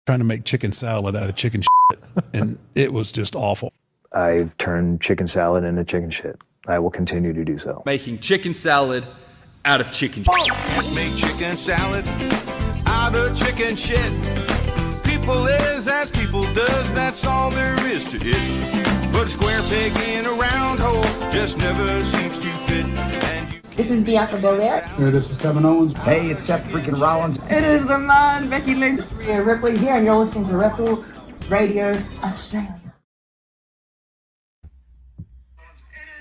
trying to make chicken salad out of chicken shit, and it was just awful. I've turned chicken salad into chicken shit. I will continue to do so. Making chicken salad out of chicken shit. Make chicken salad out of chicken shit. People is as people does, that's all there is to it. Put a square peg in a round hole, just never seems to fit. And you This is Bianca Belair. Hey, this is Kevin Owens. Hey, it's Seth freaking Rollins. It is the man, Becky Lynch. It's Rhea Ripley here, and you're listening to Wrestle Radio Australia.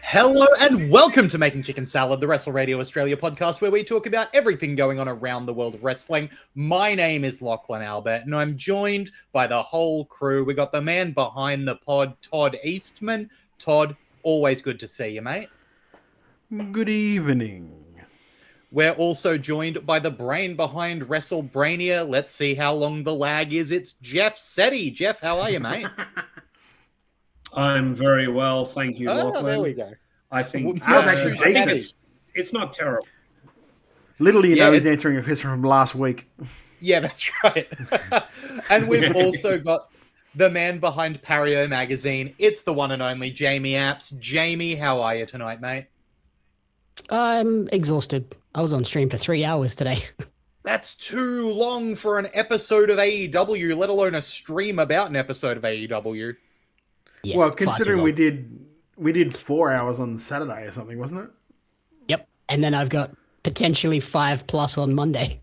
Hello and welcome to Making Chicken Salad, the Wrestle Radio Australia podcast, where we talk about everything going on around the world of wrestling. My name is Lachlan Albert, and I'm joined by the whole crew. We got the man behind the pod, Todd Eastman. Todd, always good to see you, mate. Good evening. We're also joined by the brain behind WrestleBrania. Let's see how long the lag is. It's Jeff Setti. Jeff, how are you, mate? I'm very well, thank you, Lachlan. There we go. I think it's not terrible. Little do you know he's answering a question from last week. Yeah, that's right. And we've also got the man behind Pario Magazine. It's the one and only Jamie Apps. Jamie, how are you tonight, mate? I'm exhausted. I was on stream for 3 hours today. That's too long for an episode of AEW, let alone a stream about an episode of AEW. Yes, well, considering we did 4 hours on Saturday or something, wasn't it? Yep. And then I've got potentially 5+ on Monday.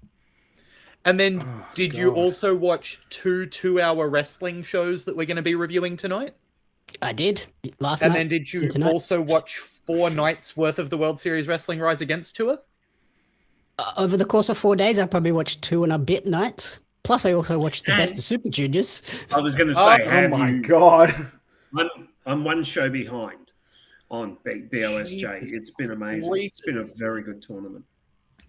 And then did you also watch two 2-hour wrestling shows that we're going to be reviewing tonight? I did last night. And then did you also watch 4 nights worth of the World Series Wrestling Rise Against tour? Over the course of 4 days, I probably watched 2 and a bit nights. Plus, I also watched the Best of Super Juniors. I was going to say, oh my God. I'm one show behind on BOSJ. It's been amazing. It's been a very good tournament.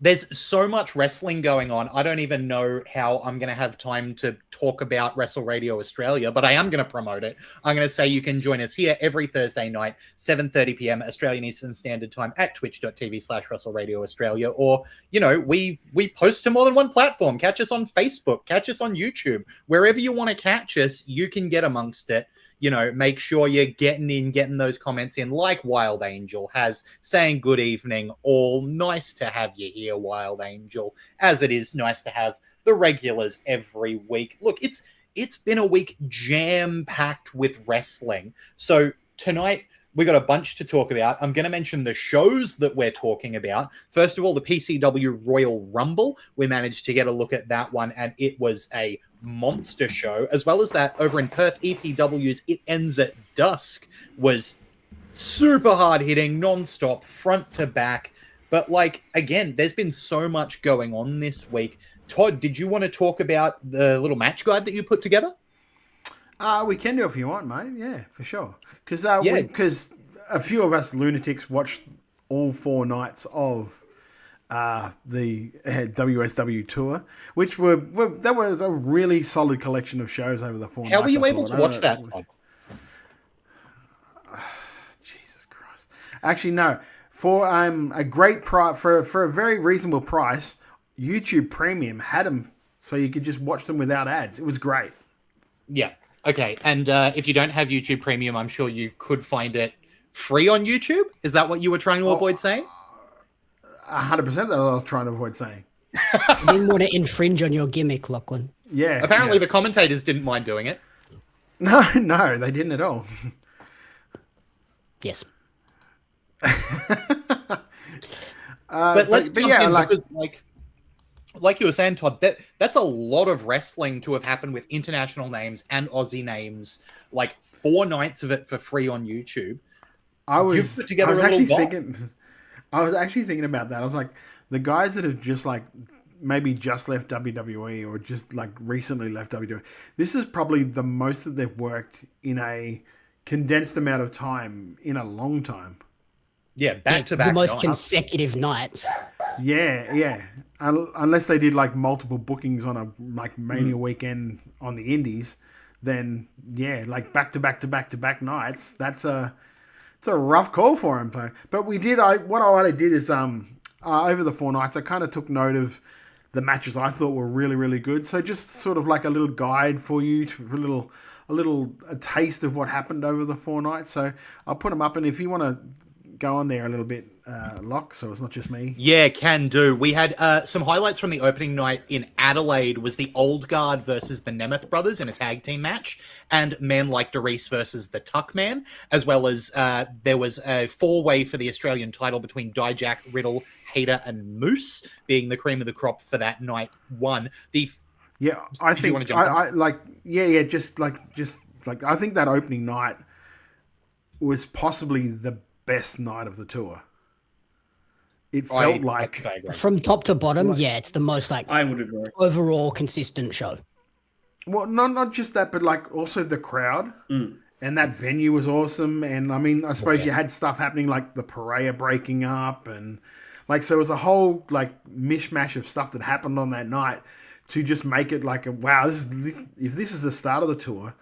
There's so much wrestling going on. I don't even know how I'm going to have time to talk about Wrestle Radio Australia, but I am going to promote it. I'm going to say you can join us here every Thursday night, 7:30 p.m. Australian Eastern Standard Time at twitch.tv/Wrestle Radio Australia. Or, you know, we post to more than one platform. Catch us on Facebook, catch us on YouTube. Wherever you want to catch us, you can get amongst it. You know, make sure you're getting those comments in, like Wild Angel has, saying good evening, all nice to have you here, Wild Angel, as it is nice to have the regulars every week. Look, it's been a week jam-packed with wrestling. So tonight, we got a bunch to talk about. I'm going to mention the shows that we're talking about. First of all, the PCW Royal Rumble. We managed to get a look at that one, and it was a monster show. As well as that, over in Perth, EPWs It Ends at Dusk was super hard-hitting, non-stop, front to back. But, like, again, there's been so much going on this week. Todd, did you want to talk about the little match guide that you put together? We can do if you want, mate. Yeah, for sure. Because a few of us lunatics watched all 4 nights of the WSW tour, which that was a really solid collection of shows over the 4 nights. How were you able to watch that? Jesus Christ! Actually, no. For a great price, for a very reasonable price, YouTube Premium had them so you could just watch them without ads. It was great. Yeah. Okay. And if you don't have YouTube Premium, I'm sure you could find it free on YouTube. Is that what you were trying to avoid saying? 100% that I was trying to avoid saying. You didn't want to infringe on your gimmick, Lachlan. Yeah. Apparently the commentators didn't mind doing it. No, they didn't at all. Yes. But let's jump in because, like you were saying, Todd, that's a lot of wrestling to have happened with international names and Aussie names. Like 4 nights of it for free on YouTube. I was actually thinking about that. I was like, the guys that have just like maybe just left WWE or just like recently left WWE, this is probably the most that they've worked in a condensed amount of time in a long time. Yeah, back to back. The most consecutive nights. Yeah. Unless they did like multiple bookings on a like Mania weekend on the Indies, then yeah, like back to back nights. It's a rough call for him. But we did. What I did is over the 4 nights, I kind of took note of the matches I thought were really, really good. So just sort of like a little guide for you, a taste of what happened over the 4 nights. So I'll put them up, and if you want to go on there a little bit, Locke, so it's not just me. Yeah, can do. We had some highlights from the opening night in Adelaide. Was the Old Guard versus the Nemeth brothers in a tag team match, and Man Like Doris versus the Tuck Man, as well as there was a 4-way for the Australian title between Dijak, Riddle, Hater, and Moose, being the cream of the crop for that night one. I think I think that opening night was possibly the best night of the tour. It felt from top to bottom, it's the most I would agree. Overall consistent show. Well, not just that, but like also the crowd and that venue was awesome. And I mean, I suppose you had stuff happening like the Parea breaking up, and like so it was a whole like mishmash of stuff that happened on that night to just make it like wow. If this is the start of the tour,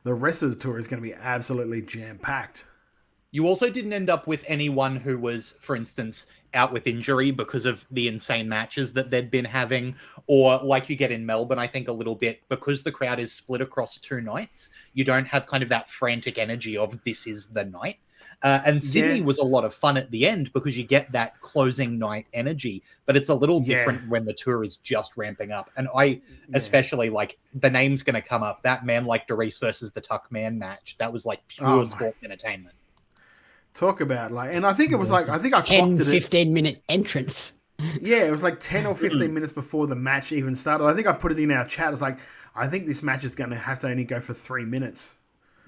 the rest of the tour is going to be absolutely jam packed. You also didn't end up with anyone who was, for instance, out with injury because of the insane matches that they'd been having, or like you get in Melbourne, I think a little bit, because the crowd is split across 2 nights, you don't have kind of that frantic energy of this is the night. And Sydney was a lot of fun at the end because you get that closing night energy, but it's a little different when the tour is just ramping up. And I especially like the name's going to come up, that Man Like Doris versus the Tuck Man match. That was like pure sports entertainment. Talk about like, and I think it was like, I think I 10, clocked it 15-minute entrance. Yeah, it was like 10 or 15 minutes before the match even started. I think I put it in our chat. It's like, I think this match is going to have to only go for 3 minutes.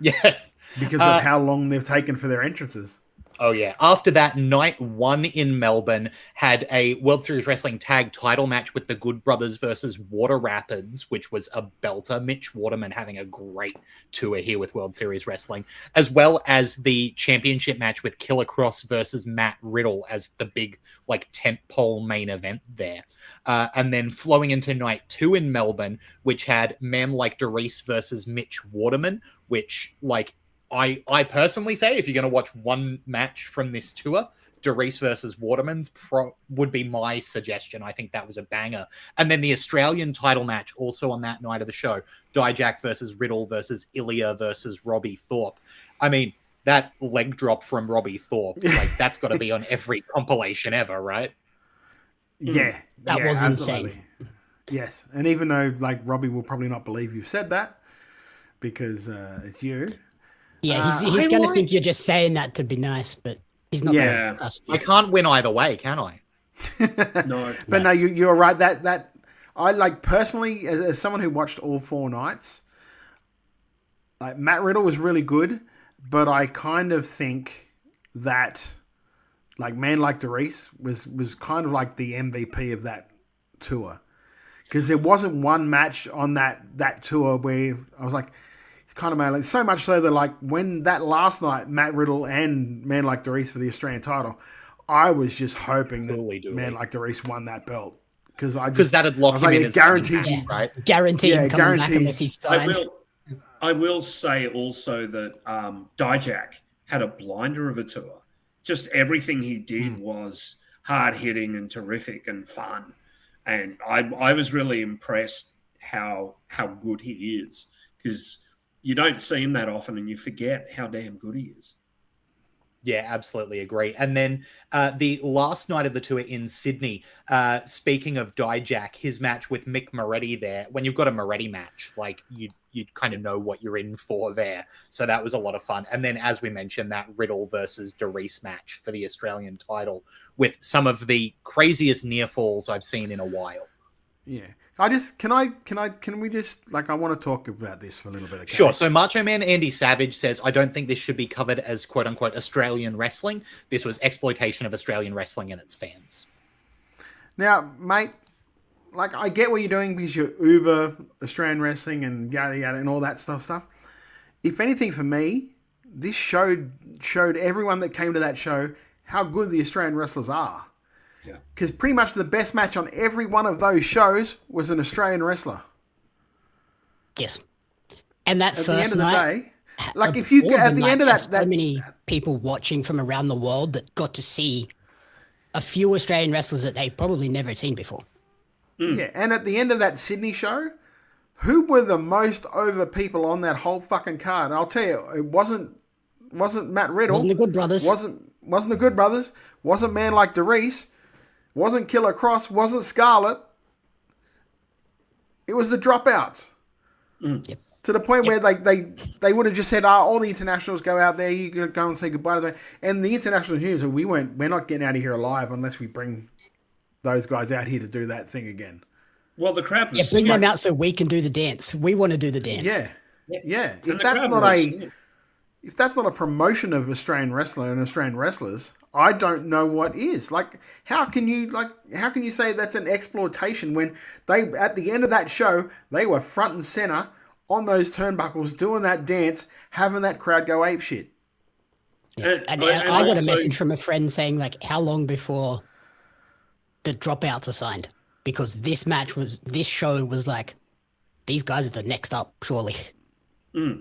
Yeah. Because of how long they've taken for their entrances. Oh, yeah. After that, night 1 in Melbourne had a World Series Wrestling tag title match with the Good Brothers versus Water Rapids, which was a belter. Mitch Waterman having a great tour here with World Series Wrestling, as well as the championship match with Killer Cross versus Matt Riddle as the big, like, tentpole main event there. And then flowing into night 2 in Melbourne, which had Man Like Doris versus Mitch Waterman, which, like, I personally say if you're going to watch one match from this tour, Doris versus Waterman's would be my suggestion. I think that was a banger. And then the Australian title match also on that night of the show, Dijak versus Riddle versus Ilya versus Robbie Thorpe. I mean, that leg drop from Robbie Thorpe, like that's got to be on every compilation ever, right? Yeah. That was absolutely. insane. Yes. And even though like Robbie will probably not believe you've said that because it's you. Yeah, he's going to think you're just saying that to be nice, but he's not going to trust you. I can't win either way, can I? No. But no, you're right. That I like personally, as someone who watched all 4 nights, like Matt Riddle was really good, but I kind of think that like Man Like Doris was kind of like the MVP of that tour. Because there wasn't one match on that tour where I was like, kind of like so much so that like when that last night Matt Riddle and Man Like Doris for the Australian title, I was just hoping that Man Like Doris won that belt because that'd lock him in as guaranteed, right? Guaranteed coming back unless he's signed. I will say also that Dijak had a blinder of a tour. Just everything he did was hard hitting and terrific and fun, and I was really impressed how good he is because you don't see him that often and you forget how damn good he is. Yeah, absolutely agree. And then the last night of the tour in Sydney, speaking of Dijak, his match with Mick Moretti there, when you've got a Moretti match, like you kind of know what you're in for there. So that was a lot of fun. And then, as we mentioned, that Riddle versus Doris match for the Australian title with some of the craziest near falls I've seen in a while. Yeah. Can we just like I want to talk about this for a little bit. Okay? Sure. So Macho Man Andy Savage says, I don't think this should be covered as quote unquote Australian wrestling. This was exploitation of Australian wrestling and its fans. Now, mate, like I get what you're doing because you're uber Australian wrestling and yada yada and all that stuff. If anything, for me, this showed everyone that came to that show how good the Australian wrestlers are. Because pretty much the best match on every one of those shows was an Australian wrestler. Yes. And that at first the end night, of the day, like if you at the end of that, so many people watching from around the world that got to see a few Australian wrestlers that they probably never seen before. Yeah, and at the end of that Sydney show, who were the most over people on that whole fucking card? And I'll tell you, it wasn't Matt Riddle. Wasn't the Good Brothers. Wasn't the Good Brothers. Wasn't Man Like DeReese. Wasn't Killer Cross. Wasn't Scarlett. It was the dropouts. Yep. To the point where they would have just said, all the internationals go out there, you can go and say goodbye to them. And the international news, we're not getting out of here alive unless we bring those guys out here to do that thing again. Well, the crowd was bring them out so we can do the dance. We want to do the dance. Yeah. If that's not a promotion of Australian wrestler and Australian wrestlers, I don't know what is. Like, how can you say that's an exploitation when they, at the end of that show, they were front and center on those turnbuckles, doing that dance, having that crowd go apeshit. Yeah. And I got a message from a friend saying, like, how long before the dropouts are signed? Because this show was like, these guys are the next up, surely. Of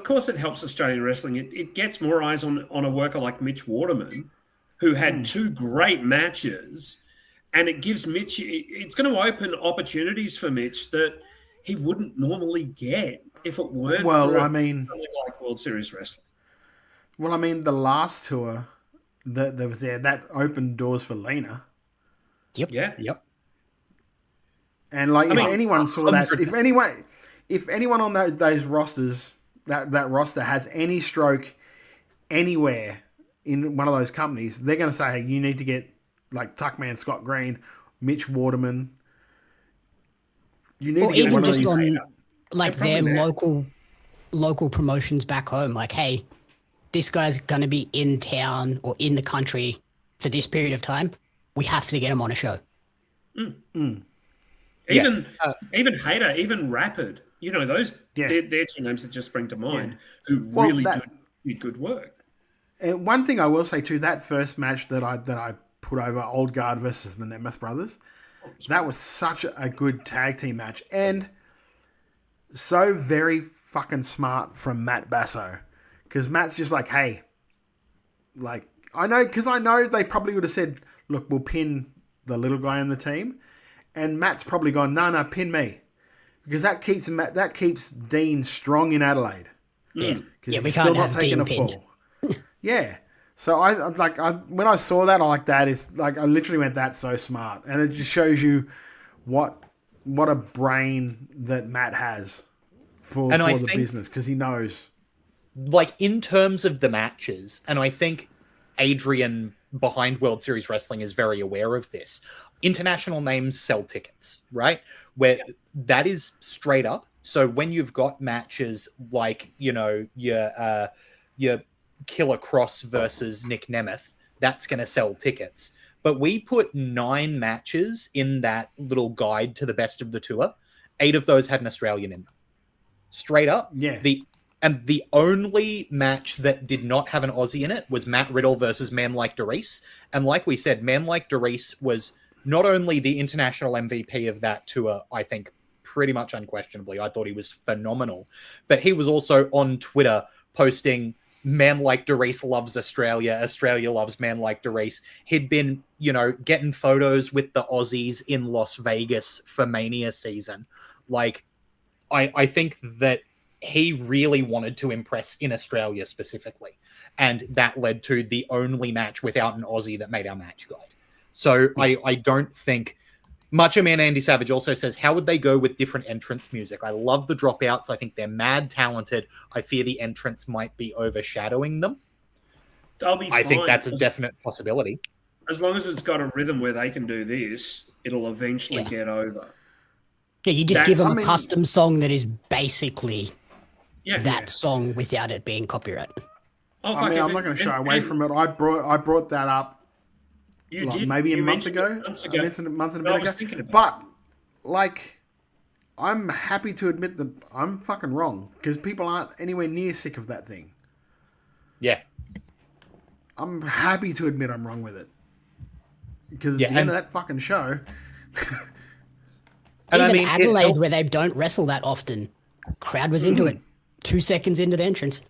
course it helps Australian wrestling. It gets more eyes on a worker like Mitch Waterman, who had 2 great matches. And it gives Mitch, it's going to open opportunities for Mitch that he wouldn't normally get if it weren't for something like World Series Wrestling. Well, I mean, the last tour that was there, that opened doors for Lena. Yep. Yeah. Yep. And anyone saw that, if anyone on those rosters, that roster has any stroke anywhere in one of those companies, they're going to say, hey, you need to get like Tuckman Scott Green, Mitch Waterman. You need to get even one just of these. on like their local promotions back home. Like, hey, this guy's going to be in town or in the country for this period of time. We have to get him on a show. Even Hater, even Rapid, those they're 2 names that just spring to mind who really did good work. And one thing I will say too, that first match that I put over Old Guard versus the Nemeth Brothers, that was such a good tag team match, and so very fucking smart from Matt Basso, because Matt's just like, hey, like I know they probably would have said, look, we'll pin the little guy on the team, and Matt's probably gone, no, pin me, because that keeps Dean strong in Adelaide. Yeah, because we he's can't still not have taking Dean a fall. Yeah. So when I saw that, I literally went, that's so smart, and it just shows you what a brain that Matt has for the business, because he knows. Like, in terms of the matches, and I think Adrian behind World Series Wrestling is very aware of this. International names sell tickets, right? Where that is straight up. So when you've got matches like your Killer Cross versus Nick Nemeth, that's going to sell tickets. But we put 9 matches in that little guide to the best of the tour. 8 of those had an Australian in them. Straight up. Yeah. The only match that did not have an Aussie in it was Matt Riddle versus Man Like DeReese. And like we said, Man Like DeReese was not only the international MVP of that tour, I think pretty much unquestionably. I thought he was phenomenal. But he was also on Twitter posting, Man Like DeReese loves Australia. Australia loves Man Like DeReese. He'd been, getting photos with the Aussies in Las Vegas for Mania season. Like, I think that he really wanted to impress in Australia specifically. And that led to the only match without an Aussie that made our match guide. So I don't think... Macho Man Andy Savage also says, how would they go with different entrance music? I love the dropouts. I think they're mad talented. I fear the entrance might be overshadowing them. They'll be fine. I think that's a definite possibility. As long as it's got a rhythm where they can do this, it'll eventually get over. Yeah, you just give them a custom song that is basically that song without it being copyright. I'm not going to shy away from it. I brought that up maybe a month ago. A month and a bit ago. But, I'm happy to admit that I'm fucking wrong, because people aren't anywhere near sick of that thing. Yeah. I'm happy to admit I'm wrong with it. Because at the end of that fucking show... Even Adelaide, where they don't wrestle that often, crowd was into it 2 seconds into the entrance.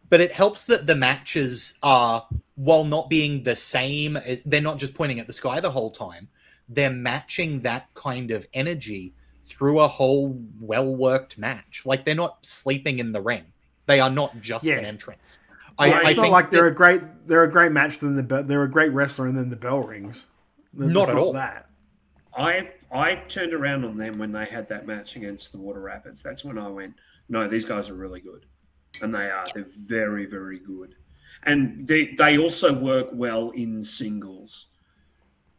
But it helps that the matches are while not being the same. They're not just pointing at the sky the whole time. They're matching that kind of energy through a whole well-worked match. Like, they're not sleeping in the ring. They are not just an entrance. It's not like they're a great match, then they're a great wrestler, and then the bell rings. Not at all. That. I turned around on them when they had that match against the Water Rapids. That's when I went, no, these guys are really good. And they are. They're very, very good. And they also work well in singles.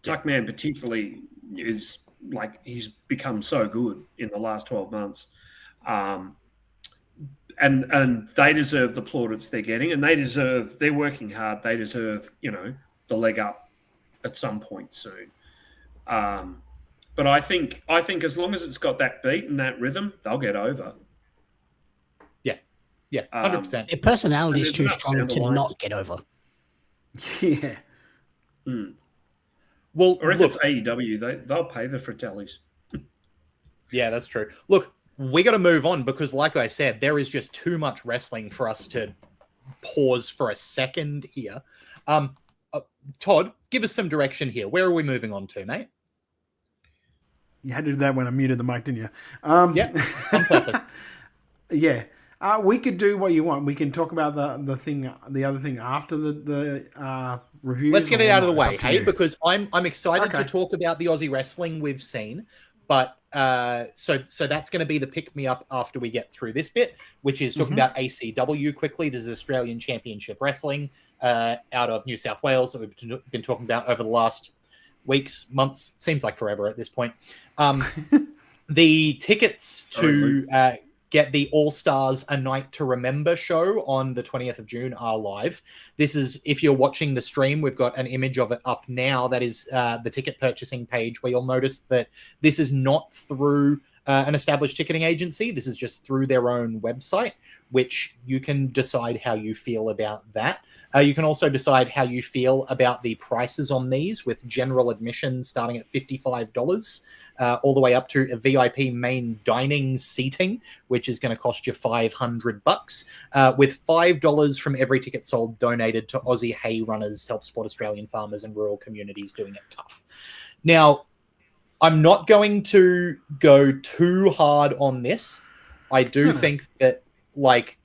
Tuckman particularly is like, he's become so good in the last 12 months. And they deserve the plaudits they're getting, and they're working hard. They deserve, the leg up at some point soon. But I think as long as it's got that beat and that rhythm, they'll get over. Yeah, 100%. Their personality is too strong to not get over. Yeah. Well, or if it's AEW, they'll pay the Fratellis. Yeah, that's true. Look, we got to move on because, like I said, there is just too much wrestling for us to pause for a second here. Todd, give us some direction here. Where are we moving on to, mate? You had to do that when I muted the mic, didn't you? Yeah, on purpose. Yeah. We could do what you want. We can talk about the other thing after the reviews. Let's get it out of the way, hey? Because I'm excited to talk about the Aussie wrestling we've seen, but so that's going to be the pick me up after we get through this bit, which is talking about ACW quickly. This is Australian Championship Wrestling out of New South Wales that we've been talking about over the last weeks, months. Seems like forever at this point. The tickets to get the All Stars A Night to Remember show on the 20th of June are live. This is, if you're watching the stream, we've got an image of it up now. That is the ticket purchasing page, where you'll notice that this is not through an established ticketing agency. This is just through their own website, which you can decide how you feel about that. You can also decide how you feel about the prices on these, with general admission starting at $55, all the way up to a VIP main dining seating, which is going to cost you $500, with $5 from every ticket sold donated to Aussie hay runners to help support Australian farmers and rural communities doing it tough. Now, I'm not going to go too hard on this. I do think that, like,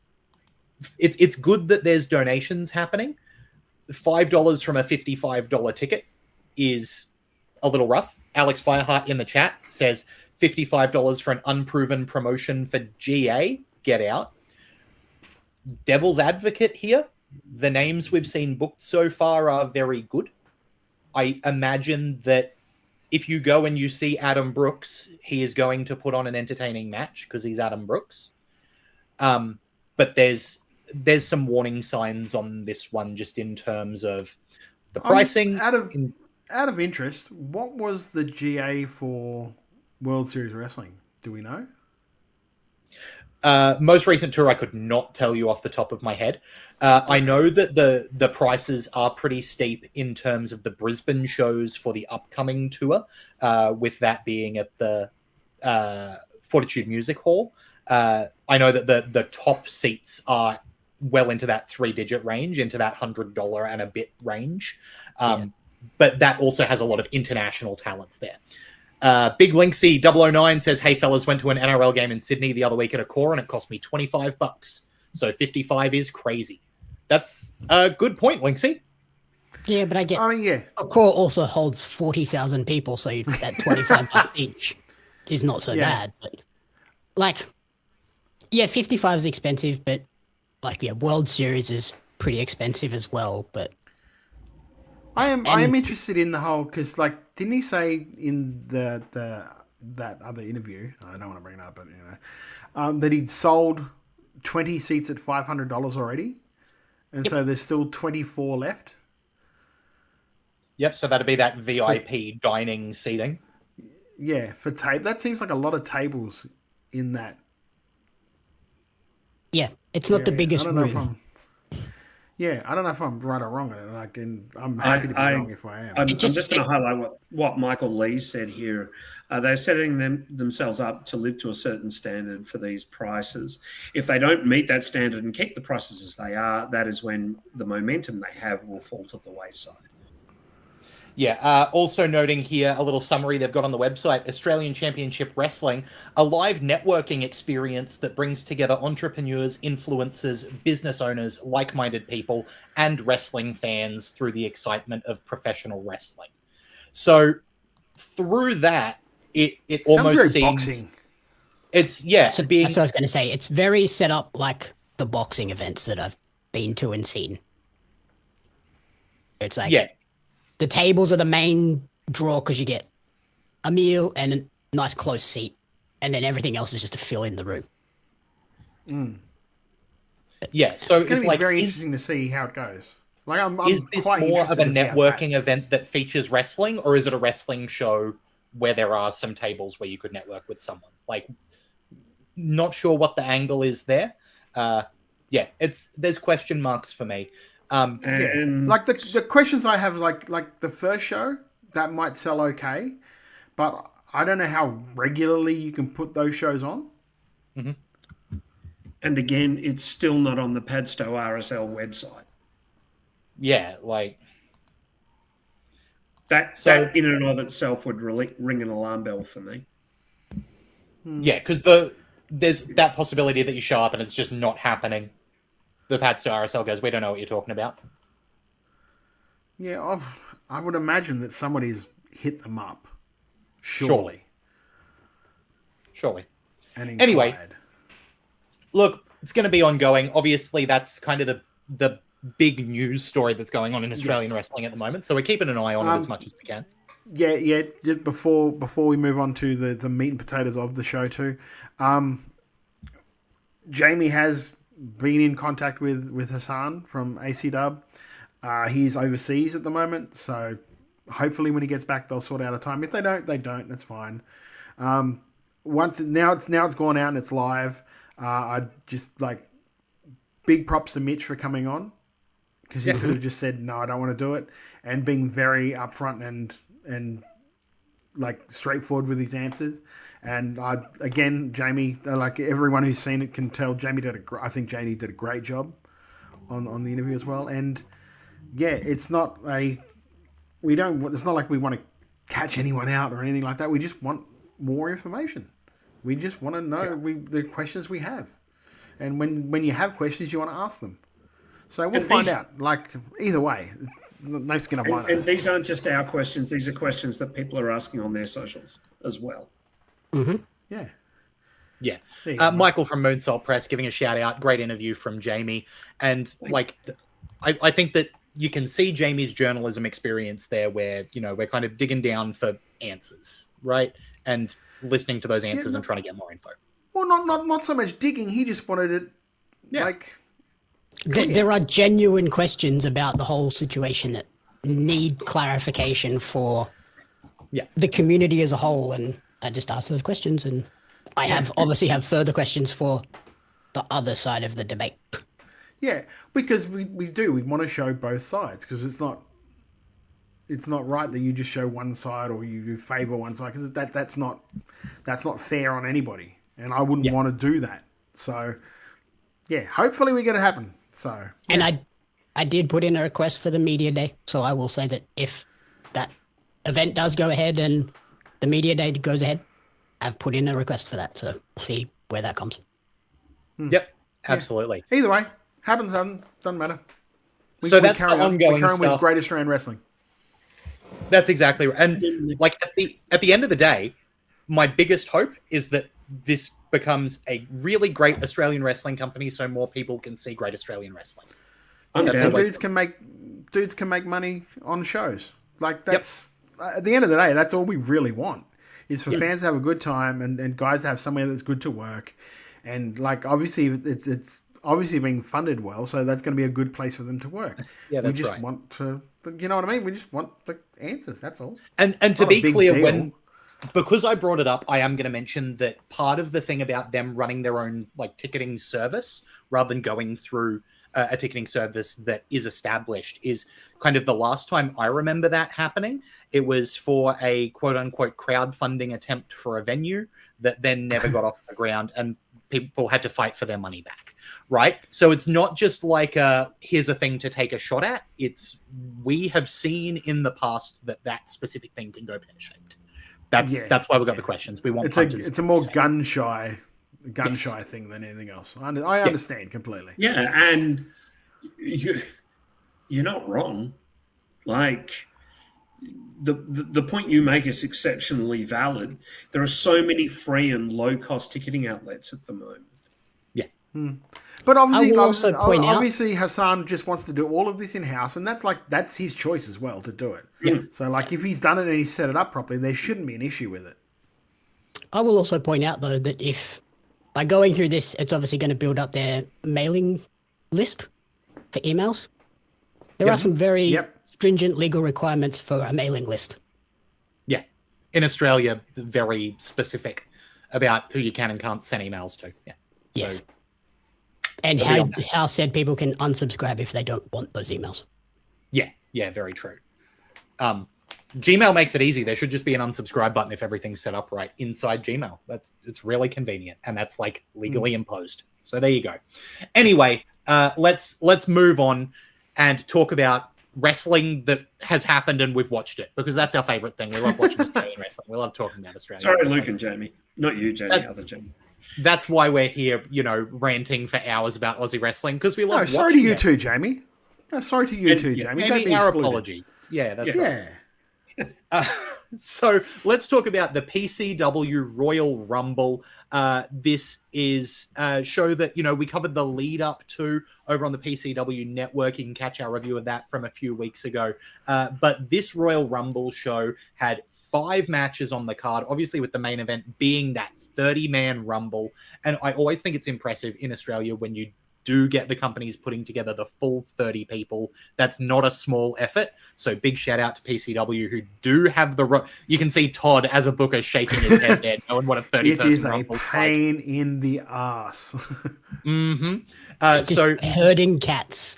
it's good that there's donations happening. $5 from a $55 ticket is a little rough. Alex Fireheart in the chat says $55 for an unproven promotion for GA. Get out. Devil's advocate here. The names we've seen booked so far are very good. I imagine that if you go and you see Adam Brooks, he is going to put on an entertaining match because he's Adam Brooks. But there's some warning signs on this one, just in terms of the pricing. Out of interest, what was the GA for World Series Wrestling? Do we know? Most recent tour, I could not tell you off the top of my head. I know that the prices are pretty steep in terms of the Brisbane shows for the upcoming tour, with that being at the Fortitude Music Hall. I know that the top seats are well into that 3-digit range, into that $100 and a bit range. But that also has a lot of international talents there. Big Linksy 009 says, hey fellas, went to an NRL game in Sydney the other week at a core and it cost me $25. So 55 is crazy. That's a good point, Linksy. Yeah, but a core also holds 40,000 people, so that $25 each is not so bad. But, like, 55 is expensive, but World Series is pretty expensive as well. But I am interested in the whole, because didn't he say in that other interview? I don't want to bring it up, but that he'd sold 20 seats at $500 already, and so there's still 24 left. Yep, so that'd be that VIP dining seating. Yeah, for that seems like a lot of tables in that. Yeah, it's not the biggest room. Yeah, I don't know if I'm right or wrong. Like, and I'm happy to be wrong if I am. I'm just going to highlight what Michael Lee said here. They're setting themselves up to live to a certain standard for these prices. If they don't meet that standard and keep the prices as they are, that is when the momentum they have will fall to the wayside. Yeah, also noting here a little summary they've got on the website, Australian Championship Wrestling, a live networking experience that brings together entrepreneurs, influencers, business owners, like-minded people, and wrestling fans through the excitement of professional wrestling. So through that, it almost very seems... boxing. It's, yeah. That's what I was going to say. It's very set up like the boxing events that I've been to and seen. It's like... Yeah. The tables are the main draw because you get a meal and a nice close seat, and then everything else is just to fill in the room. Yeah, so it's going to be like, very interesting to see how it goes. Like, is this quite more of a interested to see how it networking goes. event that features wrestling, or is it a wrestling show where there are some tables where you could network with someone? Like, not sure what the angle is there. Yeah, there's question marks for me. And like the questions I have, like the first show, that might sell okay, but I don't know how regularly you can put those shows on. Mm-hmm. And again, it's still not on the Padstow RSL website. Yeah, like that in and of itself would really ring an alarm bell for me. Yeah, because there's that possibility that you show up and it's just not happening. The Padstow RSL goes, we don't know what you're talking about. Yeah, I would imagine that somebody's hit them up. Surely. And anyway, inquired. look, it's going to be ongoing. Obviously, that's kind of the big news story that's going on in Australian wrestling at the moment. So we're keeping an eye on it as much as we can. Yeah. Just before we move on to the meat and potatoes of the show too, Jamie has been in contact with Hassan from AC Dub. He's overseas at the moment, so hopefully when he gets back, they'll sort out a time. If they don't, they don't. That's fine. Now it's gone out and it's live. I just like big props to Mitch for coming on, because he could have just said no, I don't want to do it, and being very upfront and like straightforward with his answers. And again, Jamie, like everyone who's seen it can tell, I think Jamie did a great job on the interview as well. And yeah, it's not like we want to catch anyone out or anything like that. We just want more information. We just want to know the questions we have. And when you have questions, you want to ask them. So we'll find out. Like, either way, no skin off my nose. And these aren't just our questions. These are questions that people are asking on their socials as well. Mm-hmm. Yeah. Michael from Moonsault Press giving a shout out. Great interview from Jamie. And I think that you can see Jamie's journalism experience there, where, you know, we're kind of digging down for answers, right? And listening to those answers and trying to get more info. Well, not so much digging. He just wanted it like... There are genuine questions about the whole situation that need clarification for the community as a whole, and I just ask those questions, and I obviously have further questions for the other side of the debate. Yeah, because we want to show both sides, because it's not right that you just show one side or you favour one side, because that's not fair on anybody, and I wouldn't want to do that. So yeah, hopefully we get it happen. So and I did put in a request for the media day, so I will say that if that event does go ahead and the media day goes ahead, I've put in a request for that, so we'll see where that comes. Yep, absolutely. Yeah. Either way, happens, doesn't matter. That's the ongoing we carry on with stuff. Great Australian Wrestling. That's exactly right. And like at the end of the day, my biggest hope is that this becomes a really great Australian wrestling company, so more people can see great Australian wrestling. And dudes can make money on shows. Like that's at the end of the day, that's all we really want, is for fans to have a good time and guys to have somewhere that's good to work. And like obviously it's obviously being funded well, so that's going to be a good place for them to work. Yeah, that's we just right. want to, you know what I mean? We just want the answers. That's all. And to Not a be big clear, deal. because I brought it up, I am going to mention that part of the thing about them running their own like ticketing service rather than going through a ticketing service that is established. Is kind of the last time I remember that happening. It was for a quote unquote crowdfunding attempt for a venue that then never got off the ground, and people had to fight for their money back, right? So it's not just like here's a thing to take a shot at. We have seen in the past that specific thing can go pear-shaped. That's why we got the questions. We want it's a more gun shy thing than anything else. I understand completely. Yeah, and you're not wrong. Like the point you make is exceptionally valid. There are so many free and low cost ticketing outlets at the moment. Yeah. But obviously, also point out, obviously Hassan just wants to do all of this in house, and that's his choice as well to do it. Yeah. So if he's done it and he's set it up properly, there shouldn't be an issue with it. I will also point out though that if by going through this, it's obviously going to build up their mailing list for emails. There are some very stringent legal requirements for a mailing list. Yeah. In Australia, very specific about who you can and can't send emails to. Yeah. Yes. So, and how said people can unsubscribe if they don't want those emails. Yeah, very true. Gmail makes it easy. There should just be an unsubscribe button if everything's set up right inside Gmail. It's really convenient, and that's legally imposed. So there you go. Anyway, let's move on and talk about wrestling that has happened and we've watched it, because that's our favorite thing. We love watching Australian wrestling. We love talking about Australian Sorry, wrestling. Luke and Jamie. Not you, Jamie, other Jamie. That's why we're here, ranting for hours about Aussie wrestling, because we love sorry to you too, Jamie. No, sorry to you too, Jamie. Don't be our excluded. apologies. Yeah, that's right. So let's talk about the PCW Royal Rumble. This is a show that, we covered the lead up to over on the PCW network. You can catch our review of that from a few weeks ago. But this Royal Rumble show had 5 matches on the card, obviously with the main event being that 30-man Rumble. And I always think it's impressive in Australia when you do get the companies putting together the full 30 people. That's not a small effort. So big shout out to PCW, who do have you can see Todd as a booker shaking his head there, knowing what a 30-person Rumble is. It is a pain in the ass. So herding cats.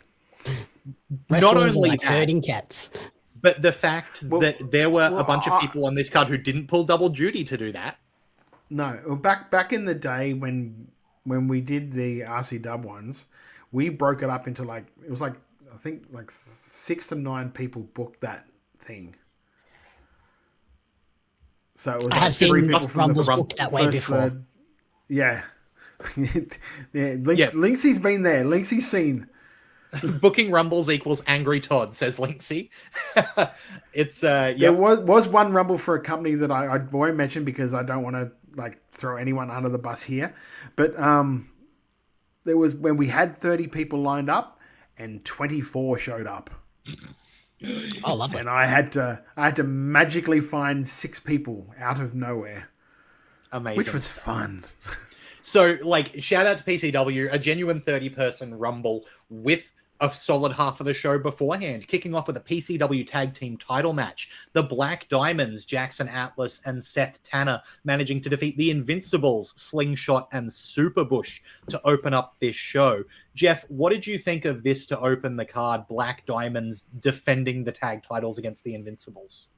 Not only like herding cats. But the fact that there were a bunch of people on this card who didn't pull double duty to do that. No, back in the day when we did the RC Dub ones, we broke it up into I think 6 to 9 people booked that thing. So it was I have seen 3 people from Rumbles booked that way before. Yeah. Linksey's been there. Linksey's seen. Booking Rumbles equals angry Todd, says Linksey. It's There was one Rumble for a company that I won't mention because I don't want to throw anyone under the bus here, but there was when we had 30 people lined up and 24 showed up. Oh, lovely! And I had to magically find 6 people out of nowhere. Amazing, which was fun. So, shout out to PCW, a genuine 30-person Rumble with a solid half of the show beforehand, kicking off with a PCW tag team title match. The Black Diamonds, Jackson Atlas and Seth Tanner, managing to defeat the Invincibles, Slingshot and Superbush, to open up this show. Jeff, what did you think of this to open the card? Black Diamonds defending the tag titles against the Invincibles.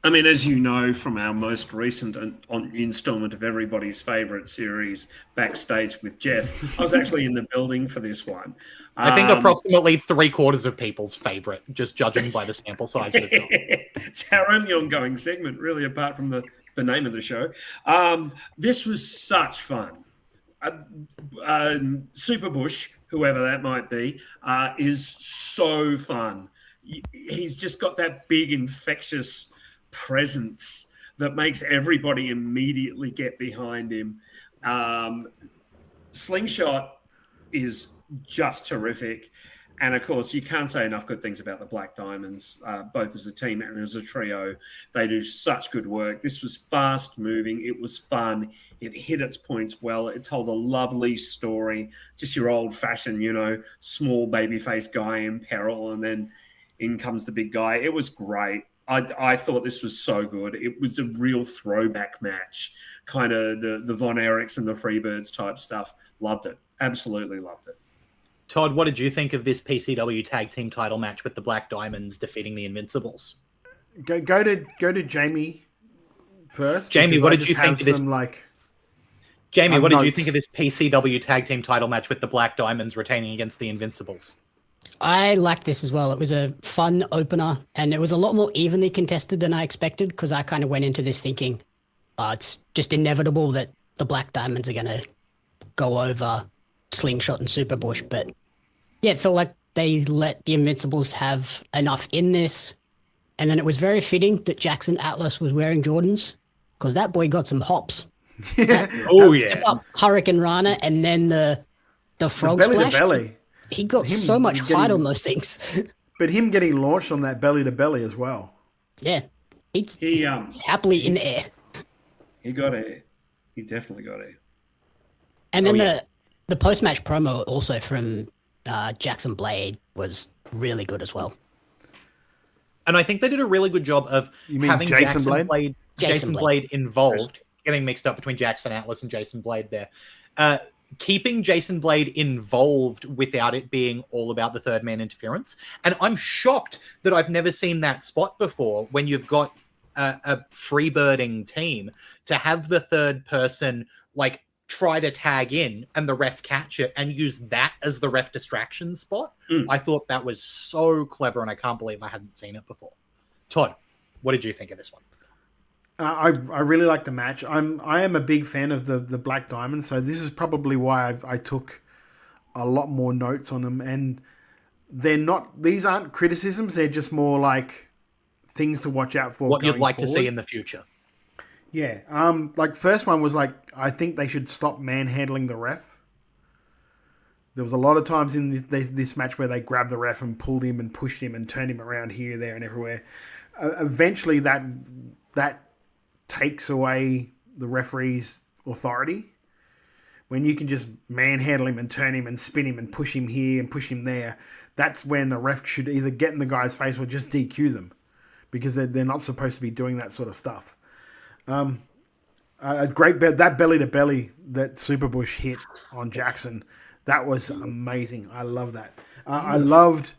I mean, as you know from our most recent installment of everybody's favorite series, Backstage with Jeff, I was actually in the building for this one. I think approximately 3/4 of people's favorite, just judging by the sample size. It's our only ongoing segment, really, apart from the name of the show. This was such fun. Superbush, whoever that might be, is so fun. He's just got that big, infectious presence that makes everybody immediately get behind him. Slingshot is just terrific. And of course, you can't say enough good things about the Black Diamonds, both as a team and as a trio. They do such good work. This was fast moving. It was fun. It hit its points well. It told a lovely story. Just your old fashioned, small babyface guy in peril. And then in comes the big guy. It was great. I thought this was so good. It was a real throwback match, kind of the Von Erichs and the Freebirds type stuff. Loved it. Absolutely loved it. Todd, what did you think of this PCW tag team title match with the Black Diamonds defeating the Invincibles? Go to Jamie first. Jamie, what did you think of this? Jamie, what did you think of this PCW tag team title match with the Black Diamonds retaining against the Invincibles? I liked this as well. It was a fun opener, and it was a lot more evenly contested than I expected, because I kind of went into this thinking it's just inevitable that the Black Diamonds are going to go over Slingshot and Superbush. But yeah, it felt like they let the Invincibles have enough in this. And then it was very fitting that Jackson Atlas was wearing Jordans, because that boy got some hops. Hurricane Rana, and then the frog belly splash. To belly. He got so much height on those things. But him getting launched on that belly to belly as well. Yeah. He's happily in the air. He got air. He definitely got air. And then the post-match promo also from Jackson Blade was really good as well. And I think they did a really good job of having Jason Blade involved, getting mixed up between Jackson Atlas and Jason Blade there. Keeping Jason Blade involved without it being all about the third man interference. And I'm shocked that I've never seen that spot before, when you've got a freebirding team, to have the third person like try to tag in and the ref catch it and use that as the ref distraction spot. I thought that was so clever, and I can't believe I hadn't seen it before. Todd, what did you think of this one? I really like the match. I am a big fan of the Black Diamond, so this is probably why I took a lot more notes on them. And these aren't criticisms; they're just more like things to watch out for. What you'd like to see in the future. Yeah. Like first one was like, I think they should stop manhandling the ref. There was a lot of times in this match where they grabbed the ref and pulled him and pushed him and turned him around here, there, and everywhere. Eventually, that takes away the referee's authority. When you can just manhandle him and turn him and spin him and push him here and push him there, that's when the ref should either get in the guy's face or just DQ them, because they're not supposed to be doing that sort of stuff. That belly to belly that Superbush hit on Jackson, that was amazing. I love that. I loved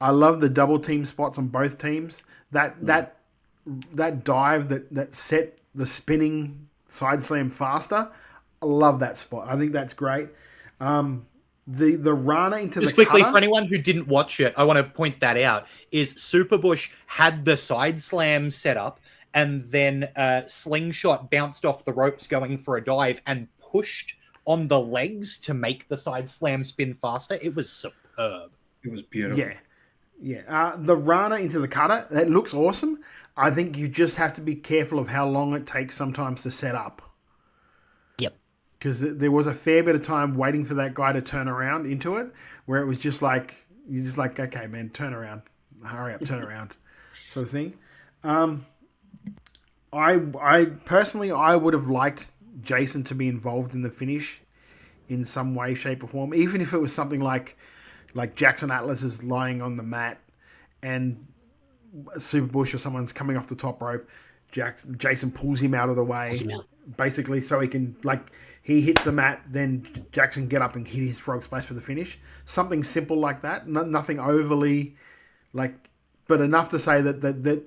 the double team spots on both teams. That dive that set the spinning side slam faster. I love that spot. I think that's great. The Rana into just the quickly cutter, for anyone who didn't watch it, I want to point that out. Is Superbush had the side slam set up, and then Slingshot bounced off the ropes going for a dive and pushed on the legs to make the side slam spin faster. It was superb. It was beautiful. Yeah. The Rana into the cutter, that looks awesome. I think you just have to be careful of how long it takes sometimes to set up. Yep. Because there was a fair bit of time waiting for that guy to turn around into it, where it was just like, you're just like, okay, man, turn around. Hurry up, turn around. Sort of thing. I personally, I would have liked Jason to be involved in the finish in some way, shape, or form. Even if it was something like Jackson Atlas is lying on the mat and Superbush or someone's coming off the top rope, Jason pulls him out of the way, basically, so he can, like, he hits the mat, then Jackson get up and hit his frog splash for the finish. Something simple like that, nothing overly, like, but enough to say that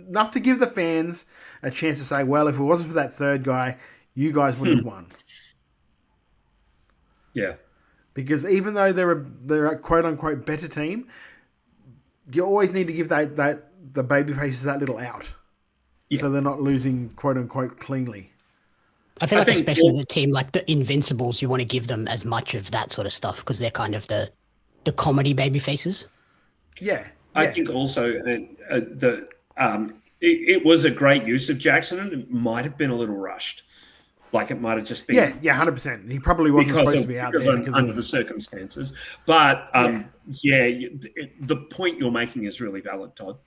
enough to give the fans a chance to say, well, if it wasn't for that third guy, you guys would have won. Yeah. Because even though they're a quote unquote better team, you always need to give the baby faces that little out, so they're not losing quote unquote cleanly. I feel like especially the team like the Invincibles, you want to give them as much of that sort of stuff because they're kind of the comedy baby faces. Yeah. I think also it was a great use of Jackson, and it might have been a little rushed. Like it might have just been... Yeah, 100%. He probably wasn't supposed to be out there. Under the circumstances. But, the point you're making is really valid, Todd.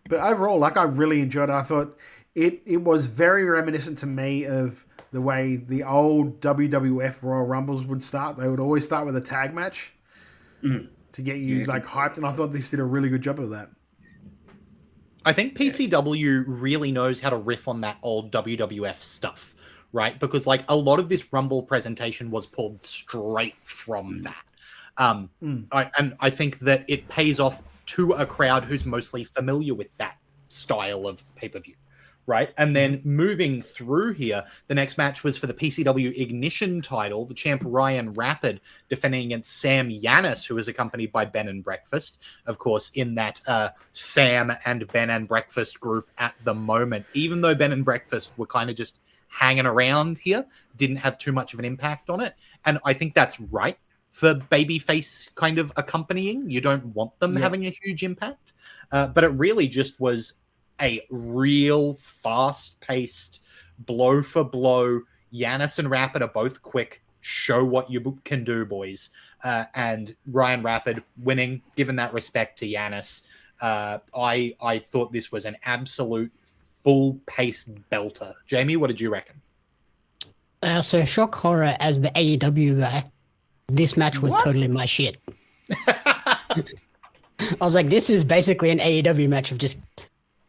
But overall, like, I really enjoyed it. I thought it was very reminiscent to me of the way the old WWF Royal Rumbles would start. They would always start with a tag match to get you, hyped. And I thought this did a really good job of that. I think PCW really knows how to riff on that old WWF stuff. Right? Because, a lot of this Rumble presentation was pulled straight from that. I think that it pays off to a crowd who's mostly familiar with that style of pay-per-view. Right. And then moving through here, the next match was for the PCW Ignition title, the champ Ryan Rapid defending against Sam Yanis, who is accompanied by Ben and Breakfast, of course, in that Sam and Ben and Breakfast group at the moment. Even though Ben and Breakfast were kind of just hanging around here, didn't have too much of an impact on it. And I think that's right for babyface kind of accompanying. You don't want them having a huge impact. But it really just was a real fast-paced, blow-for-blow. Yanis and Rapid are both quick. Show what you can do, boys. And Ryan Rapid winning, given that respect to Yanis. I thought this was an absolute full-paced belter. Jamie, what did you reckon? So shock horror as the AEW guy, this match was totally my shit. I was like, this is basically an AEW match of just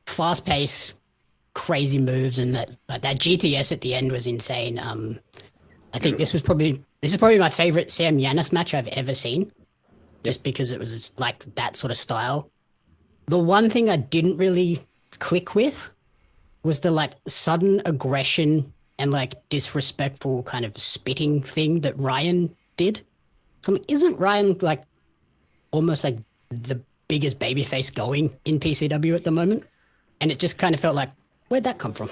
fast pace, crazy moves, and that GTS at the end was insane. I think this is probably my favorite Sam Yanis match I've ever seen, just because it was like that sort of style. The one thing I didn't really click with was the like sudden aggression and like disrespectful kind of spitting thing that Ryan did. So isn't Ryan like almost like the biggest babyface going in PCW at the moment? And it just kind of felt like, where'd that come from?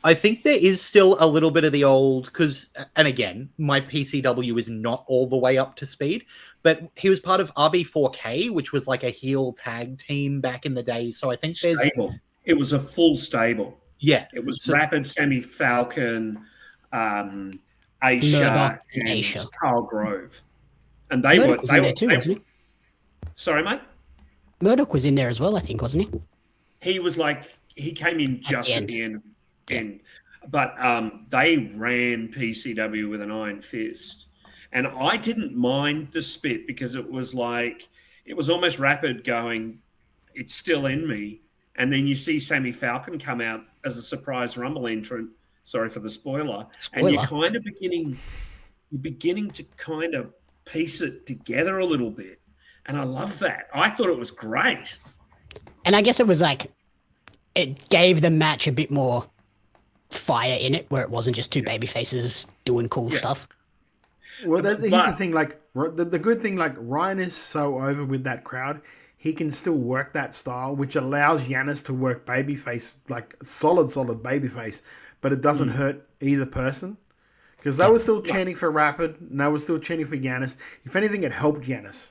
I think there is still a little bit of the old, because, and again, my PCW is not all the way up to speed, but he was part of RB4K, which was like a heel tag team back in the day. So I think there's... Stable. It was a full stable. Yeah. It was Rapid, Sammy Falcon, Aisha, and Carl Grove. And they Murdoch were... was in there too, wasn't he? Sorry, mate? Murdoch was in there as well, I think, wasn't he? He was like, he came in just at the end. But they ran PCW with an iron fist. And I didn't mind the spit because it was like, it was almost Rapid going, it's still in me. And then you see Sammy Falcon come out as a surprise Rumble entrant. Sorry for the spoiler. And you're kind of beginning to kind of piece it together a little bit. And I love that. I thought it was great. And I guess it was like, it gave the match a bit more fire in it, where it wasn't just two baby faces doing cool stuff. Well, here's the thing, like, the good thing, like, Ryan is so over with that crowd, he can still work that style, which allows Yanis to work babyface, like, solid babyface, but it doesn't hurt either person. Because they were still chanting for Rapid, and they were still chanting for Yanis. If anything, it helped Yanis.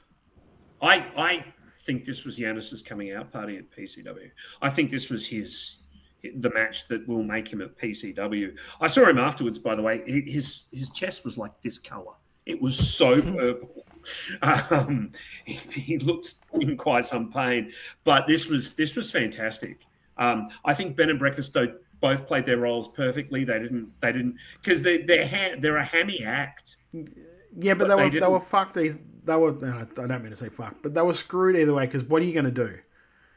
I think this was Yanis's coming out party at PCW. I think this was the match that will make him at PCW. I saw him afterwards, by the way. His chest was like this color. It was so purple. He looked in quite some pain, but this was fantastic. I think Ben and Breakfast both played their roles perfectly. They didn't because they're a hammy act. Yeah, but they were fucked. They were, I don't mean to say fuck, but they were screwed either way, because what are you going to do?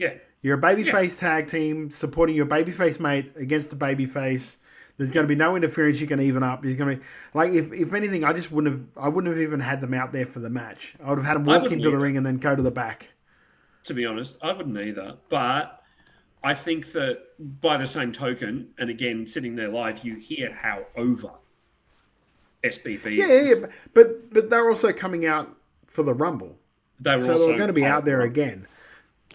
Yeah. You're a babyface tag team supporting your babyface mate against a babyface. There's going to be no interference. You can even up. You're going to be like, if anything, I wouldn't have even had them out there for the match. I would have had them walk into the ring and then go to the back. To be honest, I wouldn't either. But I think that by the same token, and again, sitting there live, you hear how over SBB is. Yeah, but they're also coming out for the Rumble. They're going to be out there again.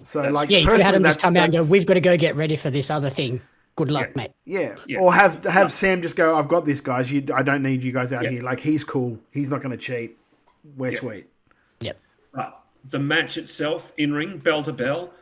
So, like, you could have them just come out and go, we've got to go get ready for this other thing. Good luck, mate. Yeah. Or have Sam just go, I've got this, guys. I don't need you guys out here. Like, he's cool. He's not going to cheat. We're sweet. Yep. The match itself, in ring, bell to bell.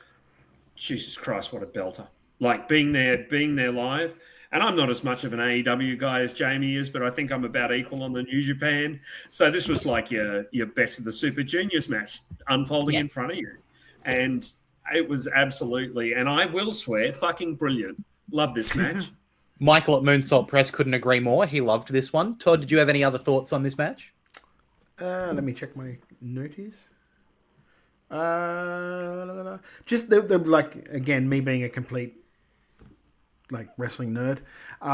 Jesus Christ, what a belter! Like being there live. And I'm not as much of an AEW guy as Jamie is, but I think I'm about equal on the New Japan. So this was like your best of the Super Juniors match unfolding in front of you. And it was absolutely, and I will swear, fucking brilliant. Love this match. Michael at Moonsault Press couldn't agree more. He loved this one. Todd, did you have any other thoughts on this match? Let me check my noties. Just the like, again, me being a complete like wrestling nerd.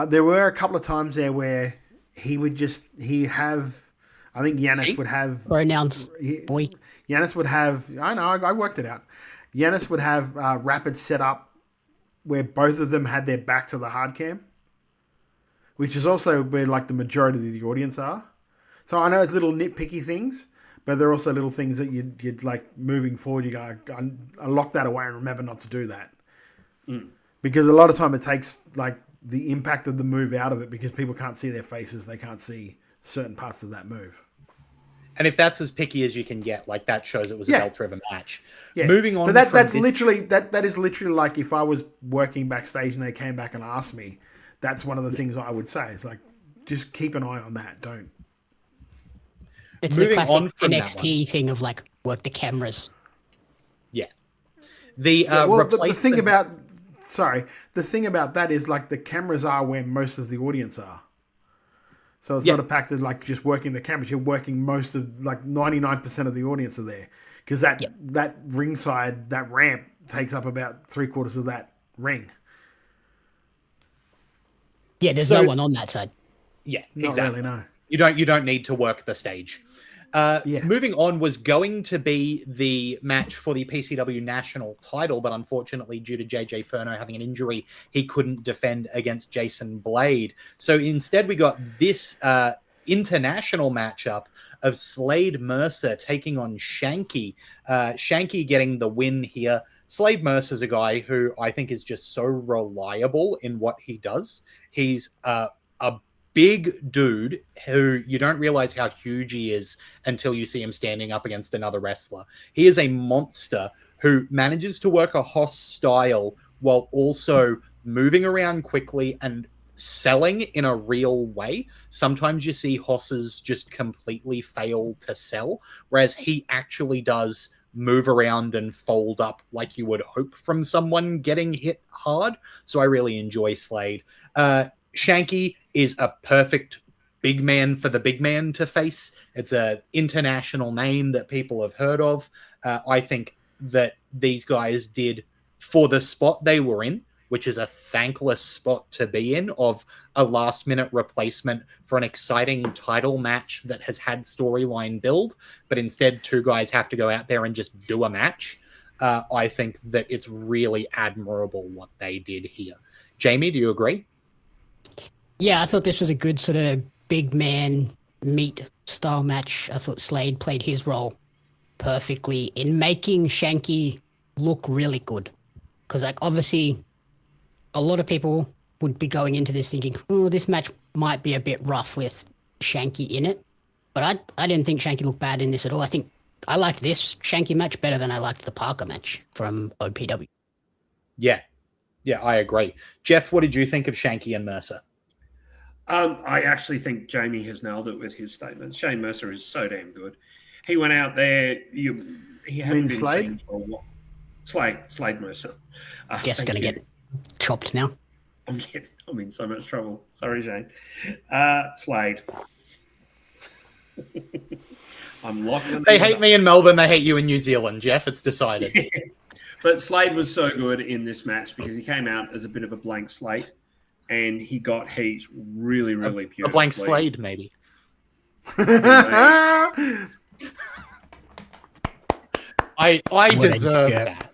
There were a couple of times there where he would have I think Yanis would have pronouns. Boy, Yanis would have. I know. I worked it out. Yanis would have Rapid set up where both of them had their back to the hard cam, which is also where like the majority of the audience are. So I know it's little nitpicky things, but they're also little things that you'd like moving forward. You go, I lock that away and remember not to do that, because a lot of time it takes like the impact of the move out of it because people can't see their faces, they can't see certain parts of that move. And if that's as picky as you can get, like that shows it was a belt-driven match. Yeah. Moving on, but that's literally that is literally like if I was working backstage and they came back and asked me, that's one of the things I would say. It's like just keep an eye on that. Don't. It's the classic NXT thing of like work the cameras. Yeah. The thing about the thing about that is like the cameras are where most of the audience are. So it's not a fact of like just working the cameras. You're working most of like 99% of the audience are there because that ringside, that ramp takes up about 3/4 of that ring. Yeah, there's no one on that side. Yeah, not exactly. Really, no. You don't need to work the stage. Moving on was going to be the match for the PCW national title, but unfortunately, due to JJ Furno having an injury, he couldn't defend against Jason Blade. So instead, we got this international matchup of Slade Mercer taking on Shanky. Shanky getting the win here. Slade Mercer's a guy who I think is just so reliable in what he does. He's a big dude who you don't realize how huge he is until you see him standing up against another wrestler. He is a monster who manages to work a Hoss style while also moving around quickly and selling in a real way. Sometimes you see Hosses just completely fail to sell, whereas he actually does move around and fold up like you would hope from someone getting hit hard. So I really enjoy Slade. Shanky is a perfect big man for the big man to face. It's an international name that people have heard of. I think that these guys did for the spot they were in, which is a thankless spot to be in, of a last-minute replacement for an exciting title match that has had storyline build, but instead two guys have to go out there and just do a match. I think that it's really admirable what they did here. Jamie, do you agree? Yeah, I thought this was a good sort of big man meat style match. I thought Slade played his role perfectly in making Shanky look really good. Because, like, obviously, a lot of people would be going into this thinking, oh, this match might be a bit rough with Shanky in it. But I didn't think Shanky looked bad in this at all. I think I liked this Shanky match better than I liked the Parker match from OPW. Yeah, I agree. Jeff, what did you think of Shanky and Mercer? I actually think Jamie has nailed it with his statements. Shane Mercer is so damn good. He went out there. He hadn't been seen for a while. Slade Mercer. Jeff's going to get chopped now. I'm in so much trouble. Sorry, Shane. Slade. I'm locked in. They hate me in Melbourne. They hate you in New Zealand, Jeff. It's decided. But Slade was so good in this match because he came out as a bit of a blank slate. And he got heat really, really beautifully. A blank Slade, maybe. I deserve that.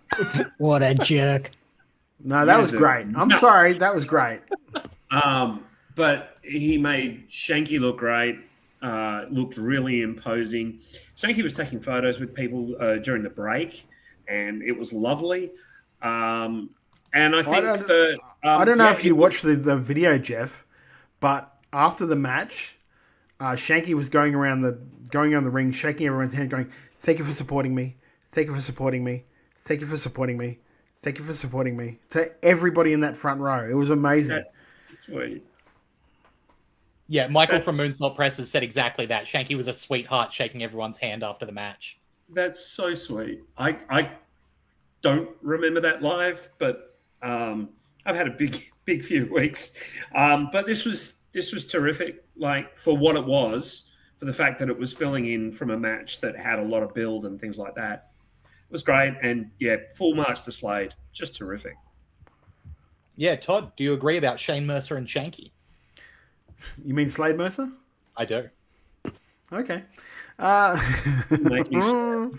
What a jerk. No, that was great. I'm sorry. That was great. But he made Shanky look great, looked really imposing. Shanky was taking photos with people during the break, and it was lovely. And I think I don't know if you watched the video, Jeff, but after the match, Shanky was going around the ring, shaking everyone's hand, going, "Thank you for supporting me. Thank you for supporting me. Thank you for supporting me. Thank you for supporting me." To everybody in that front row, it was amazing. That's sweet. Yeah, Michael from Moonsault Press has said exactly that. Shanky was a sweetheart, shaking everyone's hand after the match. That's so sweet. I don't remember that live, but. I've had a big few weeks, but this was terrific. Like for what it was, for the fact that it was filling in from a match that had a lot of build and things like that, it was great. And yeah, full marks to Slade, just terrific. Yeah, Todd, do you agree about Shane Mercer and Shanky? You mean Slade Mercer? I do. Okay. Make me sad.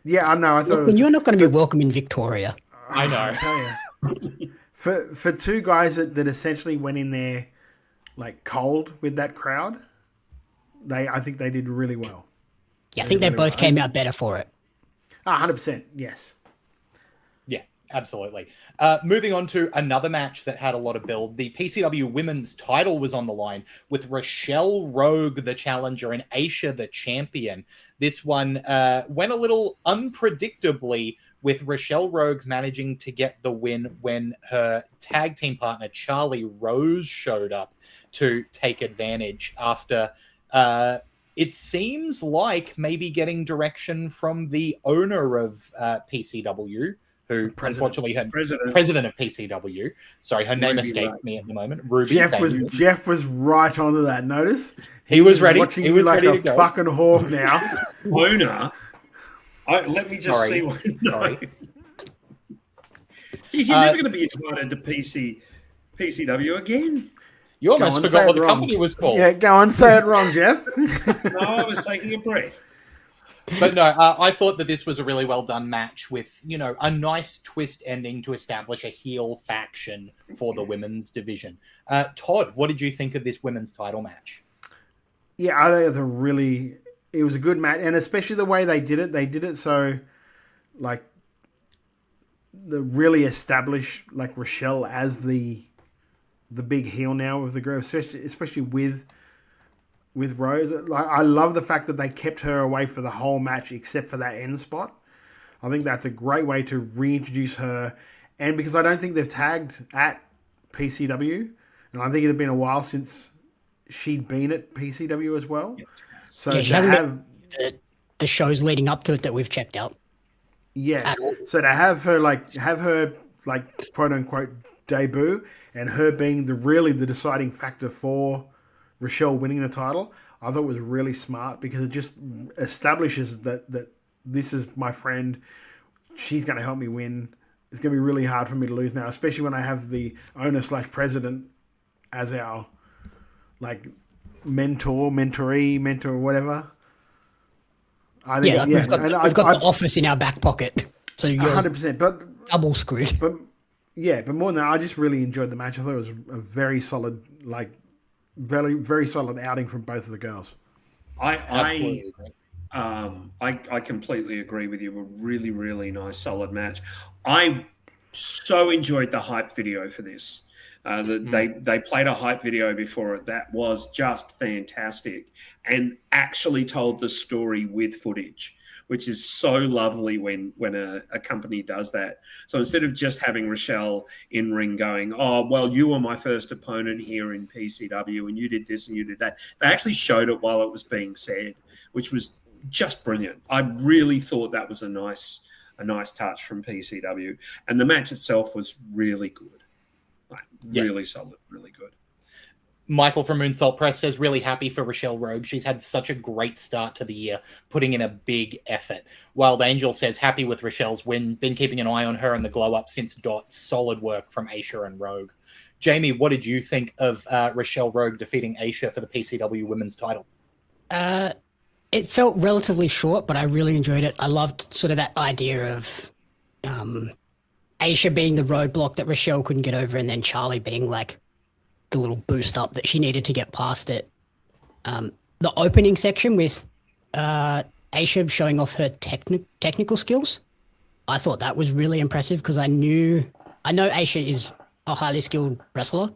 Yeah, I know. I thought You're not going to be welcome in Victoria. I know. I tell you. For two guys that essentially went in there like cold with that crowd, I think they did really well. Yeah, I think they both came out better for it. 100%, yes. Yeah, absolutely. Moving on to another match that had a lot of build. The PCW women's title was on the line with Rochelle Rogue, the challenger, and Aisha, the champion. This one went a little unpredictably, with Rochelle Rogue managing to get the win when her tag team partner, Charlie Rose, showed up to take advantage after... it seems like maybe getting direction from the owner of PCW, who unfortunately had president of PCW. Sorry, her name escaped me at the moment. Ruby. Jeff was right onto that. Notice he was ready. Watching he was like ready a to go. fucking hawk now. Owner. Let me just see what. Sorry. Geez, you're never going to be invited to PCW again. You almost forgot what the company was called. Yeah, go on, say it wrong, Jeff. No, I was taking a breath. But no, I thought that this was a really well done match with, a nice twist ending to establish a heel faction for the women's division. Todd, what did you think of this women's title match? Yeah, I think it was a good match, and especially the way they did it. They did it so, like, the really established like Rochelle as the big heel now of the group, especially with Rose. Like, I love the fact that they kept her away for the whole match except for that end spot. I think that's a great way to reintroduce her, and because I don't think they've tagged at PCW, and I think it had been a while since she'd been at PCW as well. So yeah, she hasn't been the shows leading up to it that we've checked out. Yeah. So to have her quote unquote debut and her being the deciding factor for Rochelle winning the title, I thought was really smart because it just establishes that this is my friend. She's going to help me win. It's going to be really hard for me to lose now, especially when I have the owner / president as our mentor, whatever. I think, we've got the office in our back pocket, so you're 100%. But double screwed. But more than that, I just really enjoyed the match. I thought it was a very solid, very very solid outing from both of the girls. I completely agree with you. A really really nice solid match. I so enjoyed the hype video for this. They played a hype video before it that was just fantastic and actually told the story with footage, which is so lovely when a company does that. So instead of just having Rochelle in ring going, oh, well, you were my first opponent here in PCW and you did this and you did that, they actually showed it while it was being said, which was just brilliant. I really thought that was a nice touch from PCW. And the match itself was really good. Really solid, really good. Michael from Moonsault Press says, really happy for Rochelle Rogue. She's had such a great start to the year, putting in a big effort. Wild Angel says, happy with Rochelle's win. Been keeping an eye on her and the glow up since Dot. Solid work from Aisha and Rogue. Jamie, what did you think of Rochelle Rogue defeating Aisha for the PCW women's title? It felt relatively short, but I really enjoyed it. I loved sort of that idea of Aisha being the roadblock that Rochelle couldn't get over, and then Charlie being like the little boost up that she needed to get past it. The opening section with Aisha showing off her technical skills, I thought that was really impressive because I know Aisha is a highly skilled wrestler.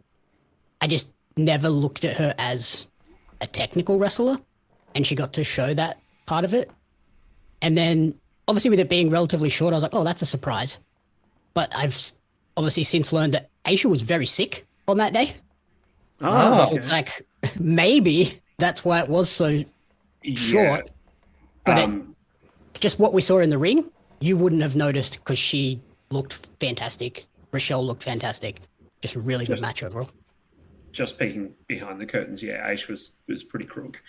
I just never looked at her as a technical wrestler, and she got to show that part of it. And then obviously with it being relatively short, I was like, oh, that's a surprise. But I've obviously since learned that Aisha was very sick on that day. Oh, okay. It's like maybe that's why it was so short. But just what we saw in the ring, you wouldn't have noticed because she looked fantastic. Rochelle looked fantastic. Just a really good match overall. Just peeking behind the curtains, yeah, Aisha was pretty crook.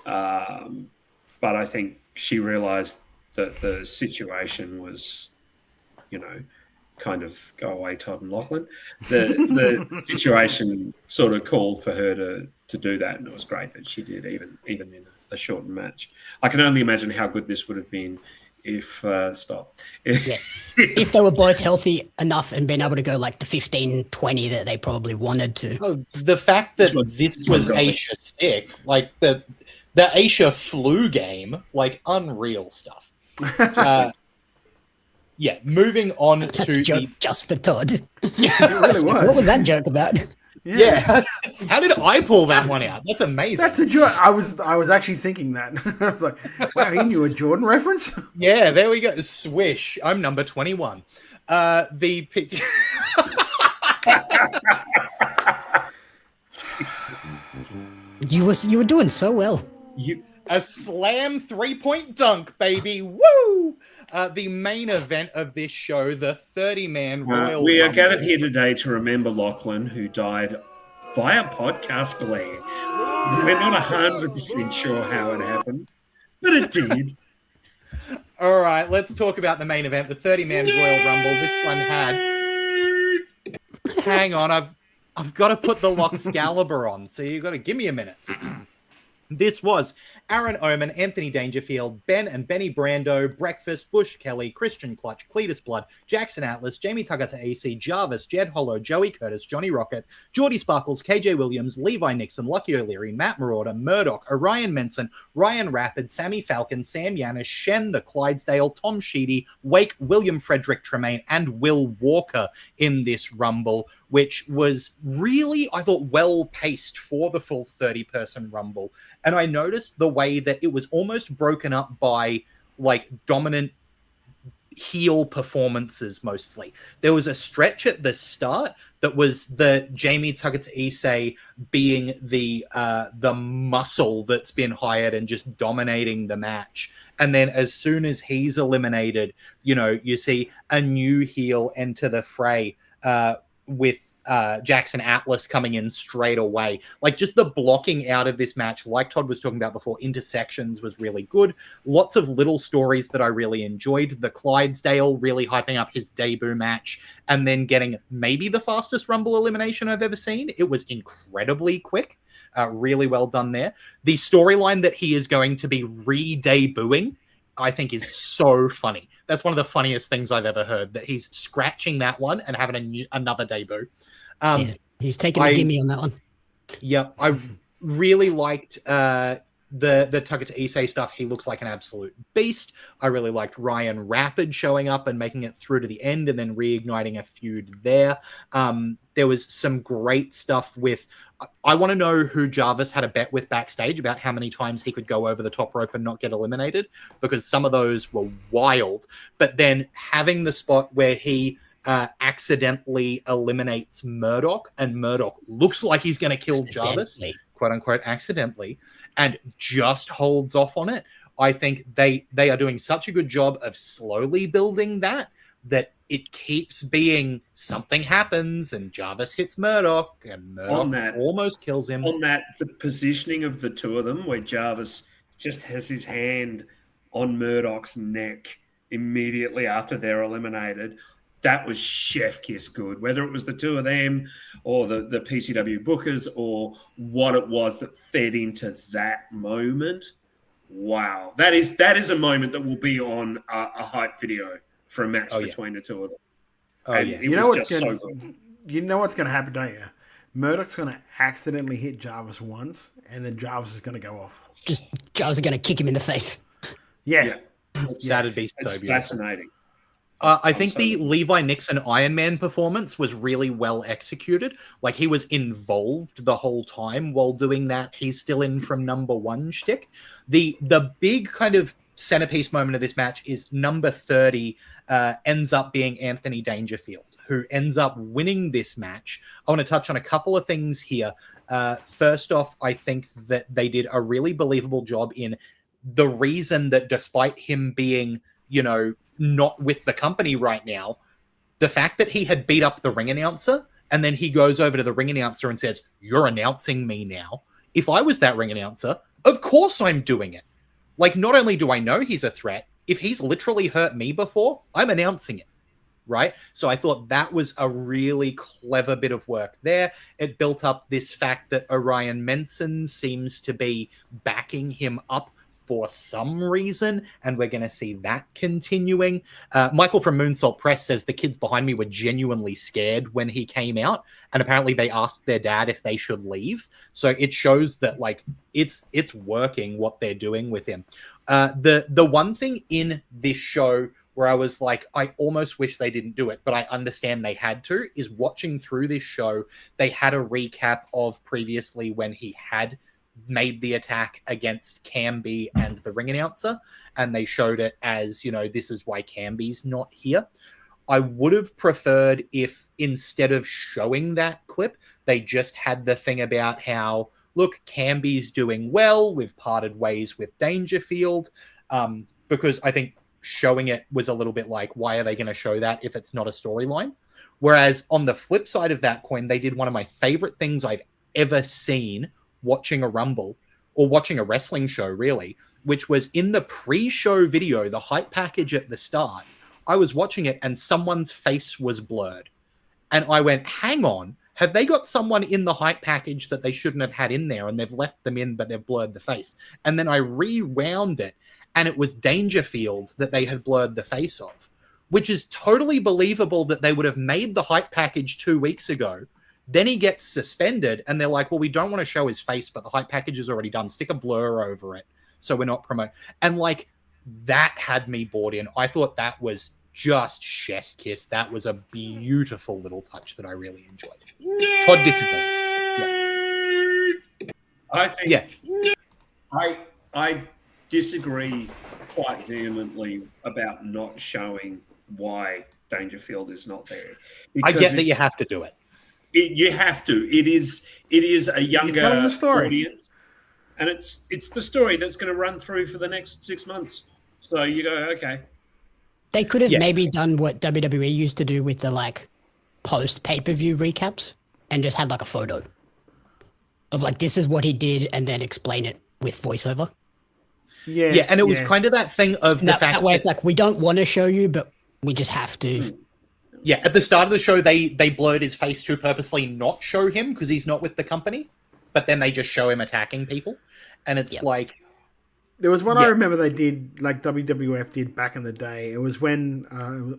But I think she realised that the situation was, kind of go away, Todd and Lachlan. The situation sort of called for her to do that, and it was great that she did, even in a shortened match. I can only imagine how good this would have been if if they were both healthy enough and been able to go like the 15-20 that they probably wanted to. Oh, the fact that this was Aisha Stick, like the Aisha flu game, like unreal stuff. Yeah, moving on. That's a joke just for Todd. Yeah, it really was. What was that joke about? Yeah. How did I pull that one out? That's amazing. That's a joke. I was actually thinking that. I was like, wow, he knew a Jordan reference. Yeah, there we go. Swish. I'm number 21. You were doing so well. A slam 3-point dunk, baby. Woo! The main event of this show, the 30-man Royal We are Rumble. gathered here today to remember Lachlan, who died via podcast gland. We're not 100% sure how it happened, but it did. All right, let's talk about the main event, the 30-man Royal Rumble. This one had... Hang on, I've got to put the Loxcalibur on, so you've got to give me a minute. This was Aaron Oman, Anthony Dangerfield, Ben and Benny Brando, Breakfast, Bush Kelly, Christian Clutch, Cletus Blood, Jackson Atlas, Jamie Tugger to AC, Jarvis, Jed Hollow, Joey Curtis, Johnny Rocket, Geordie Sparkles, KJ Williams, Levi Nixon, Lucky O'Leary, Matt Marauder, Murdoch, Orion Menson, Ryan Rapid, Sammy Falcon, Sam Yanis, Shen the Clydesdale, Tom Sheedy, Wake, William Frederick Tremaine, and Will Walker in this Rumble, which was really, I thought, well-paced for the full 30-person Rumble. And I noticed the way that it was almost broken up by, like, dominant heel performances mostly. There was a stretch at the start that was the Jamie Tuggett-Issei being the muscle that's been hired and just dominating the match. And then as soon as he's eliminated, you see a new heel enter the fray with Jackson Atlas coming in straight away. Like, just the blocking out of this match, like Todd was talking about before, intersections was really good. Lots of little stories that I really enjoyed. The Clydesdale really hyping up his debut match and then getting maybe the fastest Rumble elimination I've ever seen. It was incredibly quick. Really well done there. The storyline that he is going to be re-debuting, I think, is so funny. That's one of the funniest things I've ever heard, that he's scratching that one and having another debut. He's taking a gimme on that one. Yep. I really liked the Tuggett-Issei stuff. He looks like an absolute beast. I really liked Ryan Rapid showing up and making it through to the end and then reigniting a feud there. There was some great stuff with... I want to know who Jarvis had a bet with backstage about how many times he could go over the top rope and not get eliminated, because some of those were wild. But then having the spot where he accidentally eliminates Murdoch, and Murdoch looks like he's going to kill Jarvis, quote unquote, accidentally, and just holds off on it. I think they are doing such a good job of slowly building that it keeps being something happens and Jarvis hits Murdoch and Murdoch almost kills him. On that, the positioning of the two of them, where Jarvis just has his hand on Murdoch's neck immediately after they're eliminated, that was chef kiss good. Whether it was the two of them or the PCW bookers or what it was that fed into that moment, wow. That is a moment that will be on a hype video for a match between the two of them. You know what's going to happen, don't you? Murdoch's going to accidentally hit Jarvis once, and then Jarvis is going to go off. Just Jarvis is going to kick him in the face. Yeah. That'd be so beautiful. Fascinating. I think the Levi Nixon Iron Man performance was really well executed. Like, he was involved the whole time while doing that. He's still in from number one shtick. The big kind of centerpiece moment of this match is number 30 ends up being Anthony Dangerfield, who ends up winning this match. I want to touch on a couple of things here. First off, I think that they did a really believable job in the reason that, despite him being, not with the company right now, the fact that he had beat up the ring announcer and then he goes over to the ring announcer and says, "You're announcing me now." If I was that ring announcer, of course I'm doing it. Like, not only do I know he's a threat, if he's literally hurt me before, I'm announcing it. right? So I thought that was a really clever bit of work there. It built up this fact that Orion Menson seems to be backing him up for some reason, and we're going to see that continuing. Michael from Moonsault Press says the kids behind me were genuinely scared when he came out, and apparently they asked their dad if they should leave. So it shows that like it's working what they're doing with him. The one thing in this show where I was like, I almost wish they didn't do it, but I understand they had to, is watching through this show, they had a recap of previously when he had made the attack against Camby and the ring announcer, and they showed it as, you know, this is why Camby's not here. I would have preferred if instead of showing that clip, they just had the thing about how, look, Camby's doing well, we've parted ways with Dangerfield, because I think showing it was a little bit like, why are they going to show that if it's not a storyline? Whereas on the flip side of that coin, they did one of my favorite things I've ever seen watching a Rumble or watching a wrestling show, really, which was in the pre-show video, the hype package at the start. I was watching it and someone's face was blurred. And I went, hang on, have they got someone in the hype package that they shouldn't have had in there and they've left them in, but they've blurred the face? And then I rewound it and it was Dangerfield that they had blurred the face of, which is totally believable that they would have made the hype package 2 weeks ago. Then he gets suspended and they're like, well, we don't want to show his face, but the hype package is already done. Stick a blur over it so we're not promoting. And like, that had me bought in. I thought that was just chef's kiss. That was a beautiful little touch that I really enjoyed. Todd disagrees. Yeah. I think I disagree quite vehemently about not showing why Dangerfield is not there. I get that you have to do it. You have to. It is a younger audience, and it's the story that's going to run through for the next 6 months. So you go, okay. They could have maybe done what WWE used to do with the like post pay-per-view recaps and just had like a photo of like, this is what he did, and then explain it with voiceover. Yeah, and it was kind of that thing of the fact that way it's like, we don't want to show you, but we just have to. Yeah, at the start of the show, they blurred his face to purposely not show him because he's not with the company, but then they just show him attacking people, and it's like... There was one I remember they did, like WWF did back in the day. It was when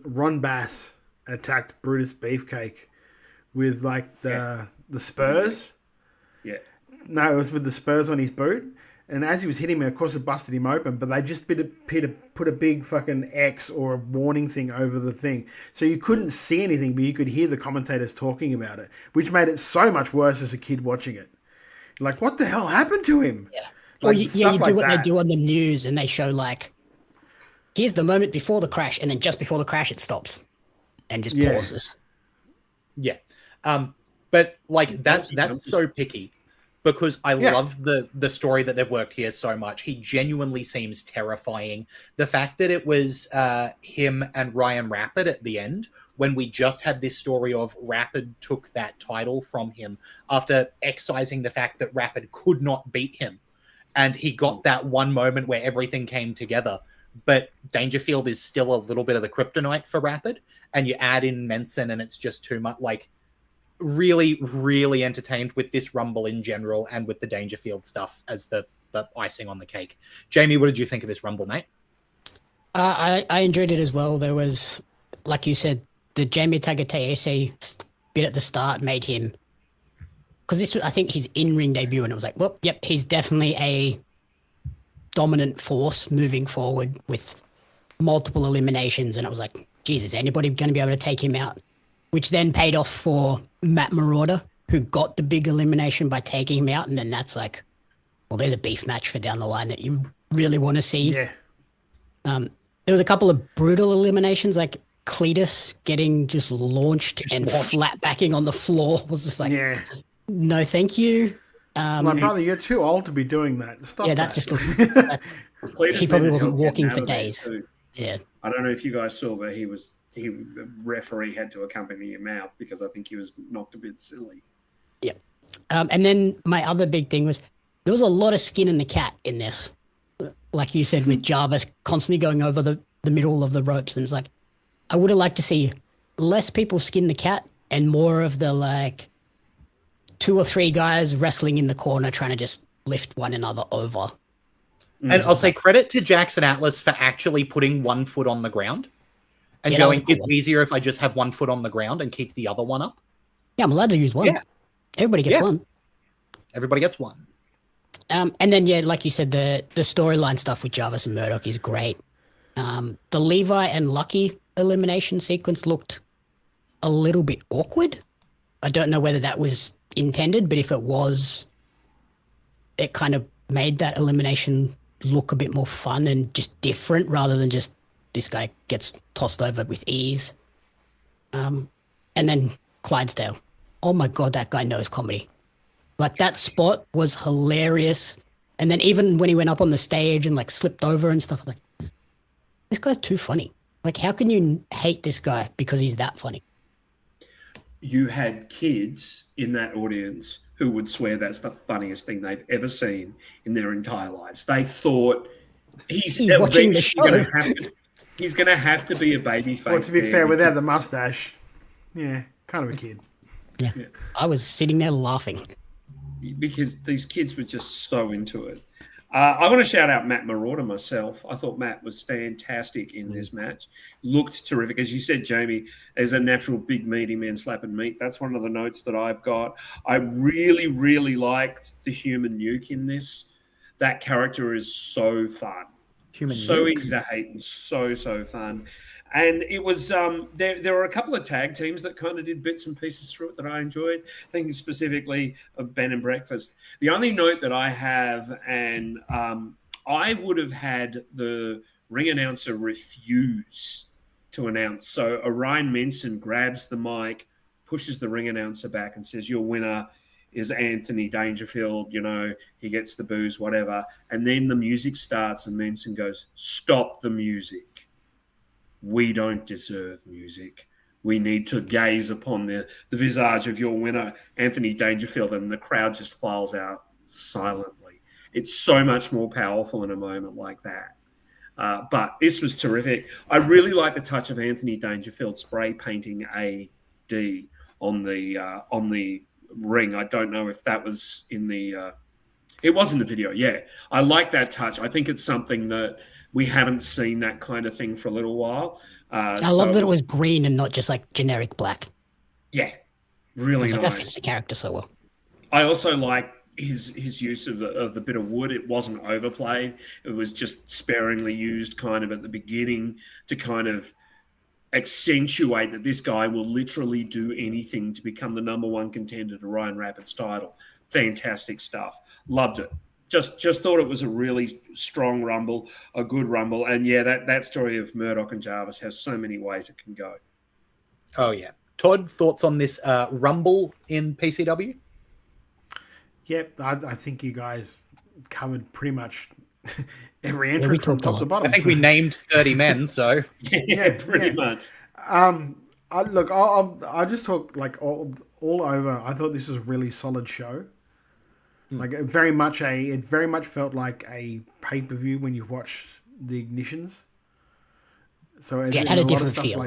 Ron Bass attacked Brutus Beefcake with like the spurs. Yeah. No, it was with the spurs on his boot. And as he was hitting me, of course, it busted him open. But they just put a big fucking X or a warning thing over the thing. So you couldn't see anything, but you could hear the commentators talking about it, which made it so much worse as a kid watching it. Like, what the hell happened to him? Yeah. Like, you do what they do on the news, and they show, like, here's the moment before the crash, and then just before the crash, it stops and just pauses. Yeah. But, like, that's so picky. Because I love the story that they've worked here so much. He genuinely seems terrifying. The fact that it was him and Ryan Rapid at the end, when we just had this story of Rapid took that title from him after excising the fact that Rapid could not beat him. And he got that one moment where everything came together. But Dangerfield is still a little bit of the kryptonite for Rapid. And you add in Menson and it's just too much. Like, really, really entertained with this Rumble in general and with the Dangerfield stuff as the icing on the cake. Jamie, what did you think of this Rumble, mate? I enjoyed it as well. There was, like you said, the Jamie Tagataese bit at the start made him, because this was, I think, his in-ring debut, and it was like, well, yep, he's definitely a dominant force moving forward with multiple eliminations, and I was like, Jesus, is anybody going to be able to take him out? Which then paid off for Matt Marauder, who got the big elimination by taking him out. And then that's like, well, there's a beef match for down the line that you really want to see. Yeah. There was a couple of brutal eliminations, like Cletus getting just launched and flat backing on the floor was just like, no, thank you. My brother, you're too old to be doing that. Stop that. That's he probably wasn't walking for days. Yeah. I don't know if you guys saw, but the referee had to accompany him out because I think he was knocked a bit silly. Yeah. And then my other big thing was there was a lot of skin in the cat in this. Like you said, with Jarvis constantly going over the middle of the ropes. And it's like, I would have liked to see less people skin the cat and more of the like 2 or 3 guys wrestling in the corner trying to just lift one another over. And I'll say credit to Jackson Atlas for actually putting one foot on the ground and going, it's easier if I just have one foot on the ground and keep the other one up. Yeah, I'm allowed to use one. Yeah. Everybody gets one. Everybody gets one. And then, yeah, like you said, the storyline stuff with Jarvis and Murdoch is great. The Levi and Lucky elimination sequence looked a little bit awkward. I don't know whether that was intended, but if it was, it kind of made that elimination look a bit more fun and just different rather than just this guy gets tossed over with ease. And then Clydesdale. Oh my God, that guy knows comedy. Like that spot was hilarious. And then even when he went up on the stage and like slipped over and stuff, like, this guy's too funny. Like, how can you hate this guy because he's that funny? You had kids in that audience who would swear that's the funniest thing they've ever seen in their entire lives. They thought he's watching the show. He's going to have to be a baby face. Well, to be fair, without the mustache, yeah, kind of a kid. Yeah. I was sitting there laughing. Because these kids were just so into it. I want to shout out Matt Marauder myself. I thought Matt was fantastic in this match. Looked terrific. As you said, Jamie, as a natural big meaty man slapping meat. That's one of the notes that I've got. I really, really liked the human nuke in this. That character is so fun. So easy to hate and so fun. And it was there were a couple of tag teams that kind of did bits and pieces through it that I enjoyed. Thinking specifically of Ben and Breakfast. The only note that I have, and I would have had the ring announcer refuse to announce. So Orion Menson grabs the mic, pushes the ring announcer back and says, "Your winner is Anthony Dangerfield." You know, he gets the booze, whatever. And then the music starts and Menson goes, "Stop the music. We don't deserve music. We need to gaze upon the visage of your winner, Anthony Dangerfield," and the crowd just files out silently. It's so much more powerful in a moment like that. But this was terrific. I really like the touch of Anthony Dangerfield spray painting AD on the ring. I don't know if that was in the it was in the video. Yeah, I like that touch. I think it's something that we haven't seen that kind of thing for a little while. I love that it was green and not just like generic black. Yeah, really nice. That fits the character so well. I also like his use of the bit of wood. It wasn't overplayed. It was just sparingly used kind of at the beginning to kind of accentuate that this guy will literally do anything to become the #1 contender to Ryan Rapid's title. Fantastic stuff. Loved it. Just thought it was a really strong Rumble, a good Rumble. And yeah, that story of Murdoch and Jarvis has so many ways it can go. Oh, yeah. Todd, thoughts on this Rumble in PCW? Yep, I think you guys covered pretty much every entrance from top to bottom. I think we named 30 men, so... yeah, pretty much. I'll just talk like all over. I thought this was a really solid show. Like it very much felt like a pay-per-view when you've watched the Ignitions. So it had a different feel.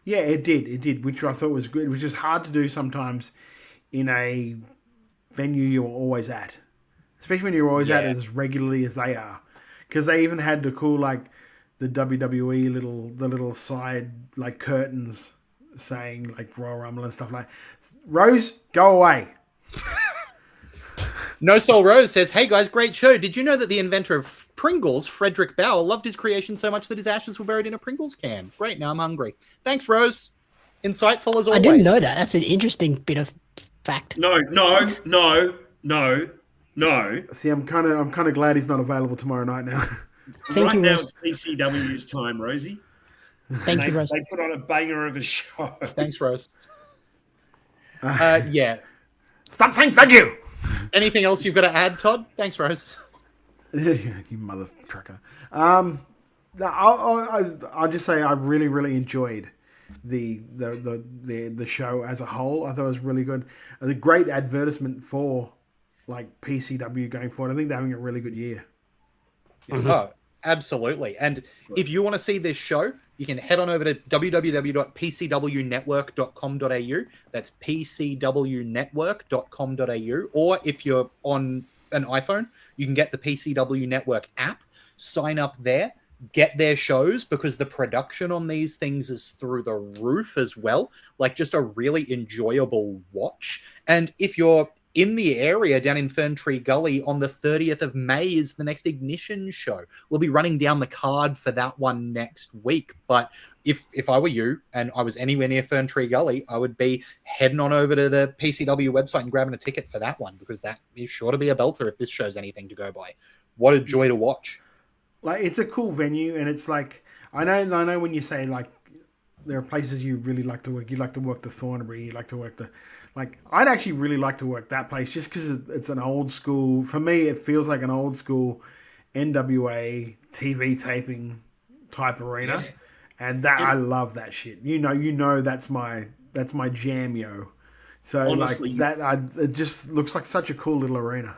It did, which I thought was good, which is hard to do sometimes in a venue you're always at, especially when you're always at it as regularly as they are, because they even had the cool like the WWE little side like curtains saying like Royal Rumble and stuff like, "Rose, go away." No Soul Rose says, "Hey guys, great show. Did you know that the inventor of Pringles, Frederick Bauer, loved his creation so much that his ashes were buried in a Pringles can? Great, now I'm hungry." Thanks, Rose. Insightful as always. I didn't know that. That's an interesting bit of fact. No. See, I'm kind of glad he's not available tomorrow night now. Thank you, now Rose. it's PCW's time, Rosie. Thank you, Rose. They put on a banger of a show. Thanks, Rose. Yeah. Stop saying thank you. Anything else you've got to add, Todd? Thanks, Rose. You mother trucker. I'll just say I really, really enjoyed the show as a whole. I thought it was really good. It was a great advertisement for like PCW going forward. I think they're having a really good year. Oh, absolutely. And if you want to see this show, you can head on over to www.pcwnetwork.com.au. That's pcwnetwork.com.au. Or if you're on an iPhone, you can get the PCW Network app, sign up there, get their shows, because the production on these things is through the roof as well. Like, just a really enjoyable watch. And if you're in the area down in Fern Tree Gully, on the 30th of May is the next Ignition show. We'll be running down the card for that one next week. But if I were you and I was anywhere near Fern Tree Gully, I would be heading on over to the PCW website and grabbing a ticket for that one, because that is sure to be a belter if this show's anything to go by. What a joy to watch. Like, it's a cool venue, and it's like, I know when you say, like, there are places you really like to work. You like to work the Thornbury. You like to work the, like, I'd actually really like to work that place just because it's an old school. For me, it feels like an old school NWA TV taping type arena, and I love that shit. You know, that's my jam, yo. So honestly, like that, it just looks like such a cool little arena.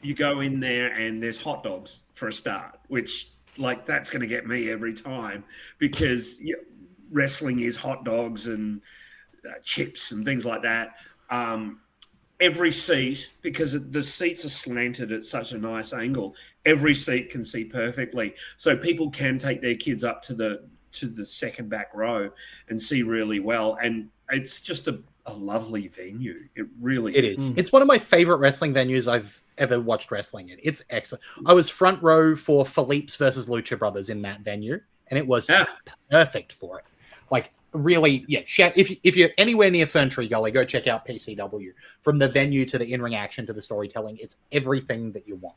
You go in there and there's hot dogs for a start, which, like, that's going to get me every time, because wrestling is hot dogs and chips and things like that. Every seat, because the seats are slanted at such a nice angle, every seat can see perfectly. So people can take their kids up to the second back row and see really well. And it's just a lovely venue. It really is. It's one of my favorite wrestling venues I've ever watched wrestling in. It's excellent. I was front row for Philippe's versus Lucha Brothers in that venue, and it was perfect for it. Like, really, if you're anywhere near Fern Tree Gully, go check out PCW. From the venue to the in-ring action to the storytelling, it's everything that you want.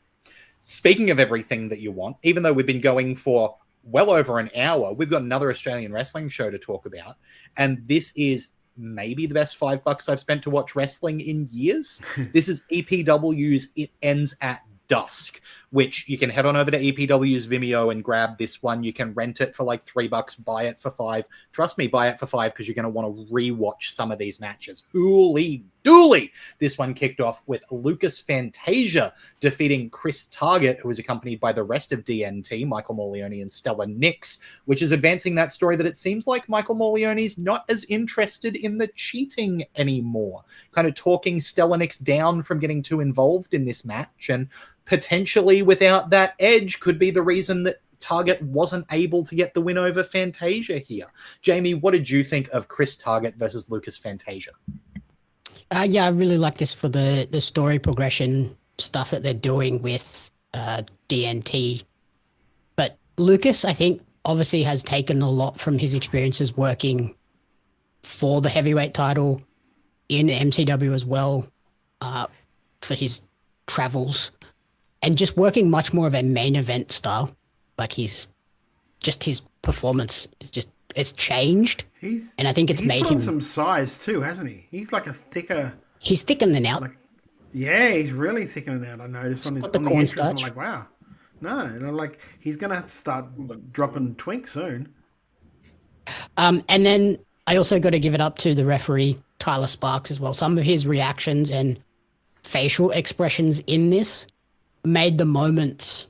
Speaking of everything that you want, even though we've been going for well over an hour, we've got another Australian wrestling show to talk about, and this is maybe the best $5 I've spent to watch wrestling in years. This is EPW's It Ends at Dusk, which you can head on over to EPW's Vimeo and grab this one. You can rent it for like $3, buy it for $5. Trust me, buy it for $5, because you're going to want to rewatch some of these matches. Holy dooly! This one kicked off with Lucas Fantasia defeating Chris Target, who is accompanied by the rest of DNT, Michael Morleone and Stella Nix, which is advancing that story that it seems like Michael Morleone's not as interested in the cheating anymore. Kind of talking Stella Nix down from getting too involved in this match, and potentially without that edge could be the reason that Target wasn't able to get the win over Fantasia here. Jamie, what did you think of Chris Target versus Lucas Fantasia? I really like this for the story progression stuff that they're doing with DNT. But Lucas, I think, obviously has taken a lot from his experiences working for the heavyweight title in MCW as well, for his travels, and just working much more of a main event style. Like, his performance is it's changed, and I think it's made him some size too, hasn't he? He's like a thicker. He's thickening out. He's really thickening out. I noticed on his the cornstarch. I'm like, wow, no, and I'm like, he's gonna start dropping twink soon. And then I also got to give it up to the referee Tyler Sparks as well. Some of his reactions and facial expressions in this made the moments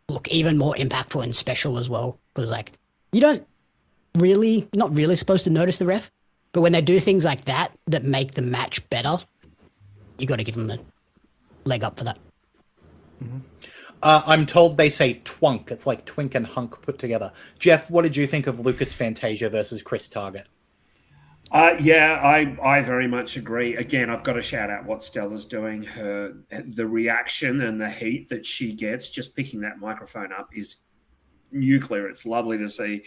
look even more impactful and special as well. Because, like, you not really supposed to notice the ref, but when they do things like that make the match better, you got to give them a leg up for that. Mm-hmm. I'm told they say twunk. It's like twink and hunk put together. Jeff, what did you think of Lucas Fantasia versus Chris Target? I very much agree. Again, I've got to shout out what Stella's doing. The reaction and the heat that she gets just picking that microphone up is nuclear. It's lovely to see.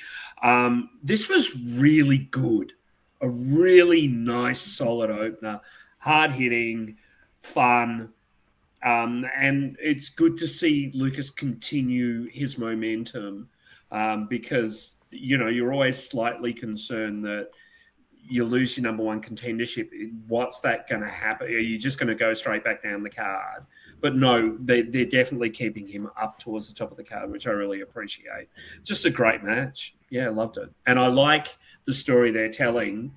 This was really good. A really nice, solid opener. Hard-hitting, fun. And it's good to see Lucas continue his momentum, because, you're always slightly concerned that you lose your number one contendership. What's that going to happen? Are you just going to go straight back down the card? But no, they're definitely keeping him up towards the top of the card, which I really appreciate. Just a great match. Yeah, I loved it. And I like the story they're telling.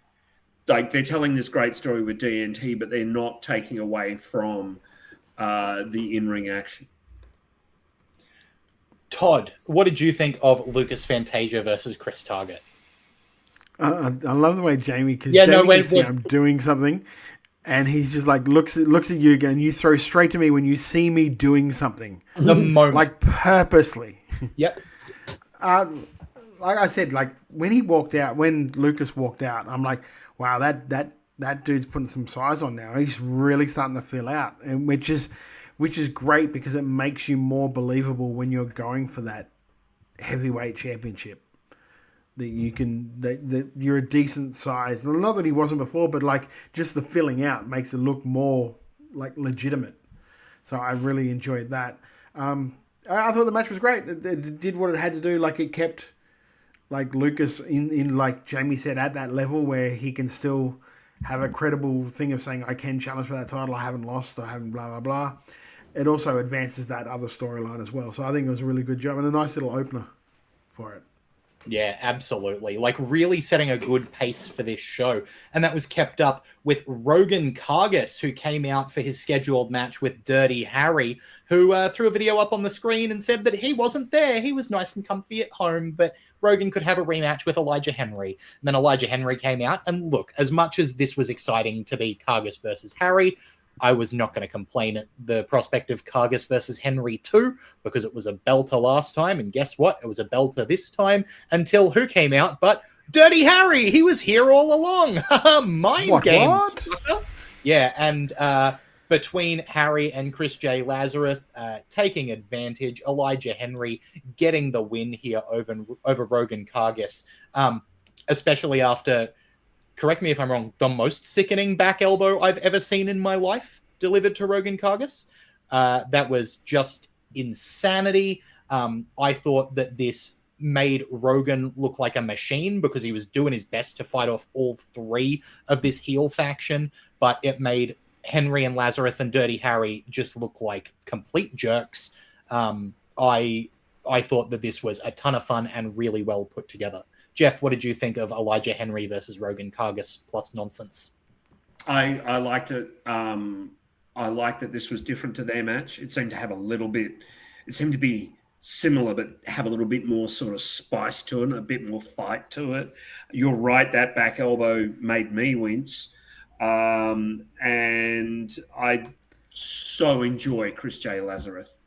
Like, they're telling this great story with DNT, but they're not taking away from the in-ring action. Todd, what did you think of Lucas Fantasia versus Chris Target? I love the way Jamie, because Jamie can see I'm doing something, and he's just like looks at you again. You throw straight to me when you see me doing something, the moment, like purposely. Yep. Like I said, like when Lucas walked out, I'm like, wow, that dude's putting some size on now. He's really starting to fill out, and which is great because it makes you more believable when you're going for that heavyweight championship. That you're a decent size. Not that he wasn't before, but like just the filling out makes it look more like legitimate. So I really enjoyed that. I thought the match was great. It did what it had to do. Like it kept like Lucas in like Jamie said, at that level where he can still have a credible thing of saying, I can challenge for that title. I haven't lost. I haven't blah, blah, blah. It also advances that other storyline as well. So I think it was a really good job and a nice little opener for it. Yeah, absolutely. Like really setting a good pace for this show. And that was kept up with Rogan Kargas, who came out for his scheduled match with Dirty Harry, who threw a video up on the screen and said that he wasn't there. He was nice and comfy at home, but Rogan could have a rematch with Elijah Henry. And then Elijah Henry came out. And look, as much as this was exciting to be Kargas versus Harry, I was not going to complain at the prospect of Kargas versus Henry 2 because it was a belter last time. And guess what? It was a belter this time until who came out? But Dirty Harry. He was here all along. Mind games. Yeah. And between Harry and Chris J. Lazarus taking advantage, Elijah Henry getting the win here over Rogan Kargas, especially after, correct me if I'm wrong, the most sickening back elbow I've ever seen in my life delivered to Rogan Kargas. That was just insanity. I thought that this made Rogan look like a machine because he was doing his best to fight off all three of this heel faction, but it made Henry and Lazarus and Dirty Harry just look like complete jerks. I thought that this was a ton of fun and really well put together. Jeff, what did you think of Elijah Henry versus Rogan Kargas plus nonsense? I liked it. I liked that this was different to their match. It seemed to have it seemed to be similar, but have a little bit more sort of spice to it, a bit more fight to it. You're right, that back elbow made me wince. And I so enjoy Chris J. Lazarus.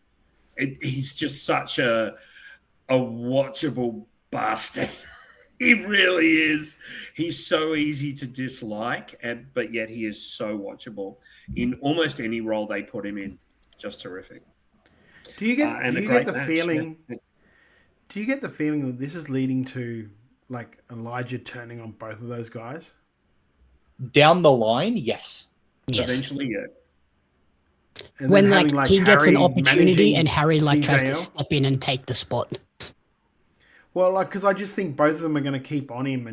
He's just such a watchable bastard. He really is. He's so easy to dislike, but yet he is so watchable in almost any role they put him in. Just terrific. Do you get the feeling? Yeah. Do you get the feeling that this is leading to like Elijah turning on both of those guys? Down the line, yes. Eventually, yeah. And when like he gets an opportunity and Harry like CJL? tries to step in and take the spot. Well, like, because I just think both of them are going to keep on him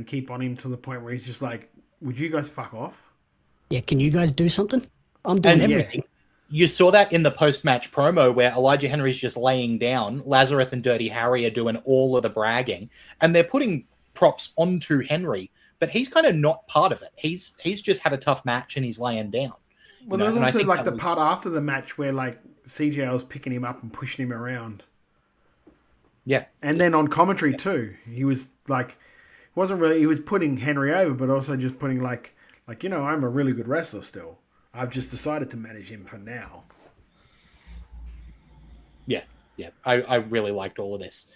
to the point where he's just like, would you guys fuck off? Yeah, can you guys do something? I'm doing everything. You saw that in the post-match promo where Elijah Henry's just laying down. Lazarus and Dirty Harry are doing all of the bragging, and they're putting props onto Henry, but he's kind of not part of it. He's just had a tough match and he's laying down. Well, there's also like the part after the match where like CJL was picking him up and pushing him around. Yeah. And then on commentary too, he was like, he was putting Henry over, but also just putting like, I'm a really good wrestler still. I've just decided to manage him for now. Yeah. Yeah. I really liked all of this.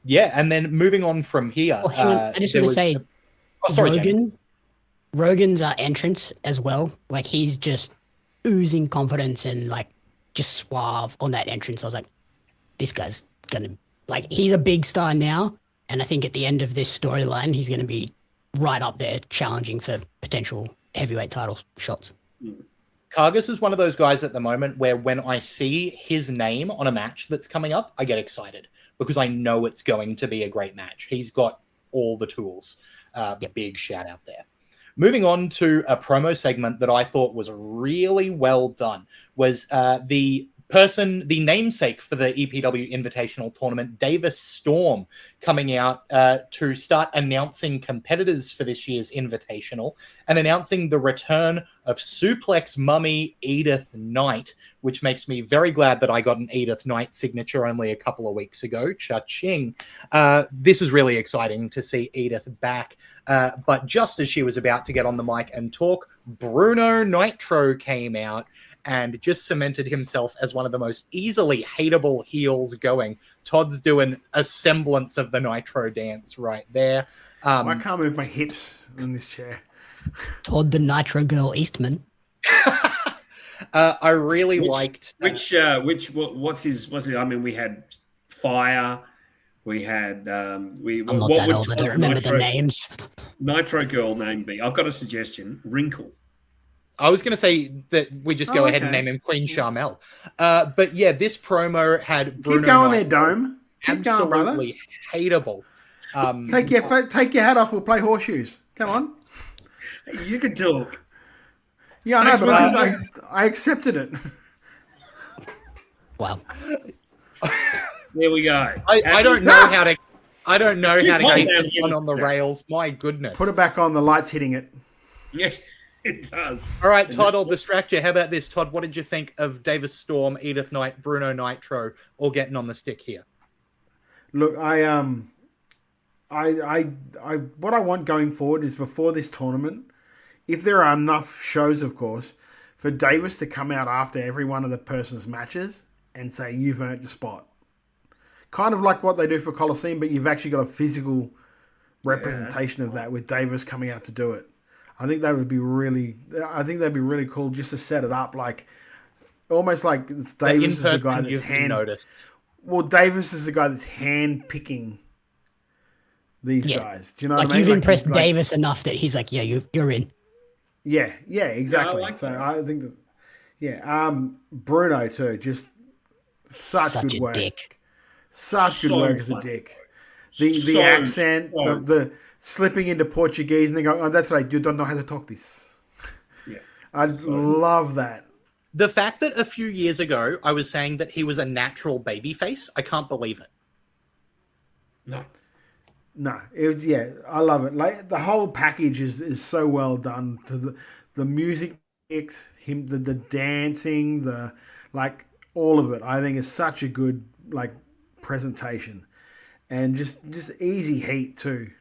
Yeah. And then moving on from here. Oh, hang on. I just want to say, Rogan's entrance as well. Like he's just oozing confidence and like just suave on that entrance. I was like, this guy's gonna he's a big star now, and I think at the end of this storyline, he's gonna be right up there challenging for potential heavyweight title shots. Kargas is one of those guys at the moment where when I see his name on a match that's coming up, I get excited because I know it's going to be a great match. He's got all the tools. Big shout out there. Moving on to a promo segment that I thought was really well done was the the namesake for the EPW Invitational Tournament, Davis Storm, coming out to start announcing competitors for this year's Invitational and announcing the return of Suplex Mummy Edith Knight, which makes me very glad that I got an Edith Knight signature only a couple of weeks ago. Cha-ching. This is really exciting to see Edith back. But just as she was about to get on the mic and talk, Bruno Nitro came out and just cemented himself as one of the most easily hateable heels going. Todd's doing a semblance of the Nitro dance right there. I can't move my hips in this chair. Todd the Nitro Girl Eastman. I really liked what's his I mean, we had Fire, we had I'm not that old, I don't remember the names. Nitro Girl name be? I've got a suggestion. Wrinkle. I was going to say that we just go ahead and name him Queen Charmel. But yeah, this promo had Bruno. Keep going there, Dome. Keep going, brother. Absolutely hateable. Take your hat off. We'll play horseshoes. Come on. You can talk. Yeah, I know, but I accepted it. Wow. There we go. I don't know how to. I don't know how to get this one on the rails. My goodness. Put it back on. The light's hitting it. Yeah. It does. All right, Todd, I'll distract you. How about this, Todd? What did you think of Davis Storm, Edith Knight, Bruno Nitro, all getting on the stick here? Look, what I want going forward is before this tournament, if there are enough shows, of course, for Davis to come out after every one of the person's matches and say, you've earned your spot. Kind of like what they do for Coliseum, but you've actually got a physical representation of that with Davis coming out to do it. I think that'd be really cool just to set it up like almost like Davis is the guy that's Davis is the guy that's hand picking these guys. Do you know what I mean? You've impressed Davis enough that he's like, yeah, you're in. Yeah, exactly. Yeah, I think that Bruno too, just such good work. Dick. Such good work as a dick. The accent, the slipping into Portuguese, and they go, "Oh, that's right. You don't know how to talk this." Yeah, I love that. The fact that a few years ago I was saying that he was a natural babyface, I can't believe it. No, it was I love it. Like the whole package is so well done. To the music, the dancing, the all of it. I think is such a good presentation, and just easy heat too.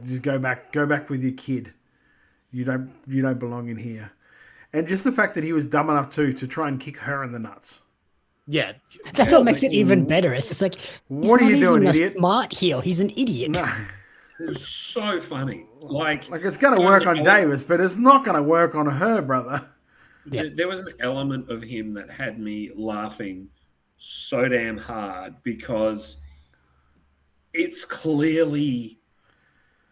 Just go back with your kid. You don't belong in here. And just the fact that he was dumb enough to try and kick her in the nuts. Yeah. That's what makes it even better. It's just like, what are you doing, idiot? Smart heel. He's an idiot. No. It was so funny. It's going to work on Davis, but it's not going to work on her, brother. Yeah. There was an element of him that had me laughing so damn hard because it's clearly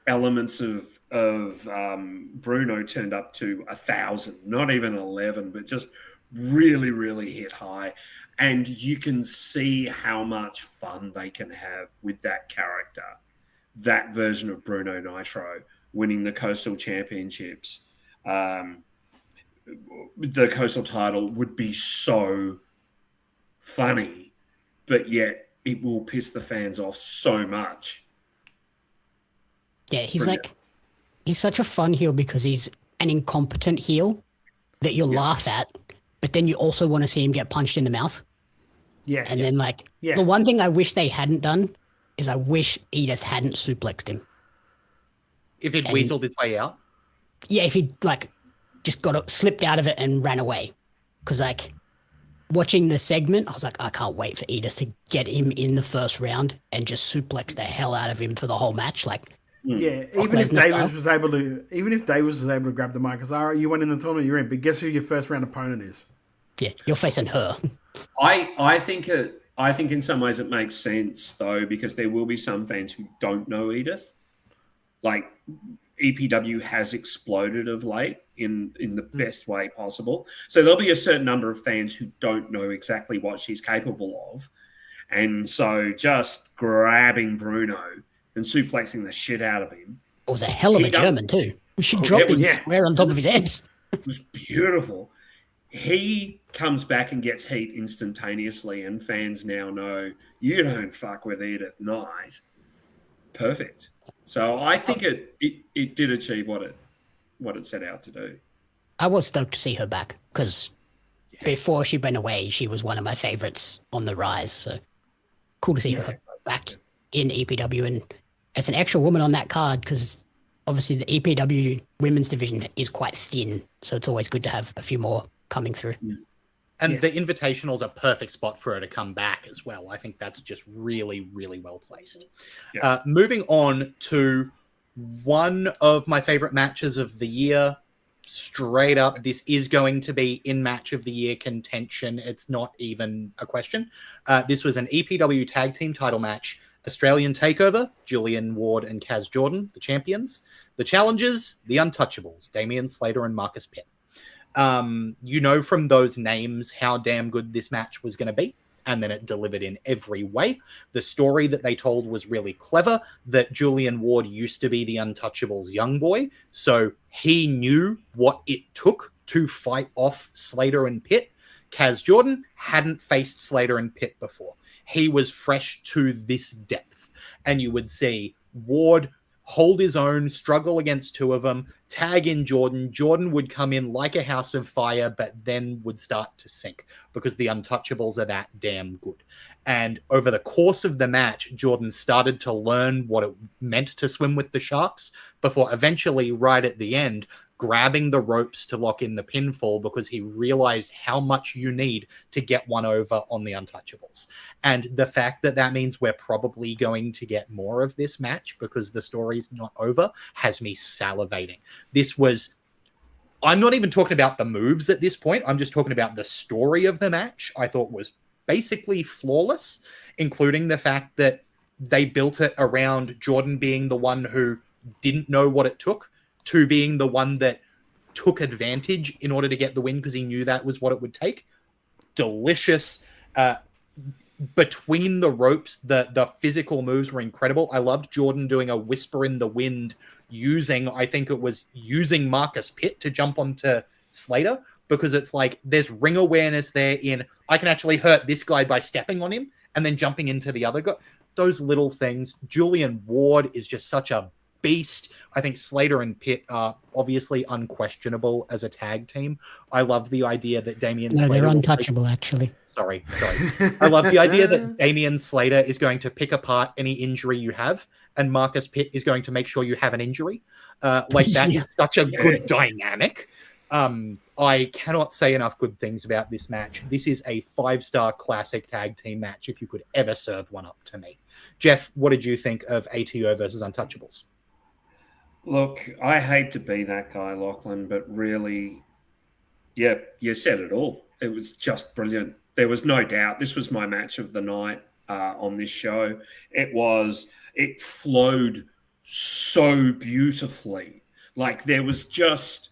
elements of Bruno turned up to 1,000, not even 11, but just really, really hit high. And you can see how much fun they can have with that character. That version of Bruno Nitro winning the Coastal Championships, the Coastal title would be so funny, but yet it will piss the fans off so much. Yeah, he's such a fun heel because he's an incompetent heel that you'll laugh at, but then you also want to see him get punched in the mouth. Yeah. And then the one thing I wish they hadn't done is I wish Edith hadn't suplexed him. If he'd weaseled his way out? Yeah, if he'd just slipped out of it and ran away. Because watching the segment, I was like, I can't wait for Edith to get him in the first round and just suplex the hell out of him for the whole match. Yeah, even if Davis was able to grab the mic, because you went in the tournament, you're in. But guess who your first round opponent is? Yeah, you're facing her. I think in some ways it makes sense though, because there will be some fans who don't know Edith. EPW has exploded of late in the best way possible. So there'll be a certain number of fans who don't know exactly what she's capable of. And so just grabbing Bruno and suplexing the shit out of him. It was a hell of a German too. She dropped him square on top of his head. It was beautiful. he comes back and gets heat instantaneously, and fans now know you don't fuck with Edith Knight. Perfect. So I think it did achieve what it set out to do. I was stoked to see her back because before she went away, she was one of my favorites on the rise. So cool to see her back in EPW, and as an extra woman on that card, because obviously the EPW women's division is quite thin, so it's always good to have a few more coming through. And the Invitational's a perfect spot for her to come back as well. I think that's just really, really well placed. Yeah. Moving on to one of my favorite matches of the year. Straight up, this is going to be in match of the year contention. It's not even a question. This was an EPW tag team title match. Australian Takeover, Julian Ward and Kaz Jordan, the champions. The challengers, the Untouchables, Damian Slater and Marcus Pitt. You know from those names how damn good this match was going to be, and then it delivered in every way. The story that they told was really clever, that Julian Ward used to be the Untouchables' young boy, so he knew what it took to fight off Slater and Pitt. Kaz Jordan hadn't faced Slater and Pitt before. He was fresh to this depth, and you would see Ward hold his own, struggle against two of them, tag in Jordan. Jordan would come in like a house of fire, but then would start to sink because the Untouchables are that damn good. And over the course of the match, Jordan started to learn what it meant to swim with the Sharks before eventually, right at the end, grabbing the ropes to lock in the pinfall because he realized how much you need to get one over on the Untouchables. And the fact that that means we're probably going to get more of this match because the story's not over has me salivating. This was... I'm not even talking about the moves at this point. I'm just talking about the story of the match. I thought was basically flawless, including the fact that they built it around Jordan being the one who didn't know what it took to being the one that took advantage in order to get the win because he knew that was what it would take. Delicious. Between the ropes, the physical moves were incredible. I loved Jordan doing a whisper in the wind using Marcus Pitt to jump onto Slater because it's like there's ring awareness there in I can actually hurt this guy by stepping on him and then jumping into the other guy. Those little things. Julian Ward is just such a beast. I think Slater and Pitt are obviously unquestionable as a tag team. I love the idea that Damian Slater... they're untouchable, actually. Sorry. I love the idea that Damian Slater is going to pick apart any injury you have, and Marcus Pitt is going to make sure you have an injury. That is such a good dynamic. I cannot say enough good things about this match. This is a 5-star classic tag team match if you could ever serve one up to me. Jeff, what did you think of ATO versus Untouchables? Look, I hate to be that guy, Lachlan, but really, yeah, you said it all. It was just brilliant. There was no doubt. This was my match of the night on this show. It flowed so beautifully. Like there was just,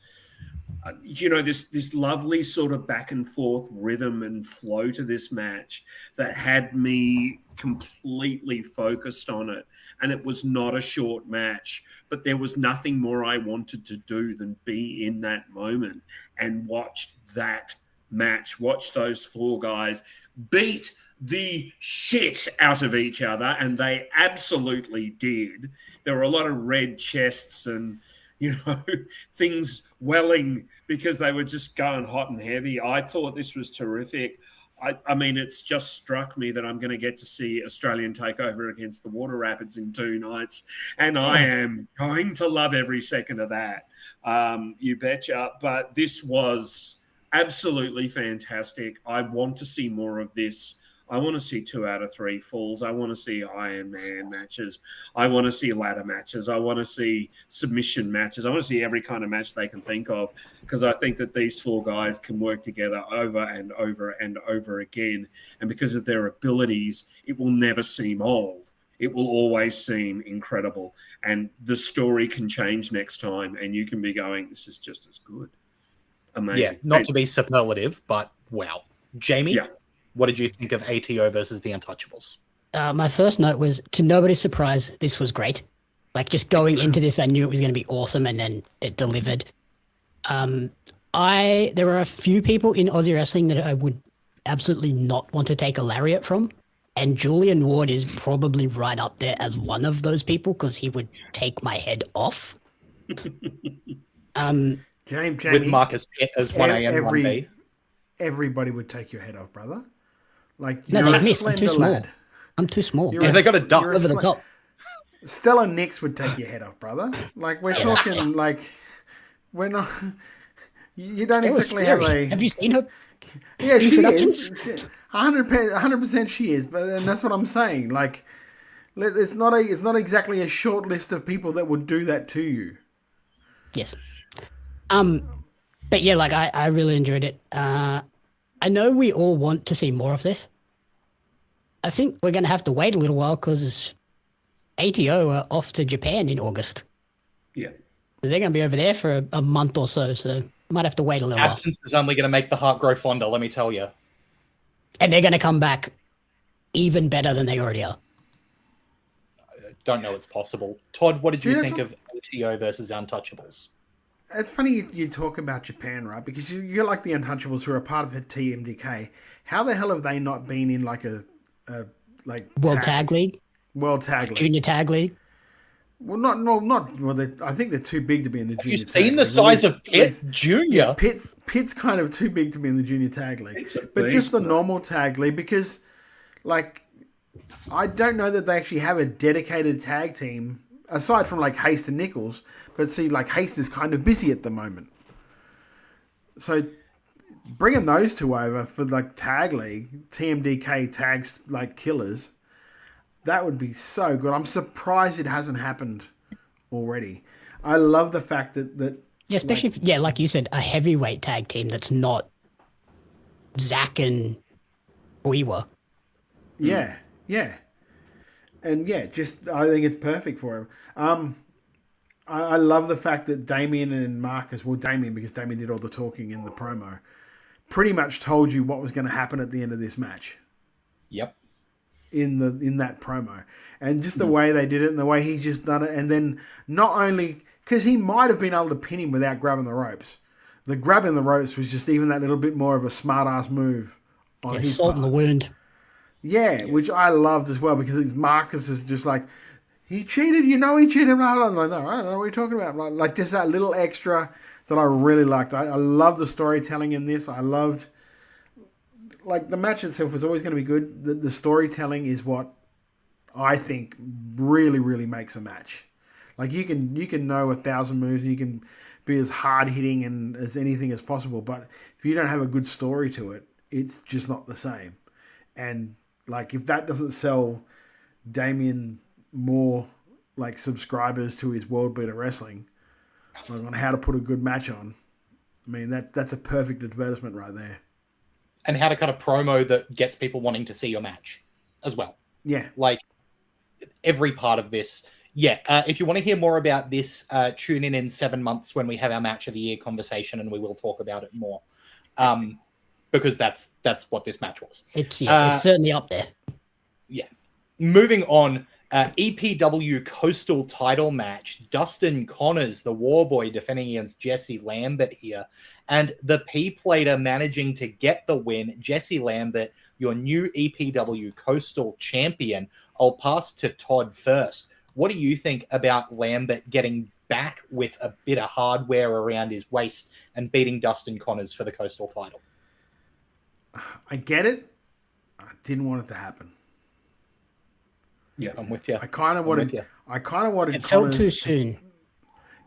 this lovely sort of back and forth rhythm and flow to this match that had me completely focused on it. And it was not a short match, but there was nothing more I wanted to do than be in that moment and watch that match, watch those 4 guys beat the shit out of each other, and they absolutely did. There were a lot of red chests and, things welling because they were just going hot and heavy. I thought this was terrific. I mean, it's just struck me that I'm going to get to see Australian Takeover against the Water Rapids in 2 nights, and I am going to love every second of that. You betcha. But this was absolutely fantastic. I want to see more of this. I want to see 2 out of 3 falls. I want to see Iron Man matches. I want to see ladder matches. I want to see submission matches. I want to see every kind of match they can think of because I think that these 4 guys can work together over and over and over again. And because of their abilities, it will never seem old. It will always seem incredible. And the story can change next time and you can be going, this is just as good. Amazing. Yeah, not to be superlative, but wow. Jamie? Yeah. What did you think of ATO versus the Untouchables? My first note was, to nobody's surprise, this was great. Like, just going into this, I knew it was going to be awesome, and then it delivered. I There are a few people in Aussie wrestling that I would absolutely not want to take a lariat from. And Julian Ward is probably right up there as one of those people because he would take my head off. James, with Marcus Pitt as 1A and 1B. Everybody would take your head off, brother. Like, No, you're they a missed. I'm too slender small. lad. I'm too small. You're Yeah, they got a duck you're over the top. Stella Nix would take your head off, brother. Like, we're talking, like, we're not... You don't Stella's exactly have scary. a... Have you seen her? Yeah, she introductions? is. 100% she is, and that's what I'm saying. Like, it's not exactly a short list of people that would do that to you. Yes. But yeah, like I really enjoyed it. I know we all want to see more of this. I think we're going to have to wait a little while because ATO are off to Japan in August. Yeah. They're going to be over there for a month or so, so might have to wait a little while. Absence is only going to make the heart grow fonder, let me tell you. And they're going to come back even better than they already are. I don't know it's possible. Todd, what did you Yeah, think of ATO versus Untouchables? It's funny you talk about Japan, right? Because you're like the Untouchables who are a part of the TMDK. How the hell have they not been in like a World Tag League? World Tag League. Junior Tag League? Well, not. Well, I think they're too big to be in the junior. You've seen the size of Pitt Junior. Pitt's kind of too big to be in the junior tag league, but just the normal tag league because, like, I don't know that they actually have a dedicated tag team aside from like Haste and Nichols. But see, like Haste is kind of busy at the moment, so bringing those two over for like tag league, TMDK tags like killers. That would be so good. I'm surprised it hasn't happened already. I love the fact that Yeah, especially like you said, a heavyweight tag team that's not Zach and Oiwa. Yeah. And just I think it's perfect for him. I love the fact that Damien and Marcus, well, Damien, because Damien did all the talking in the promo, pretty much told you what was going to happen at the end of this match. Yep. In that promo, and just the way they did it and the way he's just done it, and then not only because he might have been able to pin him without grabbing the ropes, the grabbing the ropes was just even that little bit more of a smart ass move on his salt part. in the wound. Yeah, which I loved as well because Marcus is just like he cheated, he cheated. I'm like, no, I don't know what you're talking about. Like just that little extra that I really liked. I love the storytelling in this. I loved. Like, the match itself was always going to be good. The storytelling is what I think really, really makes a match. Like, you can know 1,000 moves and you can be as hard-hitting and as anything as possible, but if you don't have a good story to it, it's just not the same. And, like, if that doesn't sell Damien more, like, subscribers to his World Beater Wrestling, like, on how to put a good match on, I mean, that's a perfect advertisement right there. And how to cut a promo that gets people wanting to see your match as well. Yeah. Like, every part of this. Yeah, if you want to hear more about this, tune in 7 months when we have our Match of the Year conversation and we will talk about it more. Because that's what this match was. It's certainly up there. Yeah. Moving on, EPW Coastal title match. Dustin Connors, the Warboy, defending against Jesse Lambert here. And the P-Plater managing to get the win. Jesse Lambert, your new EPW Coastal champion. I'll pass to Todd first. What do you think about Lambert getting back with a bit of hardware around his waist and beating Dustin Connors for the Coastal title? I get it. I didn't want it to happen. Yeah, I'm with you. I kind of wanted. It felt too soon.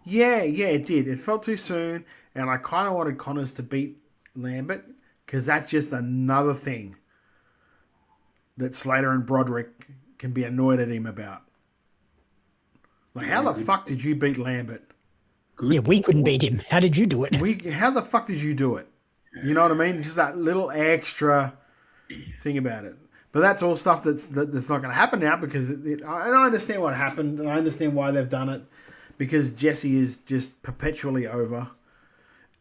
Yeah, it did. It felt too soon, and I kind of wanted Connors to beat Lambert because that's just another thing that Slater and Broderick can be annoyed at him about. Like, how the fuck did you beat Lambert? Good. Yeah, we couldn't beat him. How did you do it? How the fuck did you do it? You know what I mean? Just that little extra thing about it. But that's all stuff that's not going to happen now because I understand what happened and I understand why they've done it because Jesse is just perpetually over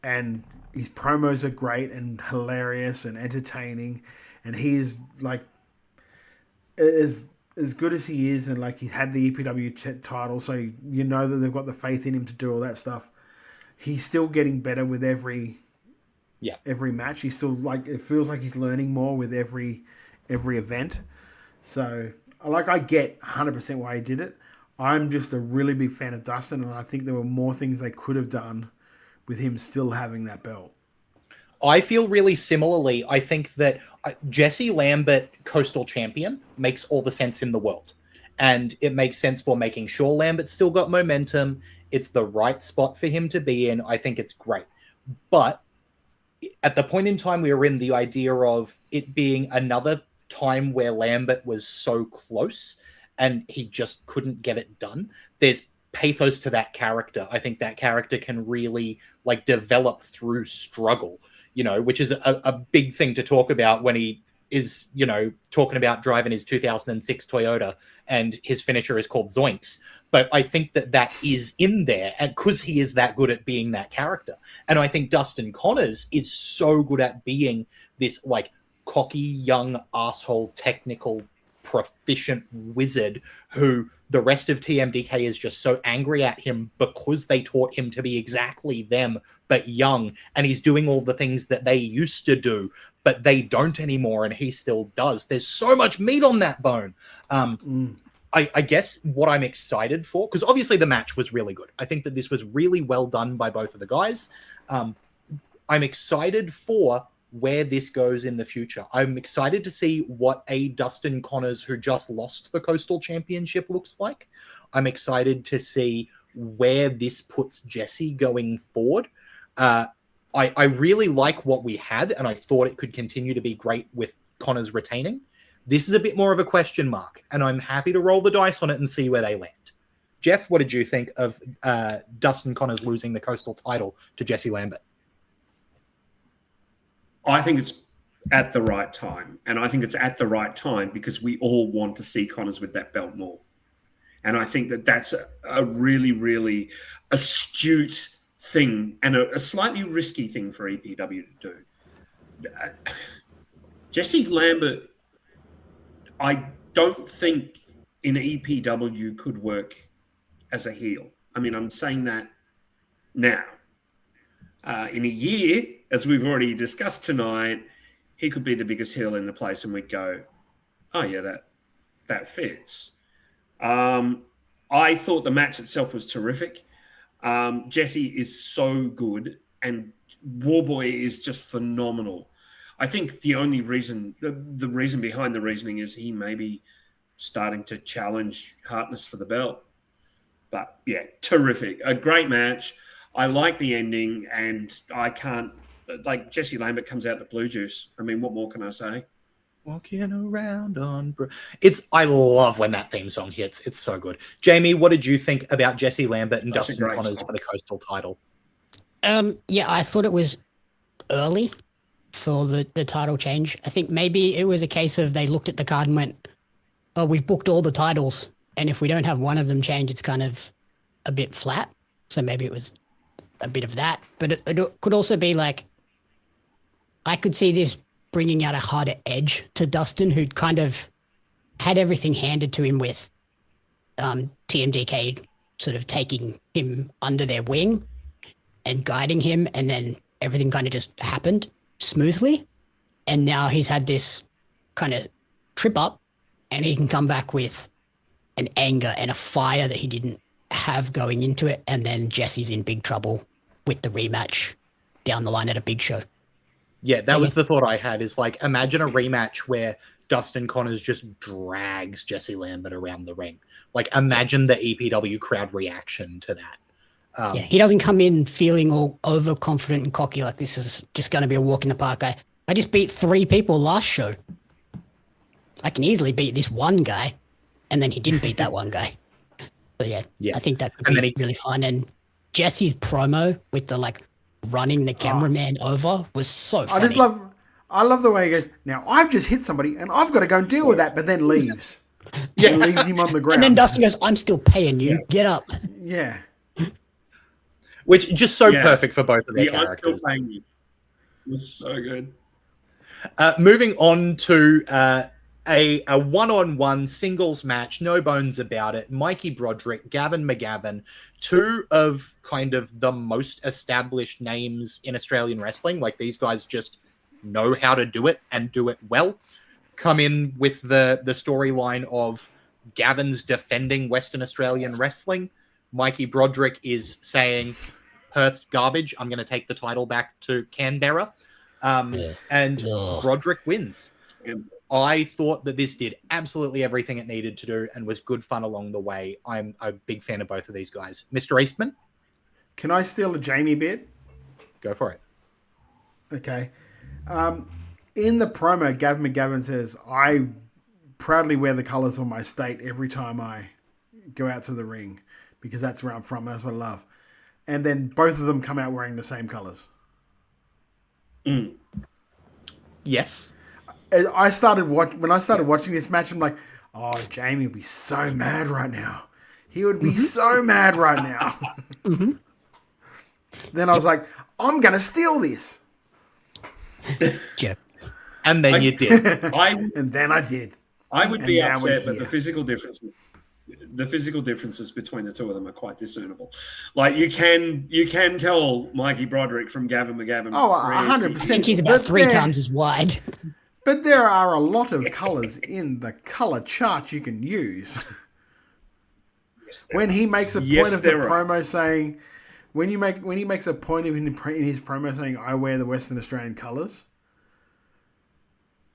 and his promos are great and hilarious and entertaining and he's like as good as he is and like he's had the EPW title so you know that they've got the faith in him to do all that stuff. He's still getting better with every every match. He's still it feels like he's learning more with every event. So I get 100% why he did it. I'm just a really big fan of Dustin, and I think there were more things they could have done with him still having that belt. I feel really similarly. I think that Jesse Lambert, Coastal Champion, makes all the sense in the world. And it makes sense for making sure Lambert still got momentum. It's the right spot for him to be in. I think it's great. But at the point in time we were in, the idea of it being another time where Lambert was so close and he just couldn't get it done, there's pathos to that character. I think that character can really develop through struggle, which is a big thing to talk about when he is, talking about driving his 2006 Toyota and his finisher is called Zoinks. But I think that is in there, and because he is that good at being that character. And I think Dustin Connors is so good at being this cocky, young, asshole, technical, proficient wizard who the rest of TMDK is just so angry at him because they taught him to be exactly them, but young. And he's doing all the things that they used to do, but they don't anymore, and he still does. There's so much meat on that bone. I guess what I'm excited for, because obviously the match was really good. I think that this was really well done by both of the guys. I'm excited for where this goes in the future. I'm excited to see what a Dustin Connors who just lost the Coastal Championship looks like. I'm excited to see where this puts Jesse going forward. I really like what we had, and I thought it could continue to be great with Connors retaining. This is a bit more of a question mark, and I'm happy to roll the dice on it and see where they land. Jeff, what did you think of Dustin Connors losing the Coastal title to Jesse Lambert? I think it's at the right time. And I think it's at the right time because we all want to see Connors with that belt more. And I think that that's a really, really astute thing and a slightly risky thing for EPW to do. Jesse Lambert, I don't think in EPW could work as a heel. I mean, I'm saying that now. In a year, as we've already discussed tonight, he could be the biggest heel in the place, and we'd go, "Oh yeah, that fits." I thought the match itself was terrific. Jesse is so good, and Warboy is just phenomenal. I think the only reason, the reason behind the reasoning is he may be starting to challenge Hartness for the belt. But yeah, terrific, a great match. I like the ending, and I can't, Jesse Lambert comes out the blue juice. I mean, what more can I say? Walking around on... I love when that theme song hits. It's so good. Jamie, what did you think about Jesse Lambert and Dustin Connors for the Coastal title? Yeah, I thought it was early for the title change. I think maybe it was a case of they looked at the card and went, oh, we've booked all the titles, and if we don't have one of them change, it's kind of a bit flat. So maybe it was a bit of that, but it could also be I could see this bringing out a harder edge to Dustin, who'd kind of had everything handed to him with TMDK sort of taking him under their wing and guiding him, and then everything kind of just happened smoothly. And now he's had this kind of trip up, and he can come back with an anger and a fire that he didn't have going into it, and then Jesse's in big trouble with the rematch down the line at a big show. Yeah, that was the thought I had, is imagine a rematch where Dustin Connors just drags Jesse Lambert around the ring. Imagine the EPW crowd reaction to that. He doesn't come in feeling all overconfident and cocky like this is just going to be a walk in the park. I just beat 3 people last show. I can easily beat this one guy, and then he didn't beat that one guy. So yeah, I think that could be really fun. And Jesse's promo with the running the cameraman over was so funny. I love the way he goes, now I've just hit somebody and I've got to go and deal with that, but then leaves. Yeah, leaves him on the ground. And then Dustin goes, I'm still paying you. Get up. Yeah. Which just so perfect for both of their characters. I'm still paying you. It was so good. Moving on to a one-on-one singles match, no bones about it. Mikey Broderick, Gavin McGavin, two of kind of the most established names in Australian wrestling. Like, these guys just know how to do it and do it well. Come in with the storyline of Gavin's defending Western Australian wrestling. Mikey Broderick is saying, Perth's garbage, I'm going to take the title back to Canberra. And Broderick wins. I thought that this did absolutely everything it needed to do and was good fun along the way. I'm a big fan of both of these guys. Mr. Eastman? Can I steal a Jamie bit? Go for it. Okay. In the promo, Gavin McGavin says, I proudly wear the colours of my state every time I go out to the ring because that's where I'm from. That's what I love. And then both of them come out wearing the same colours. Yes. When I started watching this match, I'm like, oh, Jamie would be so mad right now. He would be so mad right now. Then I was like, I'm going to steal this. And then you did. And then I did. I would be upset, but the physical differences between the two of them are quite discernible. Like, you can tell Mikey Broderick from Gavin McGavin. Oh, 100%. I think he's about 3 times as wide. But there are a lot of colours in the colour chart you can use. When he makes a point of the promo saying, when he makes a point of in his promo saying, I wear the Western Australian colours,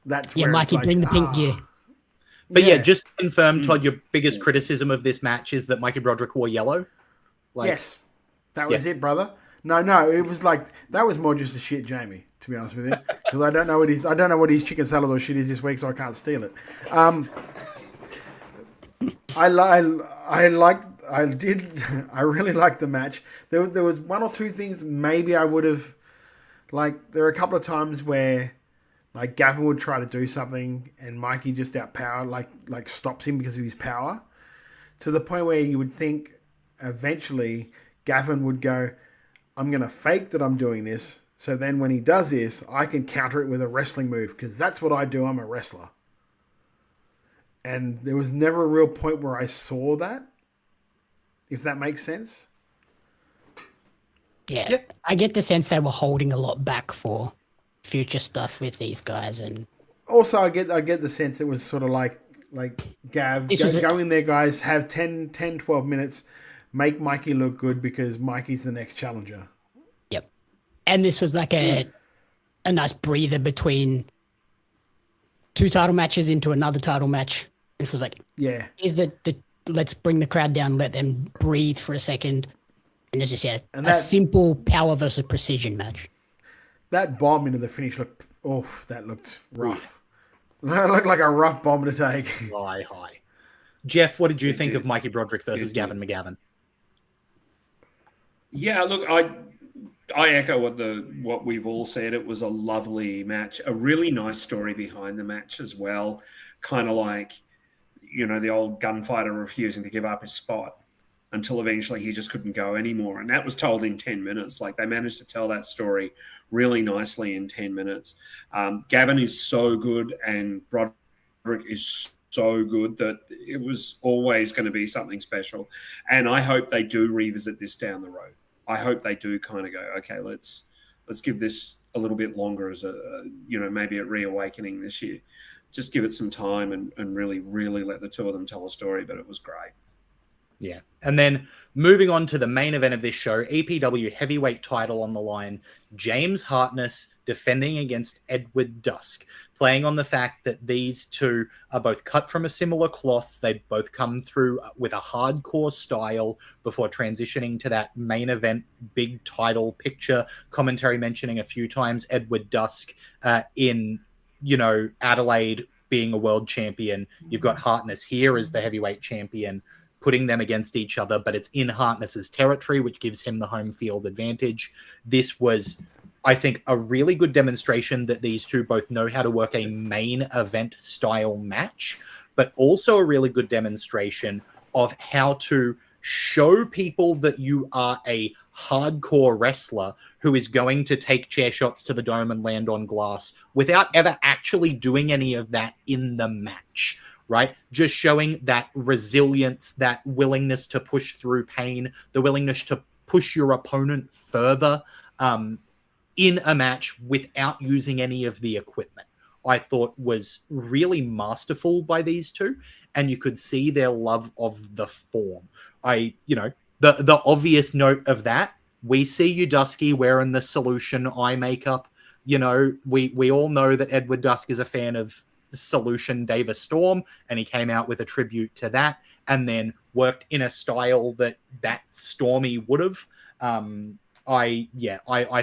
that's where Mikey, bring the pink gear. But yeah, just to confirm, Todd, your biggest criticism of this match is that Mikey Broderick wore yellow? Yes. That was it, brother. No, it was like, that was more just a shit Jamie, to be honest with you. Because I don't know what his chicken salad or shit is this week, so I can't steal it. I really liked the match. There was one or two things maybe I would have, like, there were a couple of times where, like, Gavin would try to do something and Mikey just outpowered, like stops him because of his power, to the point where you would think eventually Gavin would go, I'm going to fake that I'm doing this, so then when he does this, I can counter it with a wrestling move, because that's what I do. I'm a wrestler. And there was never a real point where I saw that, if that makes sense. Yeah, I get the sense they were holding a lot back for future stuff with these guys. And also, I get the sense it was sort of like Gav, go in there, guys, have 10, 12 minutes, make Mikey look good because Mikey's the next challenger. Yep. And this was like a nice breather between 2 title matches into another title match. This was like, is the let's bring the crowd down, let them breathe for a second. And it's just, a simple power versus precision match. That bomb into the finish looked rough. That looked like a rough bomb to take. High. Jeff, what did you think of Mikey Broderick versus Gavin McGavin? Yeah, look, I echo what we've all said. It was a lovely match, a really nice story behind the match as well. Kind of like, the old gunfighter refusing to give up his spot until eventually he just couldn't go anymore. And that was told in 10 minutes. Like, they managed to tell that story really nicely in 10 minutes. Gavin is so good and Broderick is so good that it was always going to be something special. And I hope they do revisit this down the road. I hope they do kind of go, okay, let's give this a little bit longer as maybe a reawakening this year. Just give it some time and really, really let the two of them tell a story. But it was great. Yeah. And then moving on to the main event of this show, EPW heavyweight title on the line, James Hartness defending against Edward Dusk, playing on the fact that these two are both cut from a similar cloth. They both come through with a hardcore style before transitioning to that main event, big title picture. Commentary mentioning a few times Edward Dusk in, Adelaide being a world champion. You've got Hartness here as the heavyweight champion, putting them against each other, but it's in Hartness's territory, which gives him the home field advantage. This was, I think, a really good demonstration that these two both know how to work a main event style match, but also a really good demonstration of how to show people that you are a hardcore wrestler who is going to take chair shots to the dome and land on glass without ever actually doing any of that in the match, right? Just showing that resilience, that willingness to push through pain, the willingness to push your opponent further in a match without using any of the equipment, I thought was really masterful by these two. And you could see their love of the form. The obvious note of that, we see you, Dusky, wearing the Solution eye makeup. We all know that Edward Dusk is a fan of Solution Davis Storm, and he came out with a tribute to that and then worked in a style that Stormy would have. I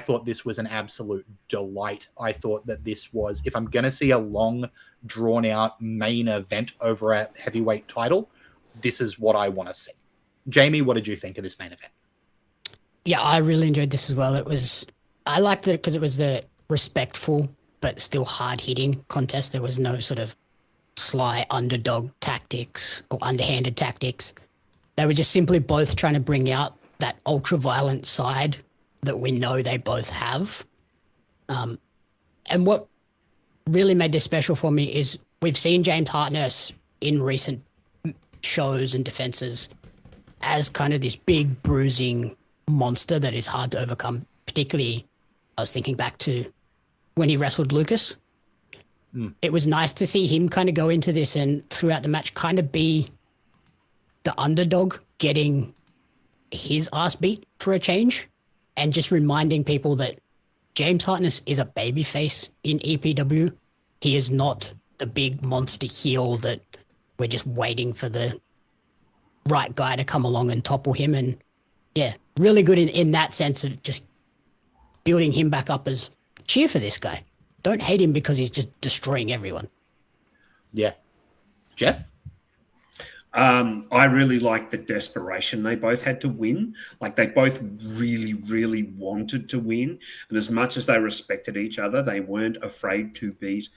thought this was an absolute delight. I thought that this was, if I'm going to see a long, drawn-out main event over a heavyweight title, this is what I want to see. Jamie, what did you think of this main event? Yeah, I really enjoyed this as well. I liked it because it was the respectful but still hard-hitting contest. There was no sort of sly underdog tactics or underhanded tactics. They were just simply both trying to bring out that ultra-violent side that we know they both have. And what really made this special for me is we've seen James Hartness in recent shows and defenses as kind of this big bruising monster that is hard to overcome. Particularly, I was thinking back to when he wrestled Lucas. It was nice to see him kind of go into this and throughout the match kind of be the underdog getting his ass beat for a change, and just reminding people that James Hartness is a babyface in EPW. He is not the big monster heel that we're just waiting for the right guy to come along and topple him. And yeah, really good in that sense of just building him back up as cheer for this guy. Don't hate him because he's just destroying everyone. Yeah. Jeff? I really liked the desperation they both had to win. Like, they both really, really wanted to win. And as much as they respected each other, they weren't afraid to beat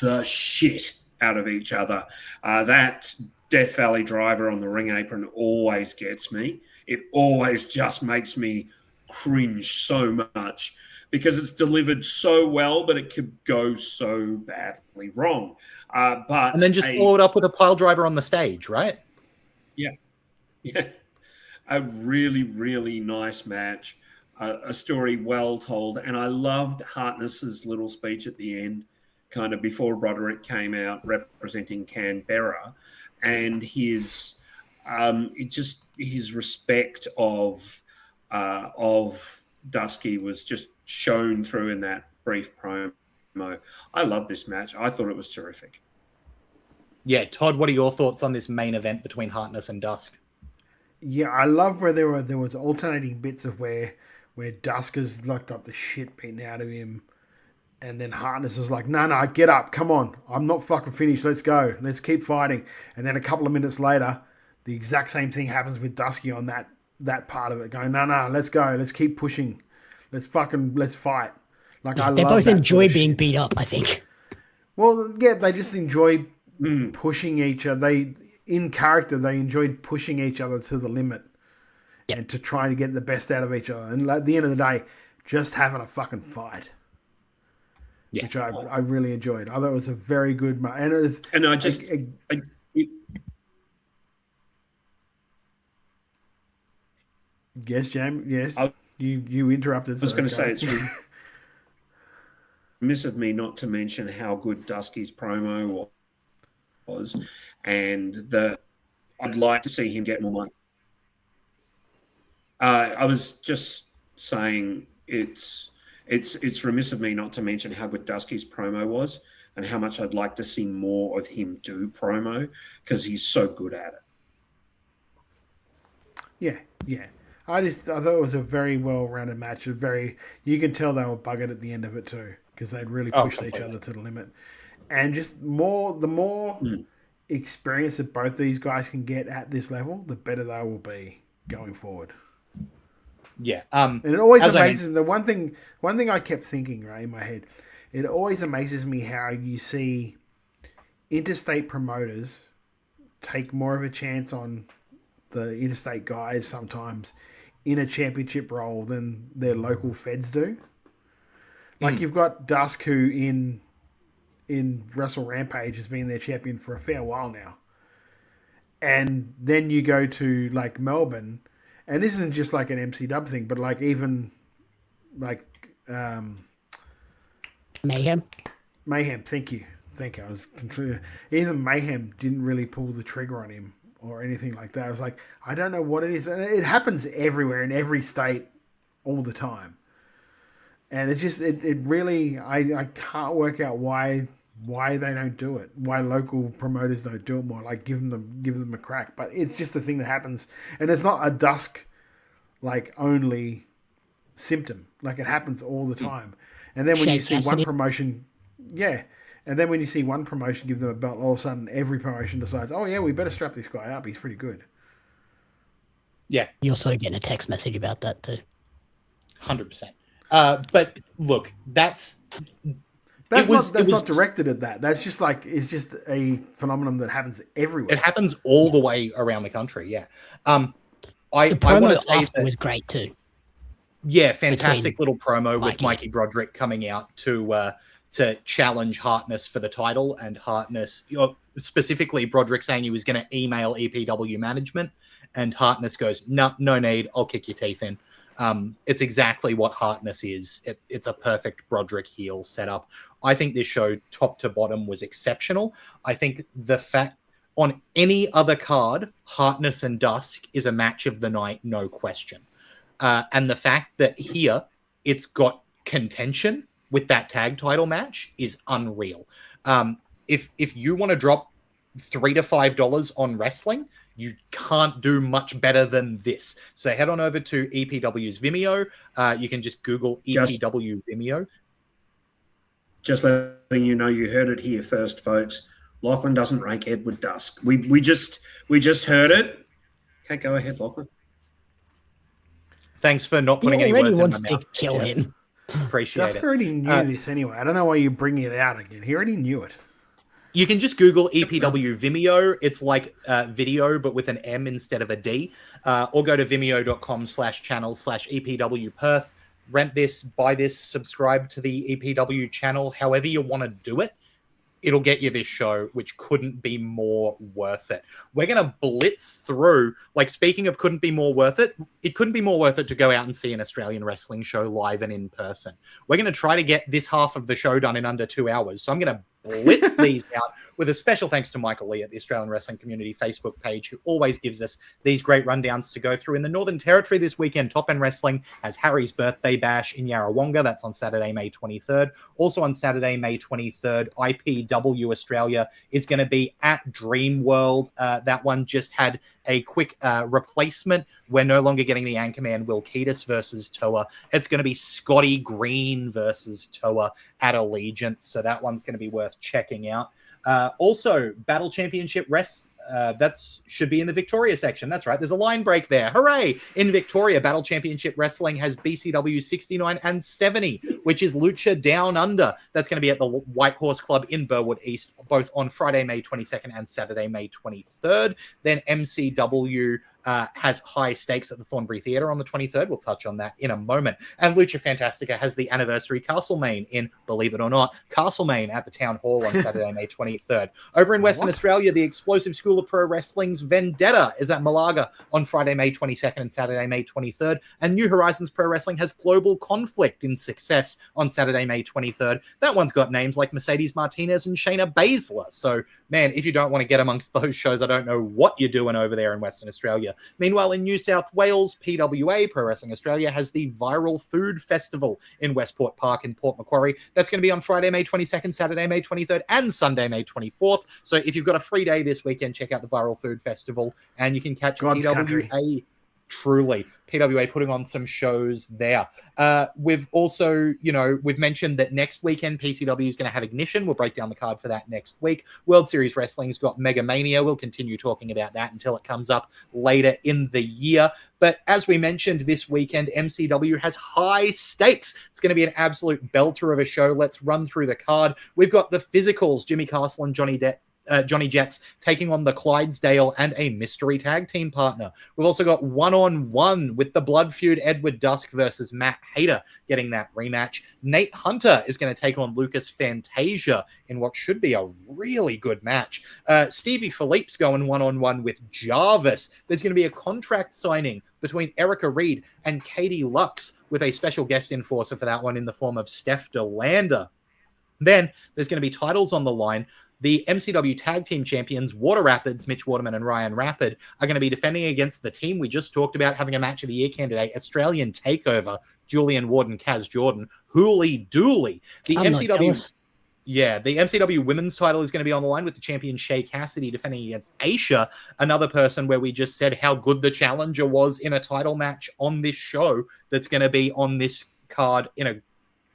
the shit out of each other. That Death Valley driver on the ring apron always gets me. It always just makes me cringe so much because it's delivered so well, but it could go so badly wrong. And then just follow it up with a pile driver on the stage, right? Yeah. A really, really nice match. A story well told. And I loved Hartness's little speech at the end, kind of before Roderick came out representing Canberra, and his respect of Dusky was just shown through in that brief promo. I love this match. I thought it was terrific. Yeah, Todd, what are your thoughts on this main event between Hartness and Dusk? Yeah, I love where there was alternating bits of where Dusk has like got the shit beaten out of him, and then Hartness is like, no, get up, come on, I'm not fucking finished, let's go, let's keep fighting. And then a couple of minutes later, the exact same thing happens with Dusky on that part of it, going, no, let's go, let's keep pushing, let's fight. Like, yeah, they both enjoy being beat up, I think. Well, yeah, they just enjoy pushing each other. They enjoyed pushing each other to the limit and to try to get the best out of each other. And at the end of the day, just having a fucking fight, which I really enjoyed. I thought it was a very good match. Yes, James. Yes, you interrupted. I was going to say it's remiss of me not to mention how good Dusky's promo was, and I'd like to see him get more money. I was just saying it's remiss of me not to mention how good Dusky's promo was and how much I'd like to see more of him do promo because he's so good at it. Yeah. I thought it was a very well-rounded match. You can tell they were buggered at the end of it too because they'd really pushed each other to the limit. And just the more experience that both these guys can get at this level, the better they will be going forward. Yeah. And it always amazes me. The one thing I kept thinking, right, in my head, it always amazes me how you see interstate promoters take more of a chance on the interstate guys sometimes in a championship role than their local feds do. Like you've got Dusk, who in Wrestle Rampage has been their champion for a fair while now. And then you go to like Melbourne, and this isn't just like an MCW thing, but like even like Mayhem. Thank you. I was even Mayhem didn't really pull the trigger on him or anything like that. I was like, I don't know what it is, and it happens everywhere in every state all the time. And it's just it really I can't work out why they don't do it. Why local promoters don't do it more. Like give them a crack. But it's just a thing that happens, and it's not a Dusk like only symptom. Like it happens all the time. And then when you see one promotion, and then when you see one promotion give them a belt, all of a sudden every promotion decides, oh yeah, we better strap this guy up. He's pretty good. Yeah, you're also getting a text message about that too. 100%. But look, that's not directed at that. That's just like it's just a phenomenon that happens everywhere. It happens all the way around the country. Yeah. The promo after was great too. Yeah, fantastic little promo with Mikey Broderick coming out to challenge Hartness for the title, and Hartness, specifically Broderick saying he was going to email EPW management, and Hartness goes, no need, I'll kick your teeth in. It's exactly what Hartness is. It's a perfect Broderick heel setup. I think this show, top to bottom, was exceptional. I think the fact on any other card, Hartness and Dusk is a match of the night, no question. And the fact that here it's got contention with that tag title match is unreal. If you want to drop $3 to $5 on wrestling, you can't do much better than this. So head on over to EPW's Vimeo. You can just Google EPW Vimeo. Just letting you know, you heard it here first, folks. Lachlan doesn't rank Edward Dusk. We just heard it. Okay, go ahead, Lachlan. Thanks for not putting any words in my mouth. He already wants to kill him. Appreciate it. Dusk already knew this anyway. I don't know why you're bringing it out again. He already knew it. You can just Google EPW Vimeo. It's like video, but with an M instead of a D. Or go to vimeo.com/channel/EPW Perth. Rent this, buy this, subscribe to the EPW channel. However you want to do it, it'll get you this show, which couldn't be more worth it. We're going to blitz through, like, speaking of couldn't be more worth it, it couldn't be more worth it to go out and see an Australian wrestling show live and in person. We're going to try to get this half of the show done in under 2 hours. So I'm going to blitz these out with a special thanks to Michael Lee at the Australian Wrestling Community Facebook page, who always gives us these great rundowns to go through. In the Northern Territory this weekend, Top End Wrestling has Harry's Birthday Bash in Yarrawonga. That's on Saturday, May 23rd. Also on Saturday, May 23rd, IPW Australia is going to be at Dream World. That one just had a quick replacement. We're no longer getting the Anchorman Will Keatis versus Toa. It's going to be Scotty Green versus Toa at Allegiance. So that one's going to be worth checking out. Also, Battle Championship that should be in the Victoria section. That's right. There's a line break there. Hooray! In Victoria, Battle Championship Wrestling has BCW 69 and 70, which is Lucha Down Under. That's going to be at the White Horse Club in Burwood East, both on Friday, May 22nd and Saturday, May 23rd. Then MCW has High Stakes at the Thornbury Theatre on the 23rd. We'll touch on that in a moment. And Lucha Fantastica has the anniversary Castlemaine in, believe it or not, Castlemaine at the Town Hall on Saturday, May 23rd. Over in Western Australia, the Explosive School of Pro Wrestling's Vendetta is at Malaga on Friday, May 22nd and Saturday, May 23rd. And New Horizons Pro Wrestling has Global Conflict in Success on Saturday, May 23rd. That one's got names like Mercedes Martinez and Shayna Baszler. So, man, if you don't want to get amongst those shows, I don't know what you're doing over there in Western Australia. Meanwhile, in New South Wales, PWA, Pro Wrestling Australia, has the Viral Food Festival in Westport Park in Port Macquarie. That's going to be on Friday, May 22nd, Saturday, May 23rd, and Sunday, May 24th. So if you've got a free day this weekend, check out the Viral Food Festival, and you can catch God's PWA. country. Truly, PWA putting on some shows there. We've also, we've mentioned that next weekend PCW is going to have Ignition. We'll break down the card for that next week. World Series Wrestling's got Mega Mania. We'll continue talking about that until it comes up later in the year. But as we mentioned, this weekend, MCW has High Stakes. It's going to be an absolute belter of a show. Let's run through the card. We've got the Physicals, Jimmy Castle and Johnny Depp Johnny Jets taking on the Clydesdale and a mystery tag team partner. We've also got 1-on-1 with the Blood Feud, Edward Dusk versus Matt Hayter getting that rematch. Nate Hunter is going to take on Lucas Fantasia in what should be a really good match. Stevie Philippe's going 1-on-1 with Jarvis. There's going to be a contract signing between Erica Reed and Katie Lux with a special guest enforcer for that one in the form of Steph DeLander. Then there's going to be titles on the line. The MCW Tag Team Champions, Water Rapids, Mitch Waterman and Ryan Rapid, are going to be defending against the team we just talked about having a Match of the Year candidate, Australian Takeover, Julian Ward and Kaz Jordan, Hooly Dooley. The MCW Women's title is going to be on the line with the champion Shay Cassidy defending against Aisha, another person where we just said how good the challenger was in a title match on this show that's going to be on this card in a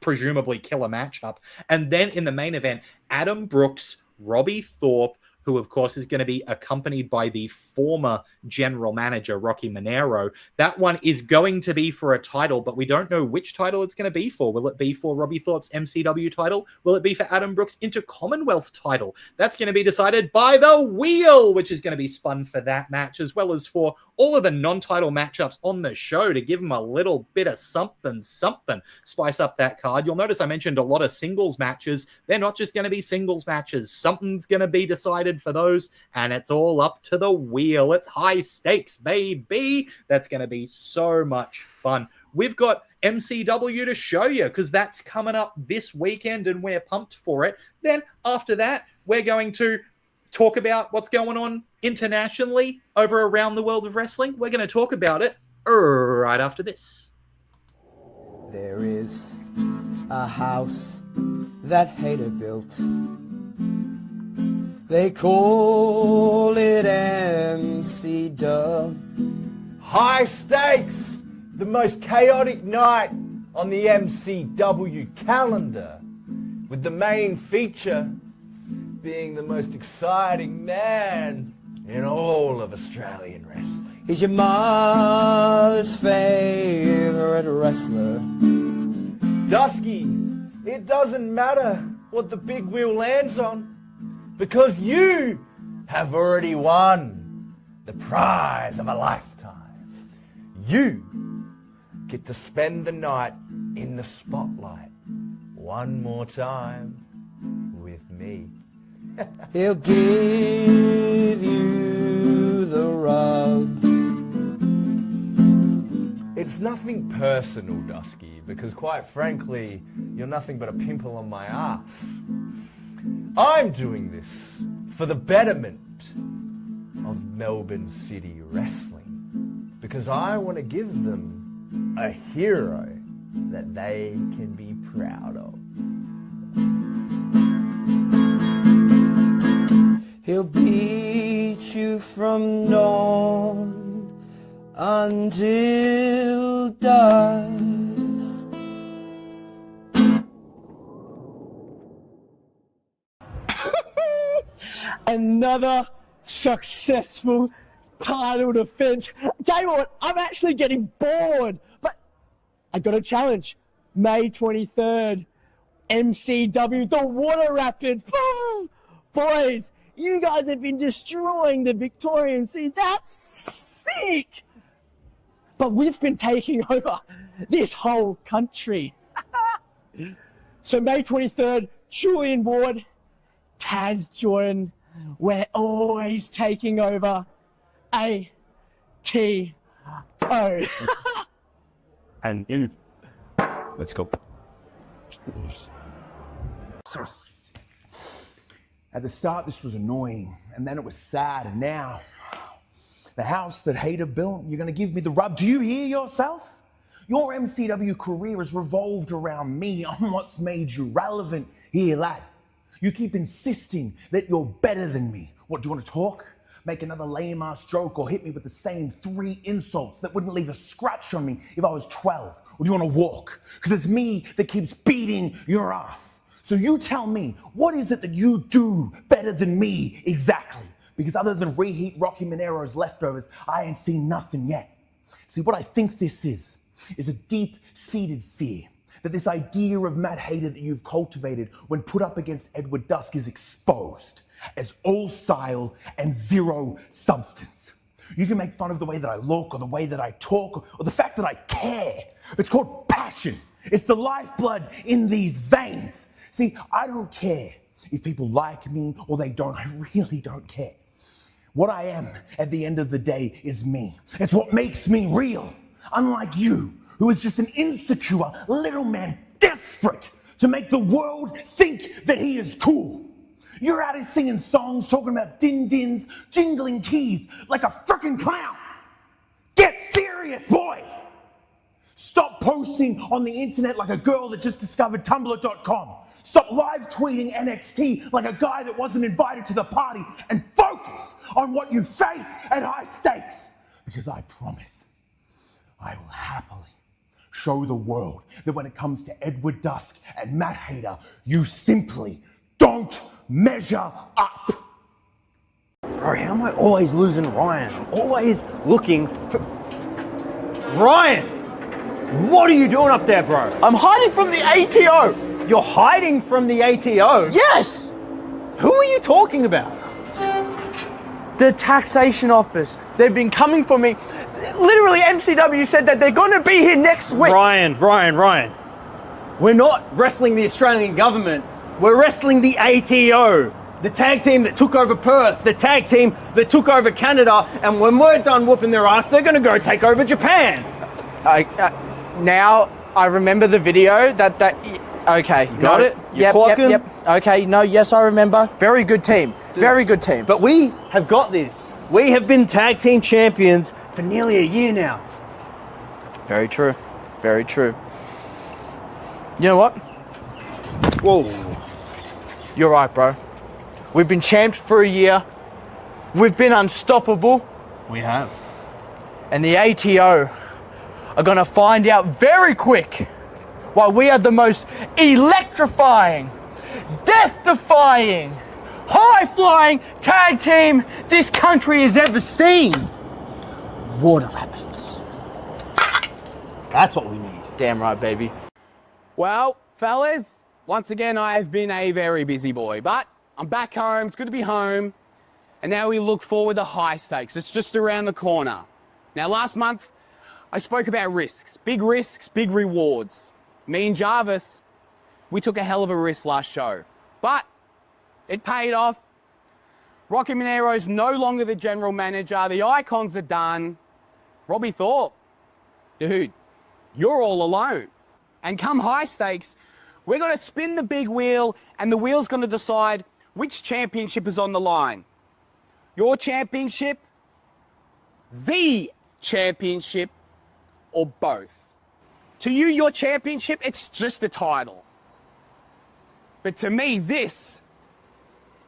presumably killer matchup. And then in the main event, Adam Brooks, Robbie Thorpe, who of course is going to be accompanied by the former general manager, Rocky Monero. That one is going to be for a title, but we don't know which title it's going to be for. Will it be for Robbie Thorpe's MCW title? Will it be for Adam Brooks' Intercommonwealth title? That's going to be decided by the wheel, which is going to be spun for that match, as well as for all of the non-title matchups on the show to give them a little bit of something, spice up that card. You'll notice I mentioned a lot of singles matches. They're not just going to be singles matches. Something's going to be decided for those, and it's all up to the wheel. It's high stakes, baby. That's going to be so much fun. We've got MCW to show you because that's coming up this weekend and we're pumped for it. Then after that, we're going to talk about what's going on internationally over around the world of wrestling. We're going to talk about it right after this. There is a house that Hater built. They call it MCW. High Stakes, the most chaotic night on the MCW calendar, with the main feature being the most exciting man in all of Australian wrestling. He's your mother's favorite wrestler. Dusky, it doesn't matter what the big wheel lands on, because you have already won the prize of a lifetime. You get to spend the night in the spotlight one more time with me. He'll give you the rub. It's nothing personal, Dusky, because quite frankly, you're nothing but a pimple on my ass. I'm doing this for the betterment of Melbourne City wrestling, because I want to give them a hero that they can be proud of. He'll beat you from dawn until dusk. Another successful title defense. Tell you what, I'm actually getting bored, but I got a challenge. May 23rd, MCW, the Water Rapids. Boys, you guys have been destroying the Victorian Sea. That's sick. But we've been taking over this whole country. So May 23rd, Julian Ward, Kaz Jordan, we're always taking over. ATO. And in. Let's go. At the start, this was annoying, and then it was sad, and now, the house that Hater built, you're gonna give me the rub. Do you hear yourself? Your MCW career has revolved around me. I'm what's made you relevant here, lad. You keep insisting that you're better than me. What, do you want to talk? Make another lame-ass joke or hit me with the same 3 insults that wouldn't leave a scratch on me if I was 12? Or do you want to walk? Because it's me that keeps beating your ass. So you tell me, what is it that you do better than me exactly? Because other than reheat Rocky Monero's leftovers, I ain't seen nothing yet. See, what I think this is a deep-seated fear that this idea of Matt Hayter that you've cultivated when put up against Edward Dusk is exposed as all style and zero substance. You can make fun of the way that I look or the way that I talk or the fact that I care. It's called passion. It's the lifeblood in these veins. See, I don't care if people like me or they don't. I really don't care. What I am at the end of the day is me. It's what makes me real. Unlike you, who is just an insecure little man desperate to make the world think that he is cool. You're out here singing songs, talking about din-dins, jingling keys like a frickin' clown. Get serious, boy! Stop posting on the internet like a girl that just discovered Tumblr.com. Stop live tweeting NXT like a guy that wasn't invited to the party, and focus on what you face at High Stakes. Because I promise, I will happily show the world that when it comes to Edward Dusk and Matt Hayter, you simply don't measure up. Bro, how am I always losing Ryan? I'm always looking for... Ryan! What are you doing up there, bro? I'm hiding from the ATO. You're hiding from the ATO? Yes! Who are you talking about? The taxation office. They've been coming for me. Literally, MCW said that they're going to be here next week. Ryan. We're not wrestling the Australian government. We're wrestling the ATO. The tag team that took over Perth. The tag team that took over Canada. And when we're done whooping their ass, they're going to go take over Japan. Now I remember the video that okay. Got it? Yep. Okay, no, yes, I remember. Very good team. Very good team. But we have got this. We have been tag team champions for nearly a year now. Very true. Very true. You know what? Whoa. You're right, bro. We've been champs for a year. We've been unstoppable. We have. And the ATO are going to find out very quick why we are the most electrifying, death-defying, high-flying tag team this country has ever seen. Water Rapids. That's what we need. Damn right, baby. Well, fellas, once again, I have been a very busy boy, but I'm back home. It's good to be home. And now we look forward to High Stakes. It's just around the corner. Now, last month, I spoke about risks, big rewards. Me and Jarvis, we took a hell of a risk last show, but it paid off. Rocky Minero's no longer the general manager. The icons are done. Robbie Thorpe, dude, you're all alone. And come High Stakes, we're going to spin the big wheel and the wheel's going to decide which championship is on the line. Your championship, the championship, or both. To you, your championship, it's just a title. But to me, this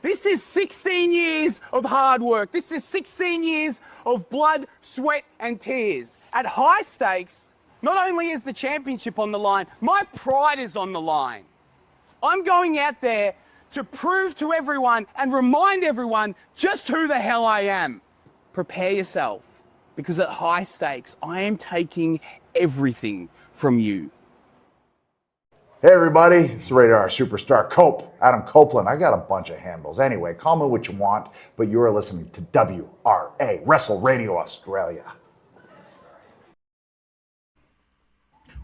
is 16 years of hard work. This is 16 years of blood, sweat, and tears. At High Stakes, not only is the championship on the line, my pride is on the line. I'm going out there to prove to everyone and remind everyone just who the hell I am. Prepare yourself. Because at High Stakes, I am taking everything from you. Hey everybody, it's Radar Superstar Adam Copeland. I got a bunch of handles. Anyway, call me what you want, but you are listening to WRA, Wrestle Radio Australia.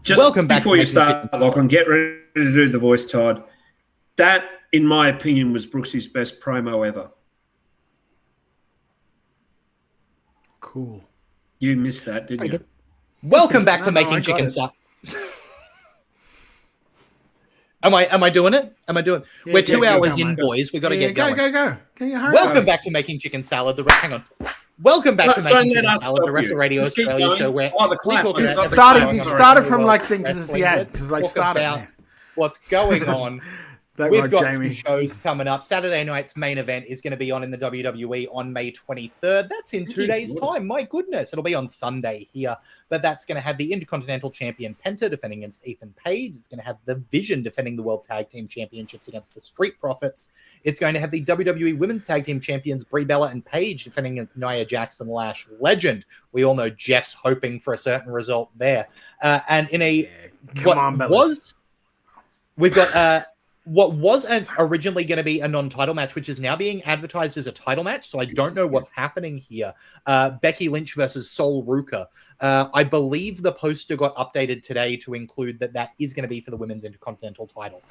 Just welcome back. Before you start, Lachlan, get ready to do the voice, Todd. That, in my opinion, was Brooksy's best promo ever. Cool. You missed that, didn't you? Welcome back to Making Chicken Salad. Am I doing it? Am I doing it? Yeah, We're 2 hours go, in, boys. We've got to get going. Go. Hurry Welcome up. back to Making Chicken Salad. Hang on. Welcome back to Making Chicken Salad, the Wrestle Radio Australia show where we talk about He started from like thing because it's the ad. Because like started about what's going on. We've got some shows coming up. Saturday night's main event is going to be on in the WWE on May 23rd. That's in 2 days' time. My goodness. It'll be on Sunday here. But that's going to have the Intercontinental Champion Penta defending against Ethan Page. It's going to have the Vision defending the World Tag Team Championships against the Street Profits. It's going to have the WWE Women's Tag Team Champions Brie Bella and Paige defending against Nia Jackson, Lash Legend. We all know Jeff's hoping for a certain result there. And in a We've got what was originally going to be a non-title match, which is now being advertised as a title match. So I don't know what's happening here. Becky Lynch versus Sol Ruka. I believe the poster got updated today to include that is going to be for the Women's Intercontinental title.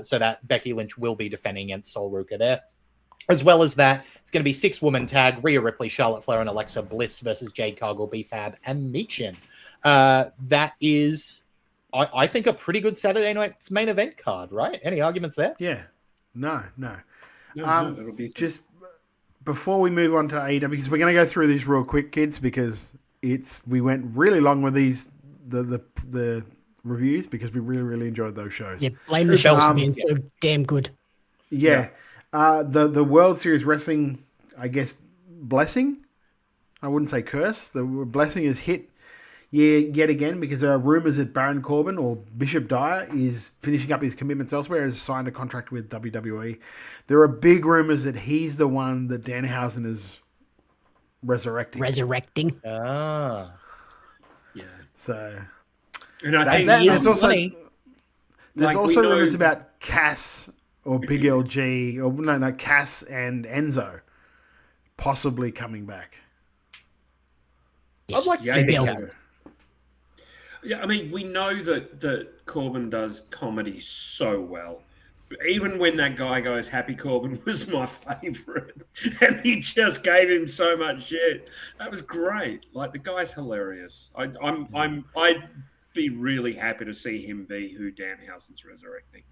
So that Becky Lynch will be defending against Sol Ruka there. As well as that, it's going to be 6-woman tag, Rhea Ripley, Charlotte Flair, and Alexa Bliss versus Jade Cargill, B-Fab, and Michin. That is... I think a pretty good Saturday night's main event card, right? Any arguments there? Yeah. No. It'll be just before we move on to AEW, because we're going to go through these real quick, kids, because we went really long with these the reviews because we really enjoyed those shows. Yeah, blame the shows for being so damn good. Yeah. The World Series Wrestling, I guess, blessing. I wouldn't say curse. The blessing is hit. Yet again, because there are rumors that Baron Corbin or Bishop Dyer is finishing up his commitments elsewhere, has signed a contract with WWE. There are big rumors that he's the one that Danhausen is resurrecting. Ah. Yeah. So, and I think there's also like rumors about Cass or Big LG, or no, Cass and Enzo possibly coming back. I'd like to see Bill. Yeah, I mean, we know that Corbin does comedy so well. Even when that guy goes, Happy Corbin was my favorite, and he just gave him so much shit. That was great. Like, the guy's hilarious. I'd be really happy to see him be who Danhausen's resurrecting.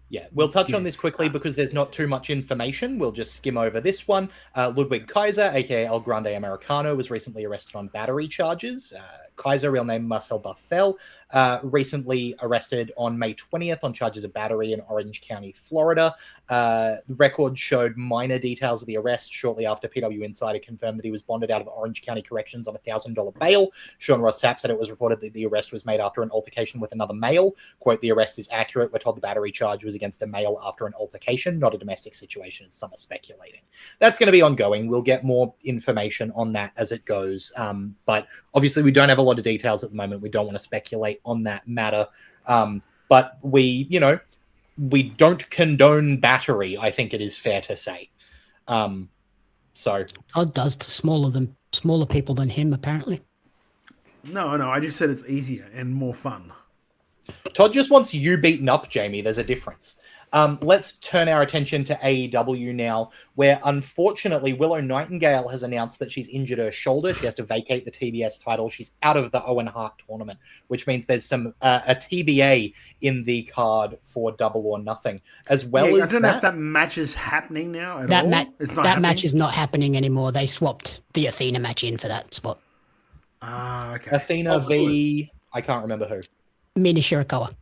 Yeah, we'll touch on this quickly because there's not too much information. We'll just skim over this one. Ludwig Kaiser, aka El Grande Americano, was recently arrested on battery charges. Kaiser, real name Marcel Barthel, recently arrested on May 20th on charges of battery in Orange County, Florida. The record showed minor details of the arrest shortly after PW Insider confirmed that he was bonded out of Orange County Corrections on a $1,000 bail. Sean Ross Sapp said it was reported that the arrest was made after an altercation with another male. Quote, the arrest is accurate. We're told the battery charge was against a male after an altercation, not a domestic situation, as some are speculating. That's going to be ongoing. We'll get more information on that as it goes. But obviously we don't have a lot of details at the moment. We don't want to speculate on that matter. But we don't condone battery, I think it is fair to say. So Todd does to smaller people than him, apparently. No, I just said it's easier and more fun. Todd just wants you beaten up, Jamie. There's a difference. Let's turn our attention to AEW now, where unfortunately Willow Nightingale has announced that she's injured her shoulder. She has to vacate the TBS title. She's out of the Owen Hart tournament, which means there's a TBA in the card for Double or Nothing, as well as I don't know if that match is happening now at all. That match is not happening anymore. They swapped the Athena match in for that spot. Okay. Athena v. I can't remember who. Mina Shirakawa.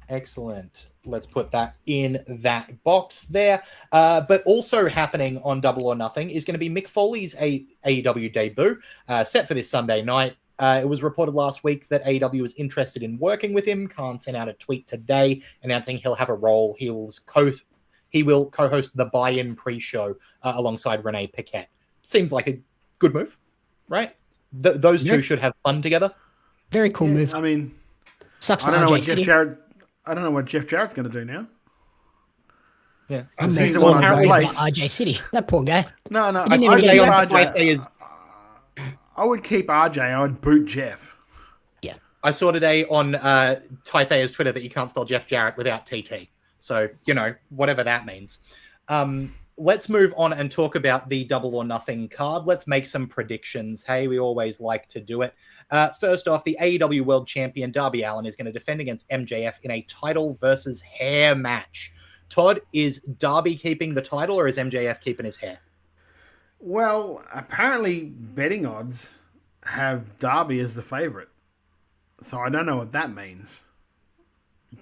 Excellent. Let's put that in that box there. But also happening on Double or Nothing is going to be Mick Foley's AEW debut, set for this Sunday night. It was reported last week that AEW was interested in working with him. Khan sent out a tweet today announcing he'll have a role. He will co-host the Buy-In pre-show alongside Renee Paquette. Seems like a good move, right? Those two should have fun together. Very cool move. I mean, sucks I for don't know RJ I don't know what Jeff Jarrett's going to do now. Yeah, he's the one on place. RJ City. That poor guy. No, I would keep RJ. I would boot Jeff. Yeah. I saw today on Tythea's Twitter that you can't spell Jeff Jarrett without TT. So, whatever that means. Let's move on and talk about the Double or Nothing card. Let's make some predictions. Hey, we always like to do it. First off, the AEW World Champion Darby Allin is going to defend against MJF in a title versus hair match. Todd, is Darby keeping the title or is MJF keeping his hair? Well, apparently betting odds have Darby as the favorite. So I don't know what that means.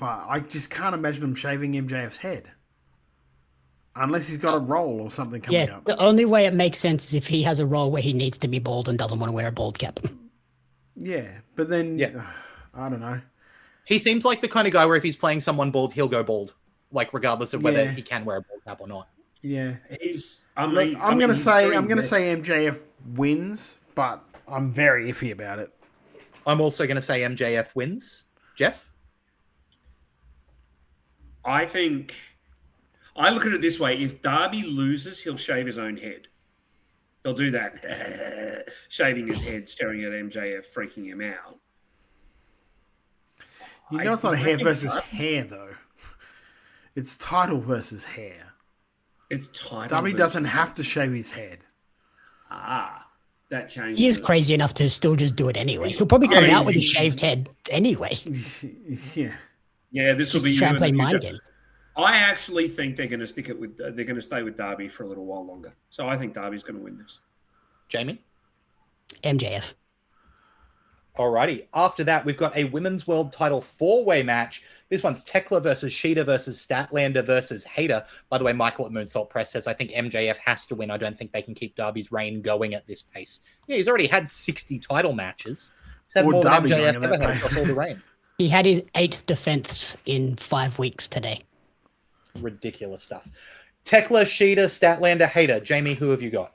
But I just can't imagine him shaving MJF's head. Unless he's got a role or something coming up. The only way it makes sense is if he has a role where he needs to be bald and doesn't want to wear a bald cap. Yeah, but then, I don't know. He seems like the kind of guy where if he's playing someone bald, he'll go bald. Like, regardless of whether he can wear a bald cap or not. Yeah. I'm going to say MJF wins, but I'm very iffy about it. I'm also going to say MJF wins. Jeff? I think I look at it this way: if Darby loses, he'll shave his own head. He'll do that, shaving his head, staring at MJF, freaking him out. You know, it's not hair versus hair, though. It's title versus hair. It's title. Darby doesn't have to shave his head. That changes. He is crazy enough to still just do it anyway. He'll probably come out with a shaved head anyway. Yeah. Yeah, this will be try and play mind game. I actually think they're going to stick it with. They're going to stay with Darby for a little while longer. So I think Darby's going to win this. Jamie? MJF. Alrighty. After that, we've got a Women's World Title 4-way match. This one's Tekla versus Sheeta versus Statlander versus Hayter. By the way, Michael at Moonsault Press says, I think MJF has to win. I don't think they can keep Darby's reign going at this pace. Yeah, he's already had 60 title matches. He's had more than MJF ever had across all the reign. He had his 8th defense in 5 weeks today. Ridiculous stuff. Tekla, Sheeta, Statlander, Hayter. Jamie, who have you got?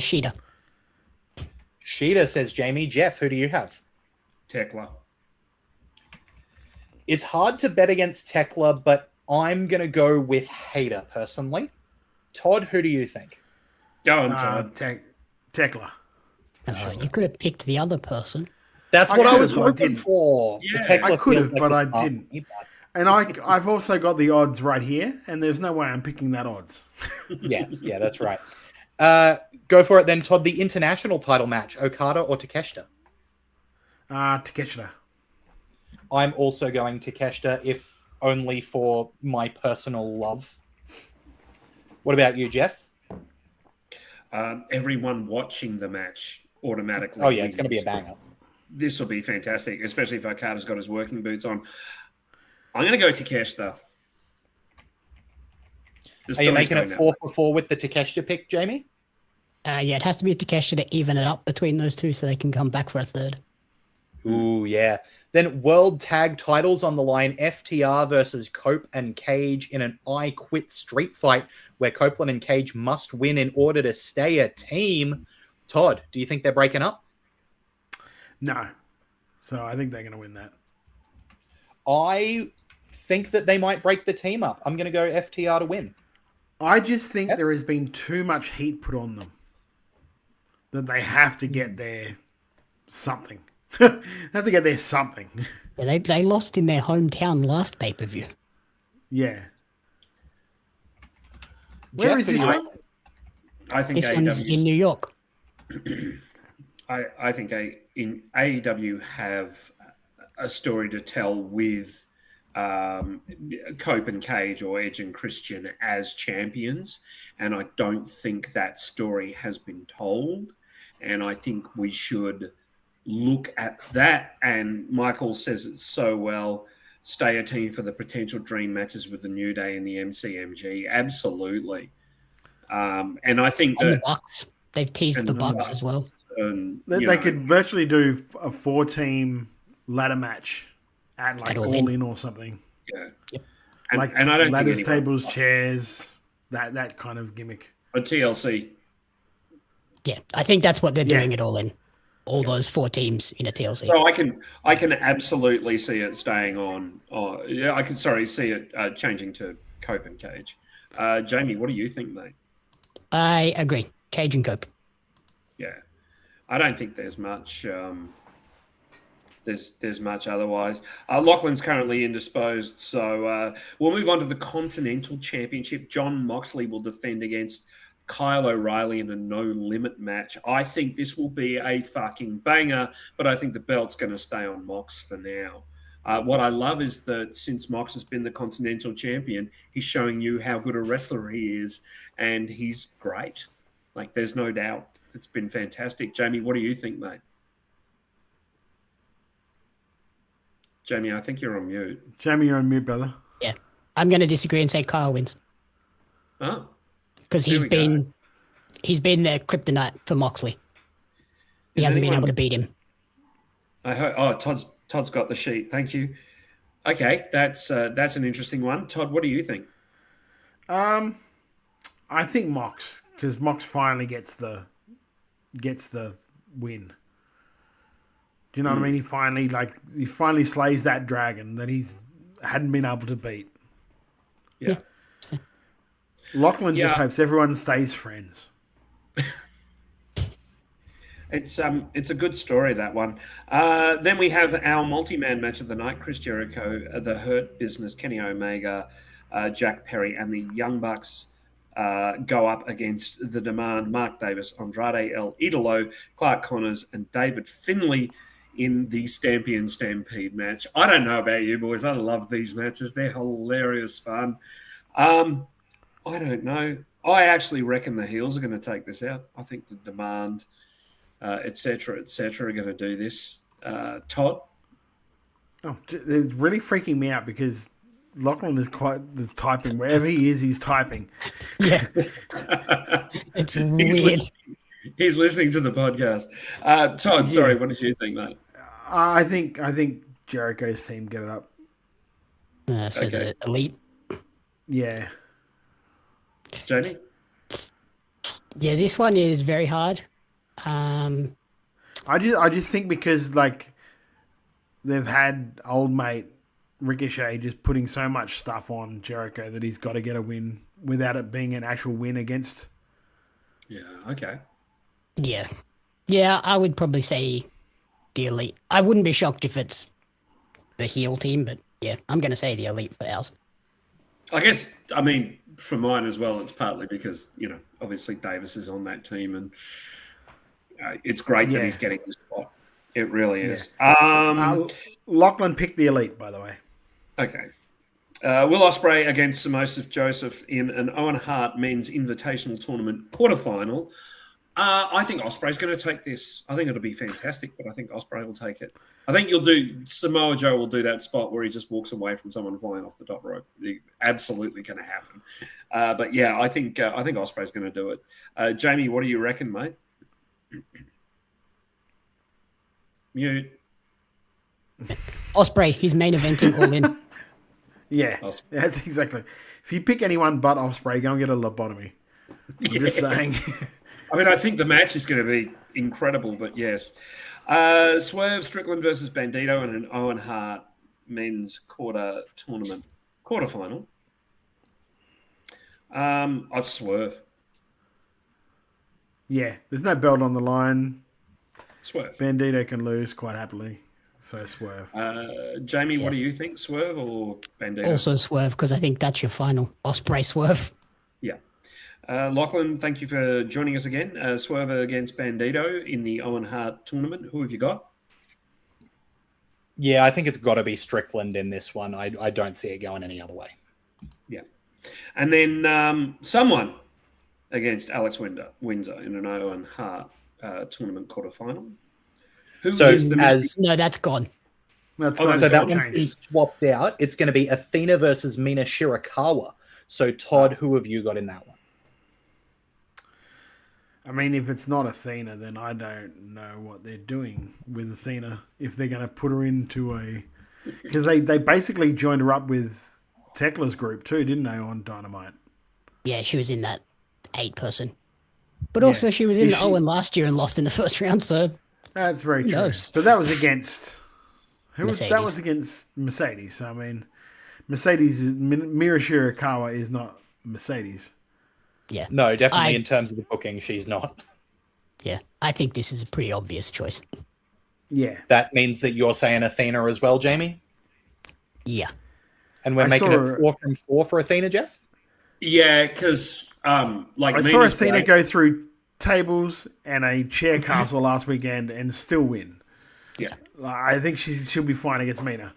Sheeta. Sheeta, says Jamie. Jeff, who do you have? Tekla. It's hard to bet against Tekla, but I'm going to go with Hayter personally. Todd, who do you think? Go on, Todd. Tekla. You could have picked the other person. That's what I was hoping for. Yeah, I could have, but I didn't. And I've also got the odds right here, and there's no way I'm picking that odds. Yeah, that's right. Go for it then, Todd. The international title match, Okada or Takeshita? Takeshita. I'm also going Takeshita, if only for my personal love. What about you, Jeff? Everyone watching the match automatically. Oh, yeah, it's going to be a banger. This will be fantastic, especially if Okada's got his working boots on. I'm going to go Takeshita. Are you making it 4-4 with the Takeshita pick, Jamie? Yeah, it has to be a Takeshita to even it up between those two so they can come back for a third. Ooh, yeah. Then World Tag titles on the line, FTR versus Cope and Cage in an I Quit street fight where Copeland and Cage must win in order to stay a team. Todd, do you think they're breaking up? No. So I think they're going to win that. I think that they might break the team up. I'm going to go FTR to win. I just think there has been too much heat put on them. That they have to get their something. They have to get their something. Yeah, they lost in their hometown last pay-per-view. Yeah. Where is this one? I think this one's in New York. I think in AEW have a story to tell with Cope and Cage or Edge and Christian as champions, and I don't think that story has been told, and I think we should look at that. And Michael says it so well, stay a team for the potential dream matches with the New Day and the MCMG. Absolutely. And I think and the Bucks. They've teased the Bucks as well. They could virtually do a 4-team ladder match at like All In or something. Yeah. Yep. And I don't ladders, think tables, chairs, that kind of gimmick. A TLC. Yeah, I think that's what they're doing it All In. All those 4 teams in a TLC. So I can absolutely see it staying on. I can see it changing to Cope and Cage. Jamie, what do you think, mate? I agree. Cage and Cope. Yeah, I don't think there's much. There's much otherwise. Lachlan's currently indisposed, so we'll move on to the Continental Championship. John Moxley will defend against Kyle O'Reilly in a no-limit match. I think this will be a fucking banger, but I think the belt's going to stay on Mox for now. What I love is that since Mox has been the Continental Champion, he's showing you how good a wrestler he is, and he's great. Like, there's no doubt. It's been fantastic. Jamie, what do you think, mate? Jamie, I think you're on mute. Jamie, you're on mute, brother. Yeah. I'm going to disagree and say Kyle wins. Oh. Because he's been their kryptonite for Moxley. He hasn't been able to beat him. I heard. Oh, Todd's got the sheet. Thank you. Okay, that's an interesting one. Todd, what do you think? I think Mox, because Mox finally gets the win. you know what I mean? He finally slays that dragon that he hadn't been able to beat. Yeah. Lachlan just hopes everyone stays friends. It's a good story, that one. Then we have our multi-man match of the night: Chris Jericho, the Hurt Business, Kenny Omega, Jack Perry, and the Young Bucks go up against The Demand, Mark Davis, Andrade El Idolo, Clark Connors, and David Finlay in the Stampion Stampede match. I don't know about you boys. I love these matches. They're hilarious fun. I don't know. I actually reckon the heels are going to take this out. I think The Demand, et cetera, are going to do this. Todd? Oh, it's really freaking me out because Lachlan is typing. Wherever he is, he's typing. Yeah. It's weird. He's listening to the podcast. Todd, sorry, what did you think, mate? I think Jericho's team get it up. So the Elite. Yeah. Jamie? Yeah, this one is very hard. I just think because they've had old mate Ricochet just putting so much stuff on Jericho that he's got to get a win without it being an actual win against. Yeah, okay. Yeah, I would probably say the Elite. I wouldn't be shocked if it's the heel team, but yeah, I'm going to say the Elite for ours. I guess, I mean, for mine as well, it's partly because, obviously Davis is on that team and it's great that he's getting the spot. It really is. Lachlan picked the Elite, by the way. Okay. Will Ospreay against Samosa Joseph in an Owen Hart men's invitational tournament quarterfinal. I think Ospreay's going to take this. I think it'll be fantastic, but I think Ospreay will take it. I think Samoa Joe will do that spot where he just walks away from someone flying off the top rope. Absolutely going to happen. But yeah, I think Ospreay's going to do it. Jamie, what do you reckon, mate? Mute. Ospreay, he's main eventing All In. Yeah, that's exactly. If you pick anyone but Ospreay, go and get a lobotomy. I'm just saying. I mean, I think the match is going to be incredible, but yes. Swerve Strickland versus Bandito in an Owen Hart men's quarterfinal. I've Swerve. Yeah, there's no belt on the line. Swerve. Bandito can lose quite happily, so Swerve. Jamie, what do you think, Swerve or Bandito? Also Swerve, because I think that's your final. Ospreay Swerve. Yeah. Lachlan, thank you for joining us again. Swerve against Bandito in the Owen Hart tournament. Who have you got? Yeah, I think it's got to be Strickland in this one. I don't see it going any other way. Yeah. And then someone against Alex Windsor in an Owen Hart tournament quarterfinal. No, that's gone. That's gone. So that one's been swapped out. It's going to be Athena versus Mina Shirakawa. So Todd, who have you got in that one? I mean, if it's not Athena, then I don't know what they're doing with Athena. If they're going to put her into a... Because they basically joined her up with Tekla's group too, didn't they, on Dynamite? Yeah, she was in that 8-person. But also she was in the Owen last year and lost in the first round, so... That's very true. Knows? But that was against... Mercedes. That was against Mercedes. So, I mean, Mira Shirakawa is not Mercedes. Yeah. No, definitely in terms of the booking, she's not. Yeah, I think this is a pretty obvious choice. Yeah. That means that you're saying Athena as well, Jamie? Yeah. And we're making it 4 from 4 for Athena, Jeff? Yeah, because I saw Athena go through tables and a chair castle last weekend and still win. Yeah. I think she'll be fine against Mina.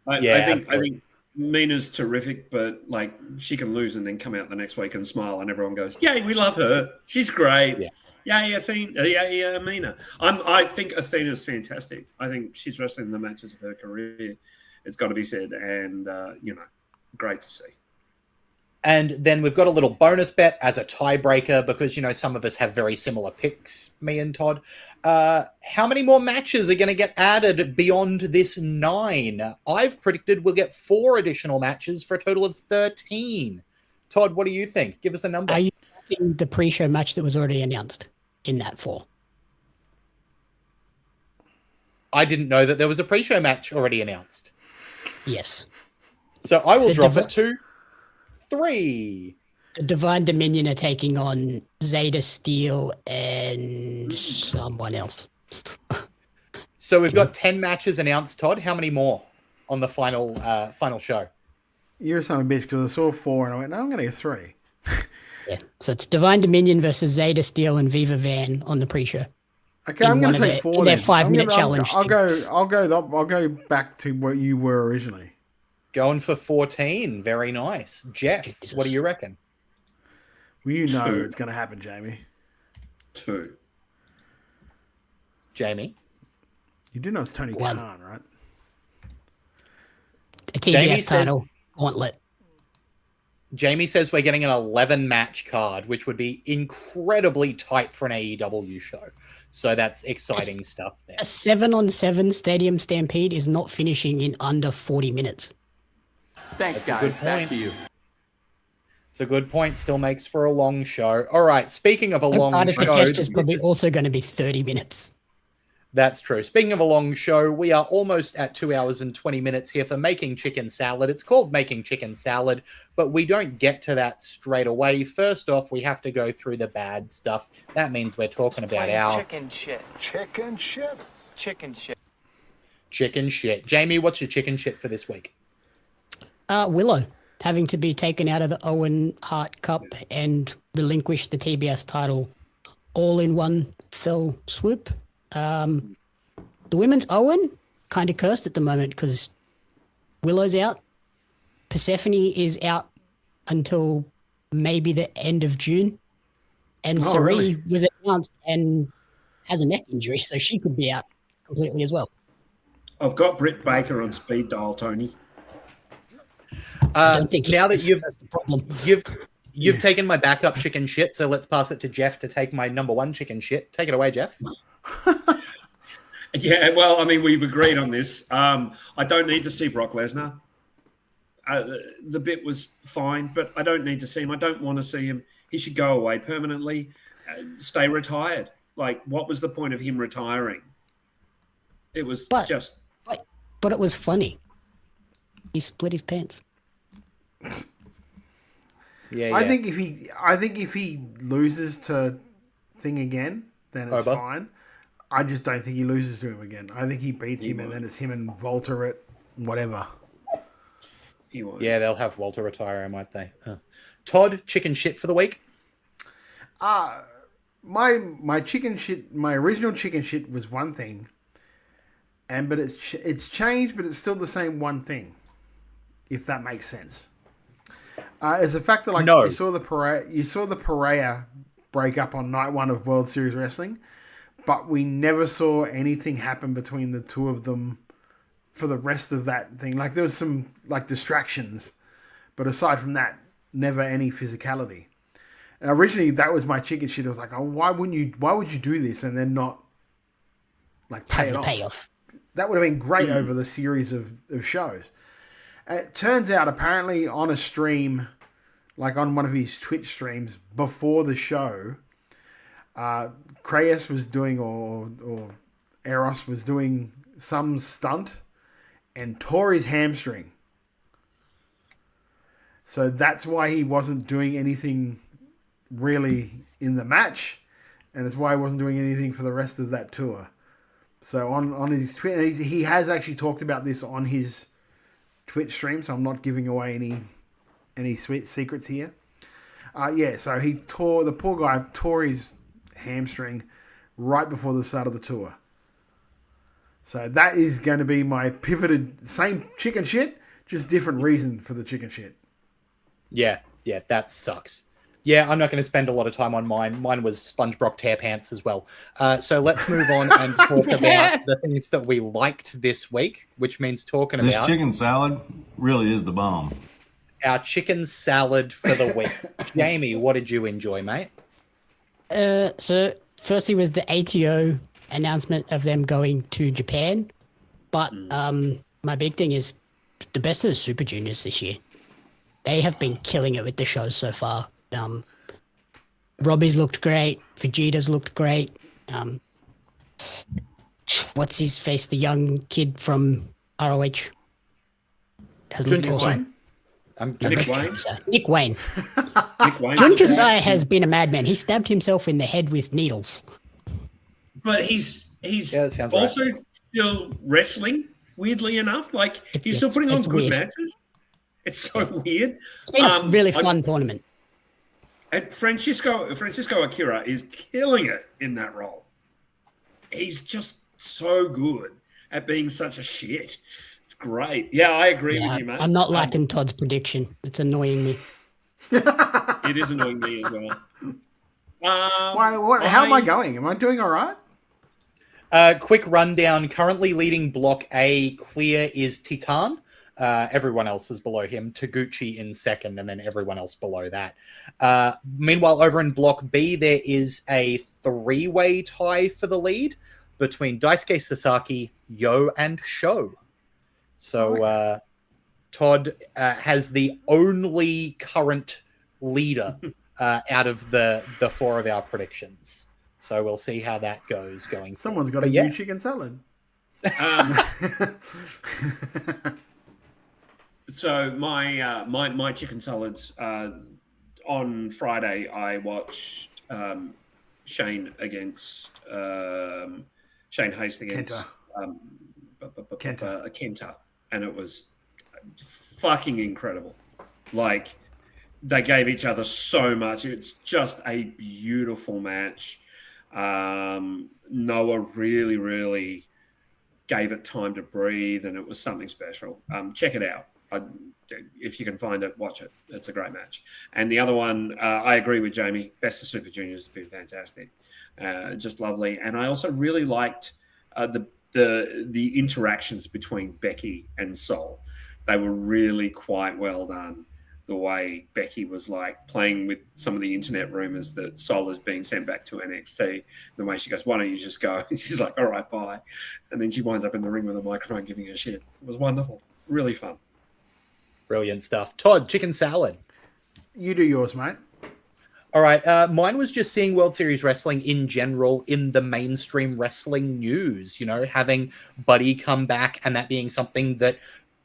I think Mina's terrific, but she can lose and then come out the next week and smile, and everyone goes, "Yay, we love her. She's great." Yeah. Yay, Athena. Yay, Mina. I think Athena's fantastic. I think she's wrestling the matches of her career. It's got to be said, and great to see. And then we've got a little bonus bet as a tiebreaker because, some of us have very similar picks, me and Todd. How many more matches are going to get added beyond this 9? I've predicted we'll get 4 additional matches for a total of 13. Todd, what do you think? Give us a number. Are you counting the pre-show match that was already announced in that 4? I didn't know that there was a pre-show match already announced. Yes. So I will drop it to 3. The Divine Dominion are taking on Zeta Steel and someone else. So we've got 10 matches announced, Todd. How many more on the final show? You're a son of a bitch because I saw 4 and I went, no, I'm going to get 3. Yeah. So it's Divine Dominion versus Zeta Steel and Viva Van on the pre-show. Okay, I'm going to say 4. Their 5-minute challenge. I'll go back to what you were originally. Going for 14. Very nice. Jeff, what do you reckon? Well, you know 2. it's going to happen, Jamie. 2. Jamie? You do know it's Tony 1. Khan, right? A TBS title gauntlet. Jamie says we're getting an 11-match card, which would be incredibly tight for an AEW show. So that's exciting stuff there. A 7-on-7 Stadium Stampede is not finishing in under 40 minutes. Thanks, That's a guys. good Back point. to you. It's a good point. Still makes for a long show. All right. Speaking of a long Art of show, Takesh is probably also going to be 30 minutes. That's true. Speaking of a long show, we are almost at 2 hours and 20 minutes here for Making Chicken Salad. It's called Making Chicken Salad, but we don't get to that straight away. First off, we have to go through the bad stuff. That means we're talking about our chicken shit. Chicken shit. Chicken shit. chicken shit. Jamie, what's your chicken shit for this week? Willow having to be taken out of the Owen Hart Cup and relinquish the TBS title all in one fell swoop. The women's Owen kind of cursed at the moment because Willow's out. Persephone is out until maybe the end of June. And Sari really? was announced and has a neck injury, so she could be out completely as well. I've got Britt Baker on speed dial, Tony. I don't think now that that's the problem. You've taken my backup chicken shit, so let's pass it to Jeff to take my number one chicken shit. Take it away, Jeff. Yeah, well, I mean, we've agreed on this. I don't need to see Brock Lesnar. The bit was fine, but I don't need to see him. I don't want to see him. He should go away permanently, stay retired. Like, what was the point of him retiring? It was But it was funny. He split his pants. Yeah, I think if he loses to Thing again, then it's fine. I just don't think he loses to him again. I think he beats him, and then it's him and Volter at whatever. Yeah, they'll have Walter retire, might they? Todd, chicken shit for the week. My chicken shit, my original chicken shit was one thing, but it's changed, but it's still the same one thing. If that makes sense. As a fact that you saw the Pereira break up on night one of World Series Wrestling, but we never saw anything happen between the two of them for the rest of that thing. Like there was some distractions, but aside from that, never any physicality. And originally, that was my chicken shit. I was like, oh, why would you do this and then not pay it off? Payoff. That would have been great over the series of shows. It turns out, apparently, on a stream, like on one of his Twitch streams before the show, Kreyes was doing, or Eros was doing some stunt and tore his hamstring. So that's why he wasn't doing anything really in the match, and it's why he wasn't doing anything for the rest of that tour. So on his Twitch, he has actually talked about this on his Twitch stream, so I'm not giving away any sweet secrets here. So the poor guy tore his hamstring right before the start of the tour. So that is going to be my pivoted, same chicken shit, just different reason for the chicken shit. Yeah, that sucks. Yeah, I'm not going to spend a lot of time on mine. Mine was SpongeBob tear pants as well. So let's move on and talk about the things that we liked this week, which means talking This about chicken salad really is the bomb. Our chicken salad for the week. Jamie, what did you enjoy, mate? So firstly was the ATO announcement of them going to Japan, but my big thing is the best of the Super Juniors this year. They have been killing it with the shows so far. Robbie's looked great. Vegeta's looked great. what's his face? The young kid from ROH. Jun Kasai. Nick Wayne. Nick Wayne. Nick Wayne. Jun Kasai has been a madman. He stabbed himself in the head with needles. But he's also still wrestling, weirdly enough. Like, he's still putting on good weird. matches. It's so weird. It's been a really fun tournament. And Francisco Akira is killing it in that role. He's just so good at being such a shit. It's great. Yeah, I agree with you, mate. I'm not liking Todd's prediction. It's annoying me. It is annoying me as well. How am I going? Am I doing all right? Quick rundown. Currently leading Block A clear is Titan. Everyone else is below him. Taguchi in second, and then everyone else below that. Meanwhile, over in Block B, there is a three-way tie for the lead between Daisuke Sasaki, Yo, and Sho. So Todd has the only current leader out of the four of our predictions. So we'll see how that goes going. Someone's got a new chicken salad. So my chicken salads on Friday, I watched Shane against Shane Haste against Kenta, and it was fucking incredible. Like, they gave each other so much. It's just a beautiful match. Noah really gave it time to breathe, and it was something special. Check it out. If you can find it, watch it. It's a great match. And the other one, I agree with Jamie. Best of Super Juniors has been fantastic. Just lovely. And I also really liked the interactions between Becky and Sol. They were really quite well done. The way Becky was like playing with some of the internet rumors that Sol is being sent back to NXT. The way she goes, "Why don't you just go?" And she's like, "All right, bye." And then she winds up in the ring with a microphone giving her shit. It was wonderful. Really fun. Brilliant stuff. Todd, chicken salad. You do yours, mate. All right. Mine was just seeing World Series Wrestling in general in the mainstream wrestling news, you know, having Buddy come back and that being something that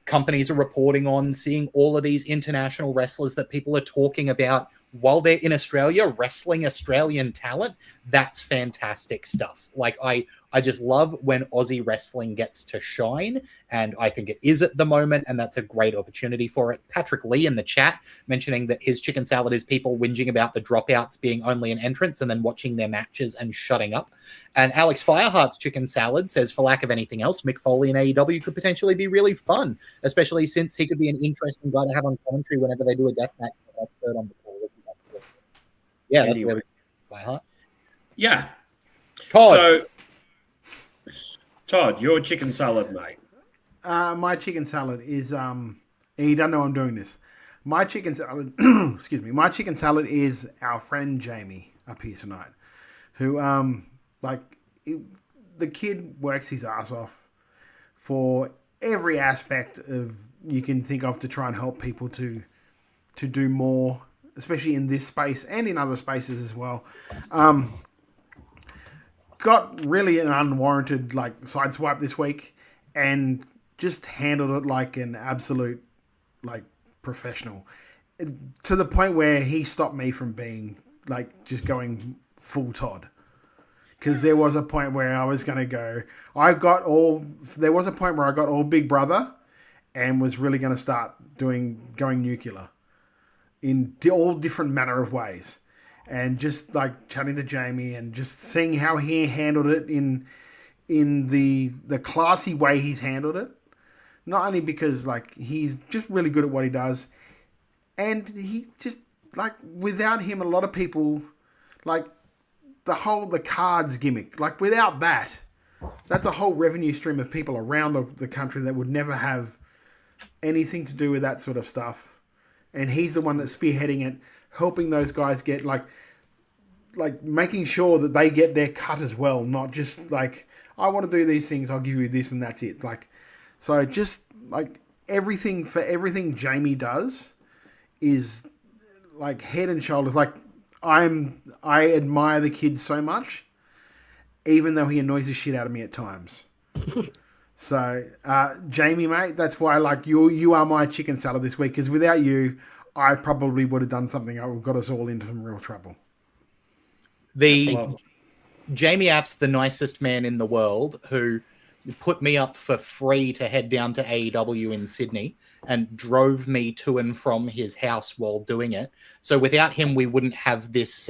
companies are reporting on, seeing all of these international wrestlers that people are talking about while they're in Australia, wrestling Australian talent. That's fantastic stuff. Like, I just love when Aussie wrestling gets to shine, and I think it is at the moment, and that's a great opportunity for it. Patrick Lee in the chat mentioning that his chicken salad is people whinging about the dropouts being only an entrance and then watching their matches and shutting up. And Alex Fireheart's chicken salad says, for lack of anything else, Mick Foley in AEW could potentially be really fun, especially since he could be an interesting guy to have on commentary whenever they do a death match. Third on the call. Yeah, that's Anyway. really Fireheart. Yeah. Todd. So, Todd, your chicken salad, mate. My chicken salad is and you don't know I'm doing this. My chicken salad excuse me, my chicken salad is our friend Jamie up here tonight. Who the kid works his ass off for every aspect of you can think of to try and help people to do more, especially in this space and in other spaces as well. Got really an unwarranted sideswipe this week and just handled it like an absolute professional, to the point where he stopped me from being just going full Todd. Because there was a point where I was going to go, there was a point where I got all Big Brother and was really going to start going nuclear in all different manner of ways. And just chatting to Jamie and just seeing how he handled it in the classy way he's handled it. Not only because he's just really good at what he does, and he just without him, a lot of people the cards gimmick. Without that's a whole revenue stream of people around the country that would never have anything to do with that sort of stuff. And he's the one that's spearheading it, helping those guys get making sure that they get their cut as well, not just I want to do these things, I'll give you this and that's it. So just everything Jamie does is head and shoulders. I admire the kid so much, even though he annoys the shit out of me at times. So, Jamie, mate, that's why you are my chicken salad this week, because without you, I probably would have done something that would have got us all into some real trouble. Jamie App's the nicest man in the world who put me up for free to head down to AEW in Sydney and drove me to and from his house while doing it. So without him, we wouldn't have this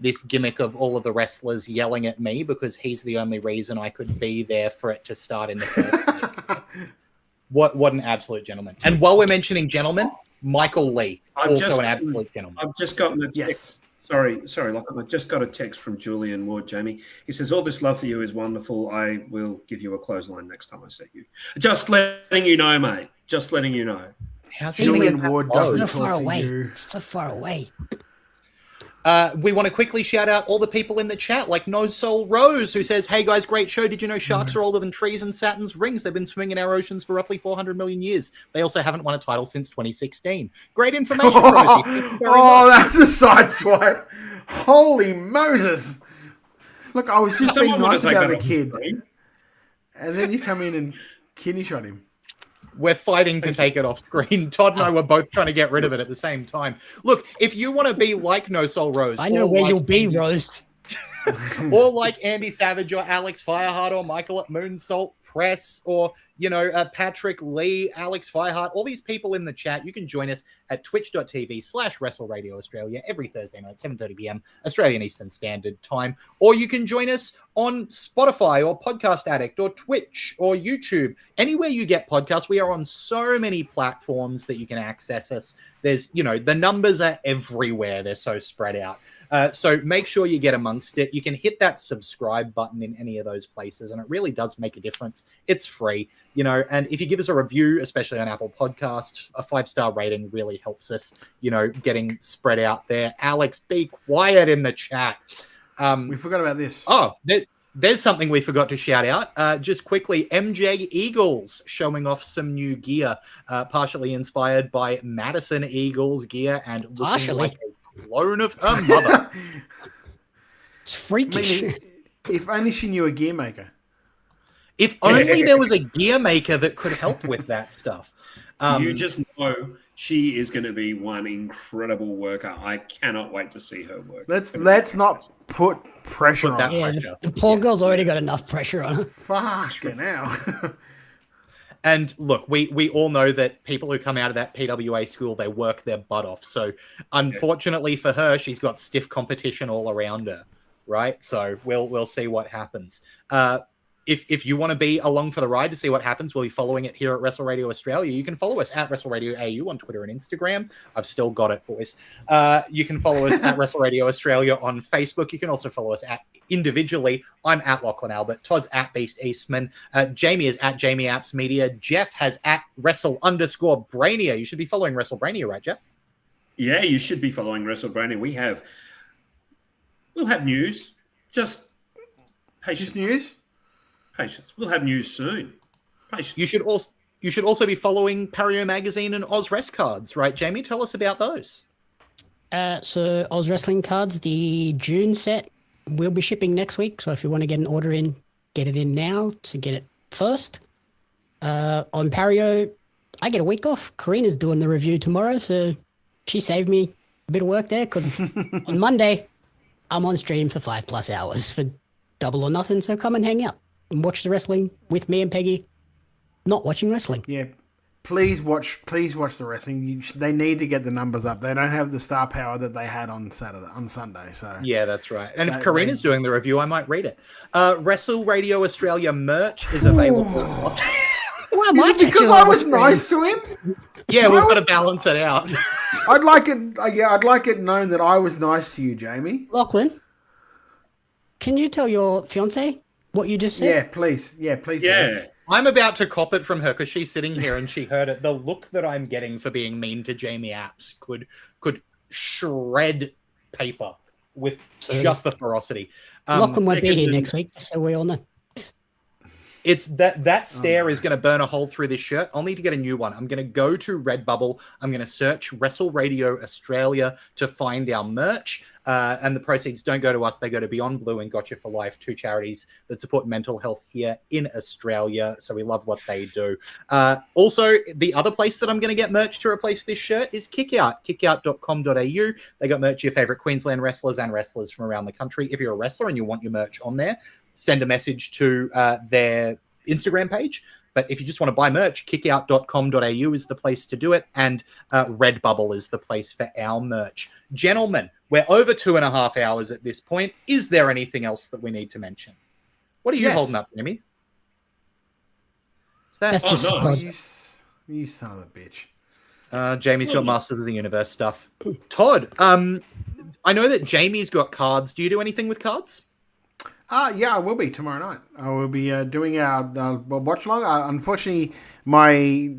this gimmick of all of the wrestlers yelling at me, because he's the only reason I could be there for it to start in the first place. What an absolute gentleman. And while we're mentioning gentlemen, Michael Lee, also an absolute gentleman. I've just gotten a text. Sorry, Lachlan. I just got a text from Julian Ward, Jamie. He says, all this love for you is wonderful. I will give you a clothesline next time I see you. Just letting you know, mate. Just letting you know. How's Julian Ward doesn't so talk far to away. you. So far away. We want to quickly shout out all the people in the chat, like No Soul Rose, who says, hey guys, great show. Did you know sharks are older than trees and Saturn's rings? They've been swimming in our oceans for roughly 400 million years. They also haven't won a title since 2016. Great information, Rosie. That's a side swipe. Holy Moses. Look, I was just being nice about the kid. And then you come in and kidney shot him. We're fighting to take it off screen. Todd and I were both trying to get rid of it at the same time. Look, if you want to be like No Soul Rose, I know where you'll be, Rose. or like Andy Savage or Alex Fireheart or Michael at Moonsault Press or, Patrick Lee, Alex Fireheart, all these people in the chat, you can join us at twitch.tv/Wrestle Radio Australia every Thursday night, 7:30 p.m. Australian Eastern Standard Time. Or you can join us on Spotify or Podcast Addict or Twitch or YouTube. Anywhere you get podcasts, we are on so many platforms that you can access us. There's, the numbers are everywhere. They're so spread out. So make sure you get amongst it. You can hit that subscribe button in any of those places, and it really does make a difference. It's free, and if you give us a review, especially on Apple Podcasts, a 5-star rating really helps us, getting spread out there. Alex, be quiet in the chat. We forgot about this. Oh, there's something we forgot to shout out. Just quickly, MJ Eagles showing off some new gear, partially inspired by Madison Eagles gear and looking like a clone of her mother. It's freakish. If only she knew a gear maker. If only there was a gear maker that could help with that stuff. You just know she is going to be one incredible worker. I cannot wait to see her work. Let's not put pressure on her. Yeah, the poor girl's already got enough pressure on her. Fucking hell. And look, we all know that people who come out of that PWA school, they work their butt off. So unfortunately for her, she's got stiff competition all around her, right? So we'll see what happens. If you want to be along for the ride to see what happens, we'll be following it here at Wrestle Radio Australia. You can follow us at Wrestle Radio AU on Twitter and Instagram. I've still got it, boys. You can follow us at Wrestle Radio Australia on Facebook. You can also follow us individually. I'm at Lachlan Albert. Todd's at Beast Eastman. Jamie is at Jamie Apps Media. Jeff has at Wrestle_Brainia. You should be following Wrestle Brainia, right, Jeff? Yeah, you should be following Wrestle Brainia. We'll have news. Just patience. Just news? Patience. We'll have news soon. Patience. You should also be following Pario Magazine and Oz Rest Cards, right, Jamie? Tell us about those. So Oz Wrestling Cards, the June set will be shipping next week. So if you want to get an order in, get it in now to get it first. On Pario, I get a week off. Karina's doing the review tomorrow, so she saved me a bit of work there because on Monday I'm on stream for 5+ hours for Double or Nothing. So come and hang out and watch the wrestling with me and Peggy. Not watching wrestling. Yeah, please watch the wrestling. They need to get the numbers up. They don't have the star power that they had on Sunday. So yeah, that's right. And if Karina's doing the review, I might read it. Wrestle Radio Australia merch is available. Because I was nice to him. Yeah, we've got to balance it out. I'd like it known that I was nice to you, Jamie. Lachlan, can you tell your fiance what you just said? Yeah, please. Yeah, please. Yeah. Do. I'm about to cop it from her because she's sitting here and she heard it. The look that I'm getting for being mean to Jamie Apps could shred paper with just the ferocity. Lachlan won't be here next week, so we all know. It's that stare is going to burn a hole through this shirt. I'll need to get a new one. I'm going to go to Redbubble. I'm going to search Wrestle Radio Australia to find our merch. And the proceeds don't go to us. They go to Beyond Blue and Gotcha for Life, 2 charities that support mental health here in Australia. So we love what they do. Also, the other place that I'm going to get merch to replace this shirt is Kickout, kickout.com.au. They got merch of your favorite Queensland wrestlers and wrestlers from around the country. If you're a wrestler and you want your merch on there, send a message to their Instagram page. But if you just want to buy merch, kickout.com.au is the place to do it. And Redbubble is the place for our merch. Gentlemen, we're over 2.5 hours at this point. Is there anything else that we need to mention? What are you holding up, Jimmy? That's just you son of a bitch. Jamie's got Masters of the Universe stuff. Todd, I know that Jamie's got cards. Do you do anything with cards? Yeah, I will be tomorrow night. I will be doing our watch along. Unfortunately, my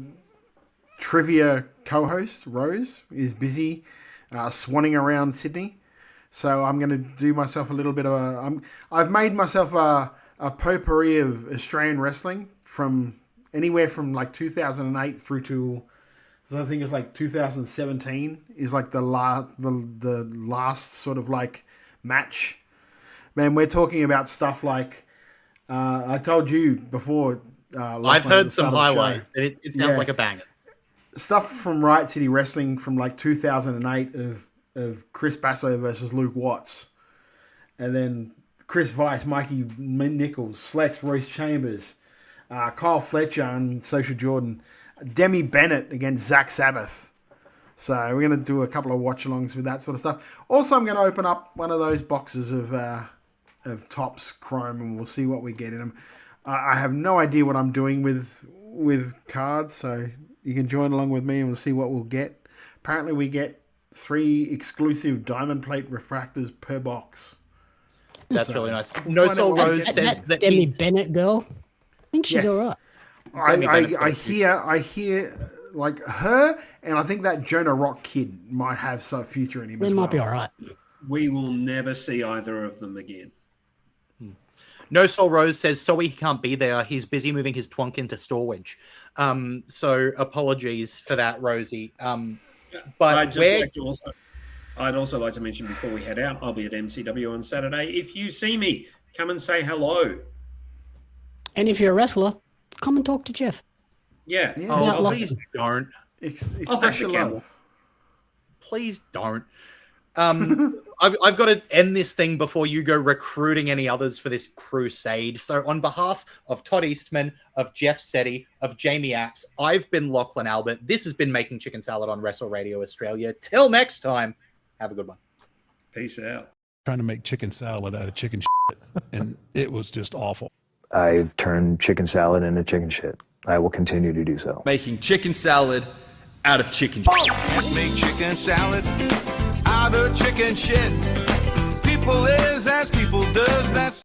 trivia co-host Rose is busy swanning around Sydney, so I'm going to do myself a little bit of I've made myself a potpourri of Australian wrestling from anywhere from like 2008 through to I think it's like 2017 is like the last sort of like match. Man, we're talking about stuff like I told you before. I've heard some highlights. It sounds like a banger. Stuff from Riot City Wrestling from like 2008 of Chris Basso versus Luke Watts, and then Chris Weiss, Mikey Nichols, Slex, Royce Chambers, Kyle Fletcher, and Social Jordan, Demi Bennett against Zach Sabbath. So we're going to do a couple of watch-alongs with that sort of stuff. Also, I'm going to open up one of those boxes of Topps Chrome, and we'll see what we get in them. I have no idea what I'm doing with cards, so you can join along with me and we'll see what we'll get. Apparently, we get 3 exclusive diamond plate refractors per box. That's really nice. No Soul Rose says that Demi Bennett girl. I think she's all right. I hear like her, and I think that Jonah Rock kid might have some future in him. They might be all right. We will never see either of them again. No Soul Rose says sorry he can't be there. He's busy moving his twunk into storage. So apologies for that, Rosie. But I'd also like to mention before we head out, I'll be at MCW on Saturday. If you see me, come and say hello. And if you're a wrestler, come and talk to Jeff. Yeah. Oh, please don't. Express your love. Please don't. I've got to end this thing before you go recruiting any others for this crusade. So on behalf of Todd Eastman, of Jeff Setti, of Jamie Apps, I've been Lachlan Albert. This has been Making Chicken Salad on Wrestle Radio Australia. Till next time, have a good one. Peace out. Trying to make chicken salad out of chicken shit, and it was just awful. I've turned chicken salad into chicken shit. I will continue to do so. Making chicken salad out of chicken Make chicken salad out of chicken shit. People is as people does. That's